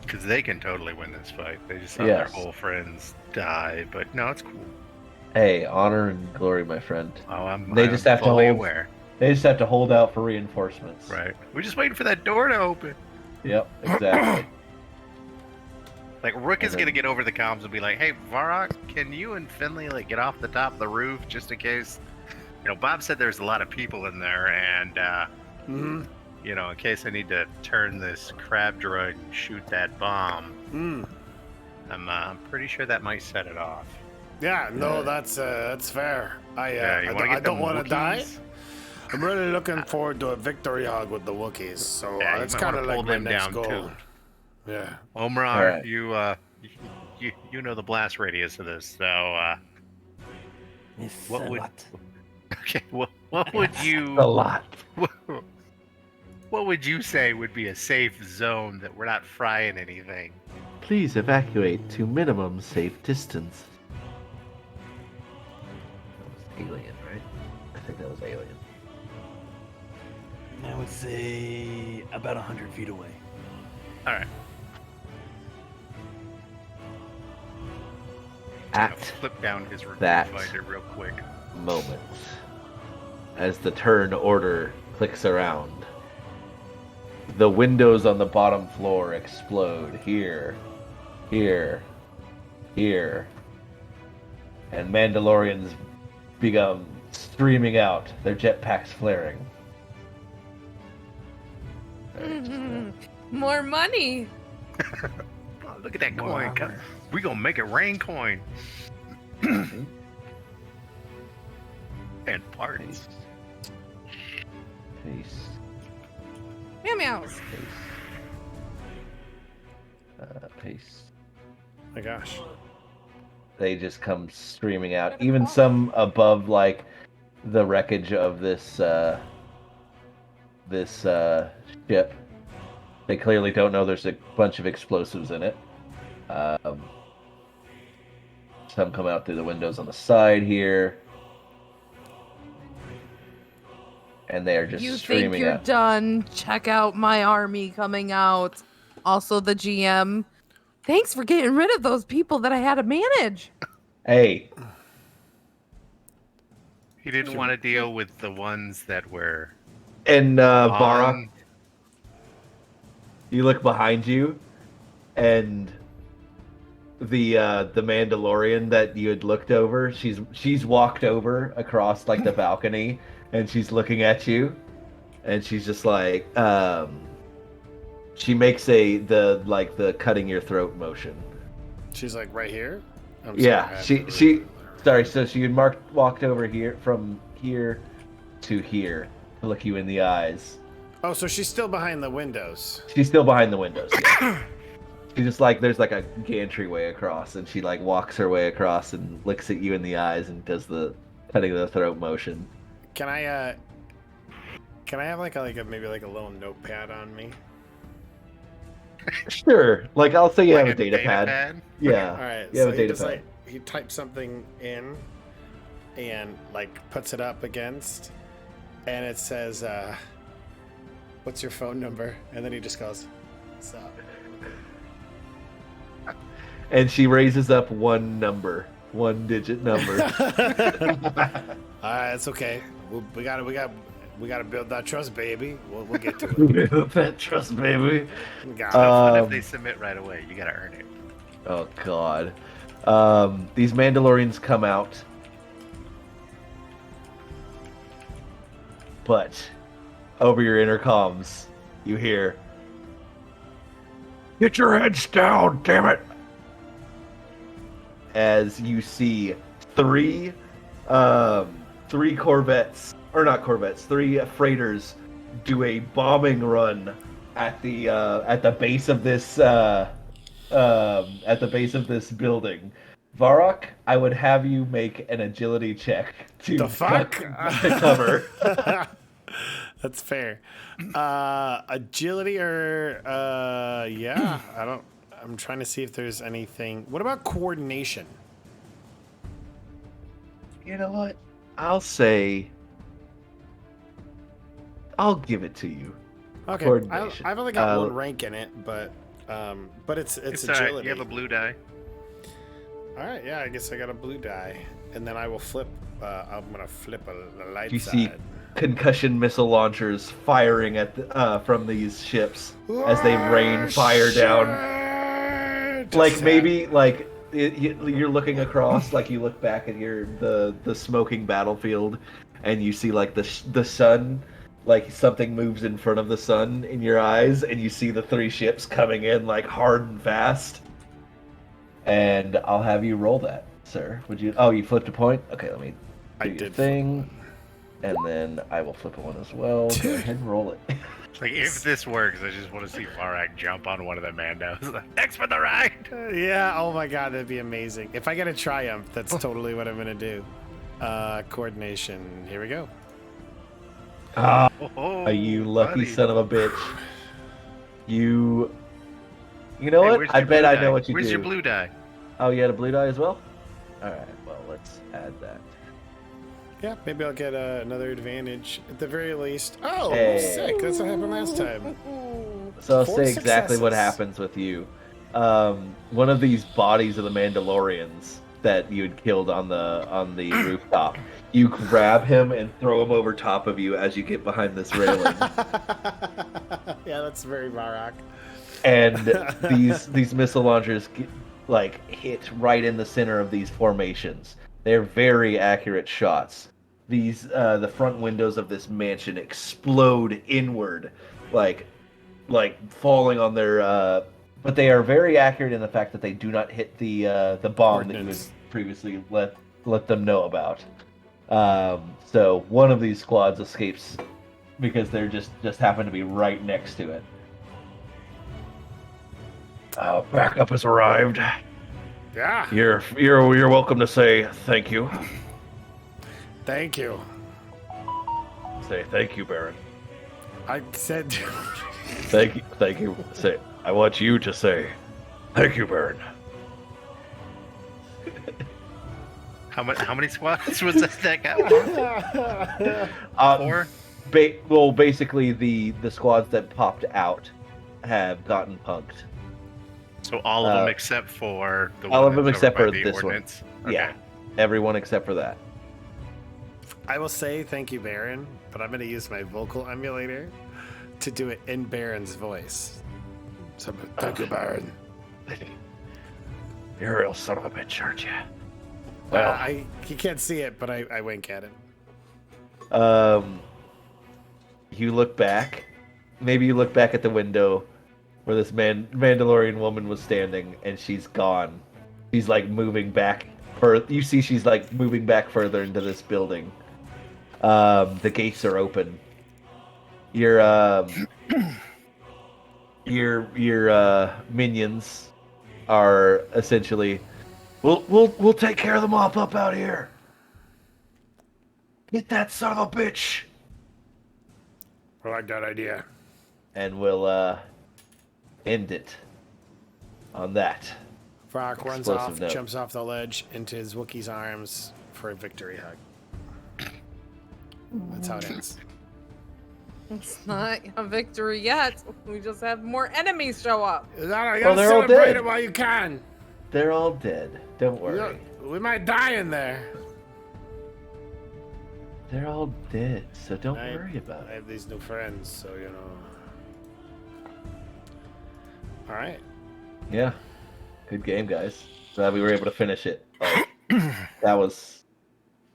Because they can totally win this fight. They just saw Yes. their whole friends die. But no, it's cool. Hey, honor and glory, my friend. Oh, I'm They just have to fully hold- aware. They just have to hold out for reinforcements. Right. We're just waiting for that door to open. Yep, exactly. Like, Rook is And going to then- get over the comms and be like, hey, Varrock, can you and Finley, like, get off the top of the roof just in case? You know, Bob said there's a lot of people in there, and, Mm-hmm. you know, in case I need to turn this crab droid and shoot that bomb, I'm pretty sure that might set it off. Yeah, no, Yeah. that's fair. I You wanna I get don't them want to die. Wookiees? I'm really looking forward to a victory hug with the Wookiees. So Yeah, you it's might kind wanna of pull like my them next down, goal. too. Yeah. Omrar, Alright. you know the blast radius of this, so, what would... Okay, what would you... A lot. What would you say would be a safe zone that we're not frying anything? Please evacuate to minimum safe distance. That was alien, right? I think that was alien. I would say about 100 feet away. All right. At Flip down his review that- finder real quick. moment, as the turn order clicks around, the windows on the bottom floor explode here, here, here, and Mandalorians become streaming out, their jetpacks flaring. More money. Oh, look at that More coin. armor. We gonna make it rain coin. And parts. Paste, Meow meows. paste. My gosh. They just come streaming out. Even some above, like the wreckage of this ship. They clearly don't know there's a bunch of explosives in it. Some come out through the windows on the side here, and they are just You streaming think you're out. done? Check out my army coming out. Also, the GM. Thanks for getting rid of those people that I had to manage. Hey, He didn't want to deal with the ones that were and Barak, on. you look behind you, and the Mandalorian that you had looked over. She's walked over across like the balcony, and she's looking at you, and she's just like, she makes the cutting your throat motion. She's like right here. I'm Yeah, sorry, sorry. So she had walked over here from here to here to look you in the eyes. Oh, so she's still behind the windows. She's still behind the windows. Yeah. She just like there's like a gantry way across, and she like walks her way across and looks at you in the eyes and does the cutting the throat motion. Can I have like a maybe like a little notepad on me? Sure. Like I'll say you Like have a data pad. Yeah. All right. You have So a data just pad. like he types something in, and like puts it up against, and it says, "What's your phone number?" And then he just goes, "Stop." And she raises up one digit number. It's okay. We gotta build that trust, baby. We'll get to it. That trust, baby. Got What it. if they submit right away? You gotta earn it. Oh God. These Mandalorians come out, but over your intercoms, you hear, "Get your heads down, damn it!" As you see three corvettes, or not corvettes, three freighters do a bombing run at the base of this building. Varrock, I would have you make an agility check to The fuck? to cover. That's fair. Agility or yeah. I'm trying to see if there's anything. What about coordination? You know what? I'll say I'll give it to you. Okay, Coordination. I've only got one rank in it, but it's It's all right. agility. You have a blue die. All right, yeah, I guess I got a blue die, and then I will flip. I'm gonna flip a light You side. see concussion missile launchers firing at from these ships as they rain fire down. Like maybe like you're looking across, like you look back at the smoking battlefield, and you see like the sun, like something moves in front of the sun in your eyes, and you see the three ships coming in like hard and fast. And I'll have you roll that, sir. Would you? Oh, you flipped a point. Okay, let me I do your did thing, and then I will flip a one as well. Go ahead and roll it. Like, if this works, I just want to see Varak jump on one of the Mandos. Thanks for the ride! Yeah, oh my god, that'd be amazing. If I get a triumph, that's totally what I'm gonna do. Coordination, here we go. Oh, You lucky buddy. son of a bitch. You know Hey, what? where's I your bet blue I die? know what you Where's do. your blue die? Oh, you had a blue die as well? Alright, well, let's add that. Yeah, maybe I'll get another advantage at the very least. Oh, Hey. sick, that's what happened last time. So I'll 4 say exactly what successes. happens with you. One of these bodies of the Mandalorians that you had killed on the rooftop, you grab him and throw him over top of you as you get behind this railing. Yeah, that's very Varrock. And these missile launchers hit right in the center of these formations. They're very accurate shots. These the front windows of this mansion explode inward, like falling on their. But they are very accurate in the fact that they do not hit the bomb that you had Coordinates. previously let them know about. So one of these squads escapes because they're just happen to be right next to it. Backup has arrived. Yeah, You're welcome to say thank you. thank you. Say thank you, Baron. I said, Thank you. Say I want you to say thank you, Baron. How many squads was that got? Four? Basically the squads that popped out have gotten punked. So all of them except for the all one of them that's except over for by the this one. ordnance? Okay. Yeah, everyone except for that. I will say thank you, Baron, but I'm going to use my vocal emulator to do it in Baron's voice. So, thank you, Baron. You're a real son of a bitch, aren't you? Well, he can't see it, but I wink at him. You look back. Maybe you look back at the window where this Mandalorian woman was standing, and she's gone. She's like moving back. You see, she's like moving back further into this building. The gates are open. Your minions are essentially, we'll take care of the mop up out here. Get that son of a bitch. I like that idea. And we'll end it on that. Vrock runs Explosive off, note. jumps off the ledge into his Wookiee's arms for a victory hug. That's how it ends. It's not a victory yet. We just have more enemies show up. You gotta Well, they're all celebrate dead. it while you can. They're all dead. Don't worry. We might die in there. They're all dead, so don't I worry about I it. have these new friends, so you know. All right. Yeah. Good game, guys. Glad we were able to finish it. Oh, that was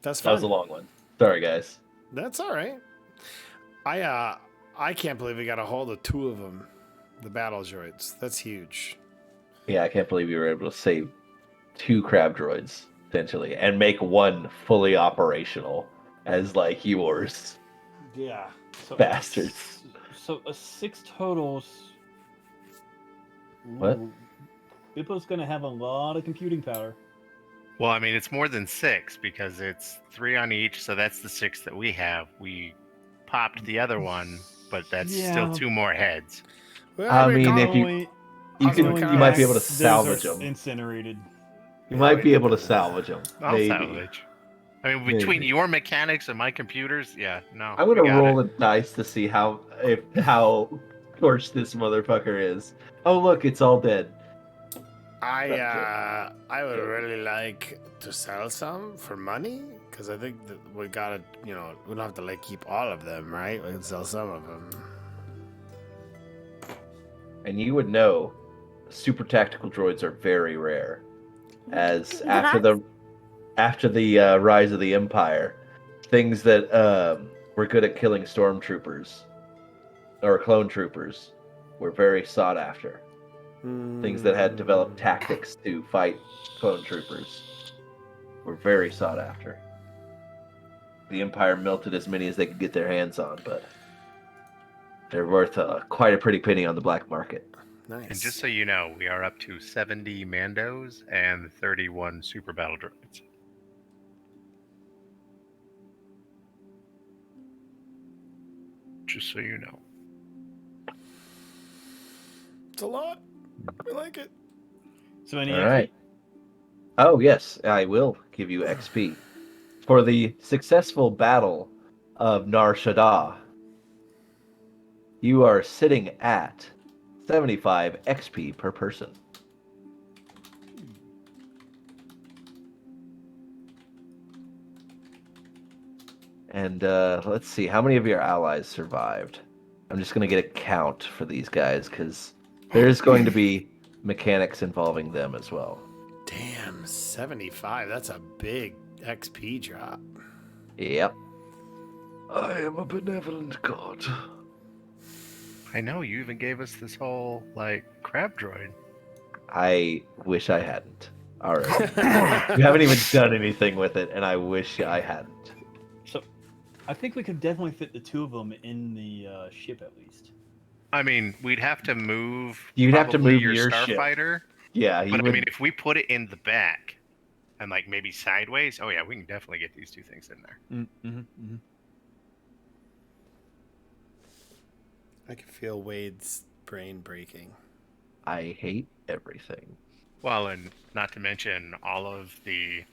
That's that fun. was a long one. Sorry, guys. That's all right. I can't believe we got a hold of 2 of them, the battle droids. That's huge. Yeah, I can't believe you were able to save 2 crab droids, essentially, and make one fully operational as like yours. Yeah. So, Bastards. So 6 totals. What? Ooh, Bippo's gonna have a lot of computing power. Well, I mean, it's more than 6 because it's 3 on each, so that's the 6 that we have. We popped the other one, but that's still Yeah. 2 more heads. Well, I we mean, call- if you Only- you Osmo can, Cars. you might be able to those salvage are them. incinerated. You Yeah, might we be did able to that. salvage them. I'll Maybe. salvage. I mean, between Maybe. your mechanics and my computers, yeah, no. I'm we gonna got roll it. the dice to see how torched this motherfucker is. Oh look, it's all dead. I would really like to sell some for money because I think that we gotta, we don't have to like keep all of them, right? We can sell some of them. And you would know, super tactical droids are very rare, as after the rise of the Empire, things that were good at killing stormtroopers or clone troopers were very sought after. Things that had developed tactics to fight clone troopers were very sought after. The Empire melted as many as they could get their hands on, but they're worth quite a pretty penny on the black market. Nice. And just so you know, we are up to 70 Mandos and 31 Super Battle Droids. Just so you know. It's a lot. I like it. So any All right. Oh yes, I will give you XP for the successful battle of Nar Shaddaa. You are sitting at 75 XP per person. And let's see, how many of your allies survived? I'm just going to get a count for these guys because there's going to be mechanics involving them as well. Damn, 75. That's a big XP drop. Yep. I am a benevolent god. I know, you even gave us this whole, crab droid. I wish I hadn't. Alright. You haven't even done anything with it, and I wish I hadn't. So, I think we could definitely fit the 2 of them in the ship at least. I mean, we'd have to move. You'd have to probably move your your ship. starfighter. Yeah, you But would. I mean, if we put it in the back and maybe sideways, oh yeah, we can definitely get these 2 things in there. Mm-hmm. I can feel Wade's brain breaking. I hate everything. Well, and not to mention all of the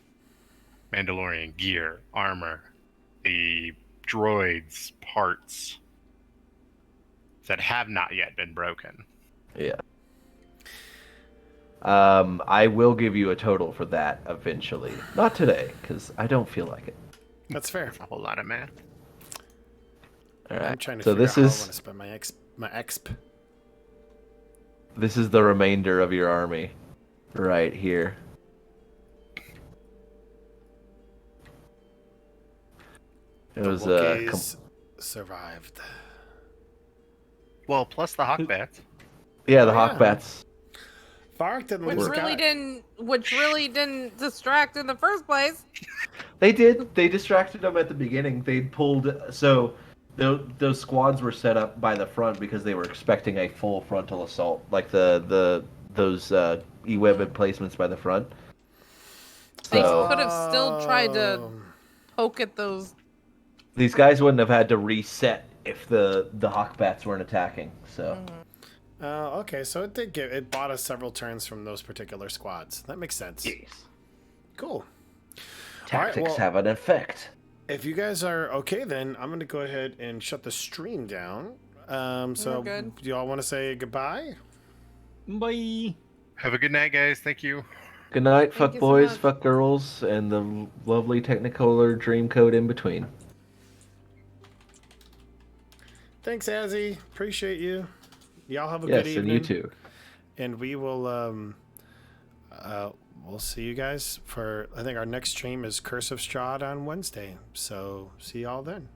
Mandalorian gear, armor, the droids, parts that have not yet been broken. Yeah. I will give you a total for that eventually. Not today, because I don't feel like it. That's fair. That's a whole lot of math. All I'm right. trying to So figure this out how I want to is spend my exp. this is the remainder of your army. right here. It The was Wookiees survived. Well, plus the Hawkbats. yeah, Oh, the yeah. Hawkbats. Vark didn't Which lose a really guy. didn't distract in the first place. They did. They distracted them at the beginning. They pulled so those squads were set up by the front because they were expecting a full frontal assault, like those e-web emplacements by the front. They So could have still tried to Oh. poke at those. these guys wouldn't have had to reset if the Hawkbats weren't attacking. So Okay, so it bought us several turns from those particular squads. That makes sense. yes, Cool. tactics well- have an effect. If you guys are okay, then I'm going to go ahead and shut the stream down. So, We're good. do y'all want to say goodbye? Bye. Have a good night, guys. Thank you. Good night, Thank fuck you so boys, much. fuck girls, and the lovely Technicolor dream code in between. Thanks, Azzy. Appreciate you. Y'all have a Yes, good and evening. you too. And we will, we'll see you guys for, I think our next stream is Curse of Strahd on Wednesday. So, see y'all then.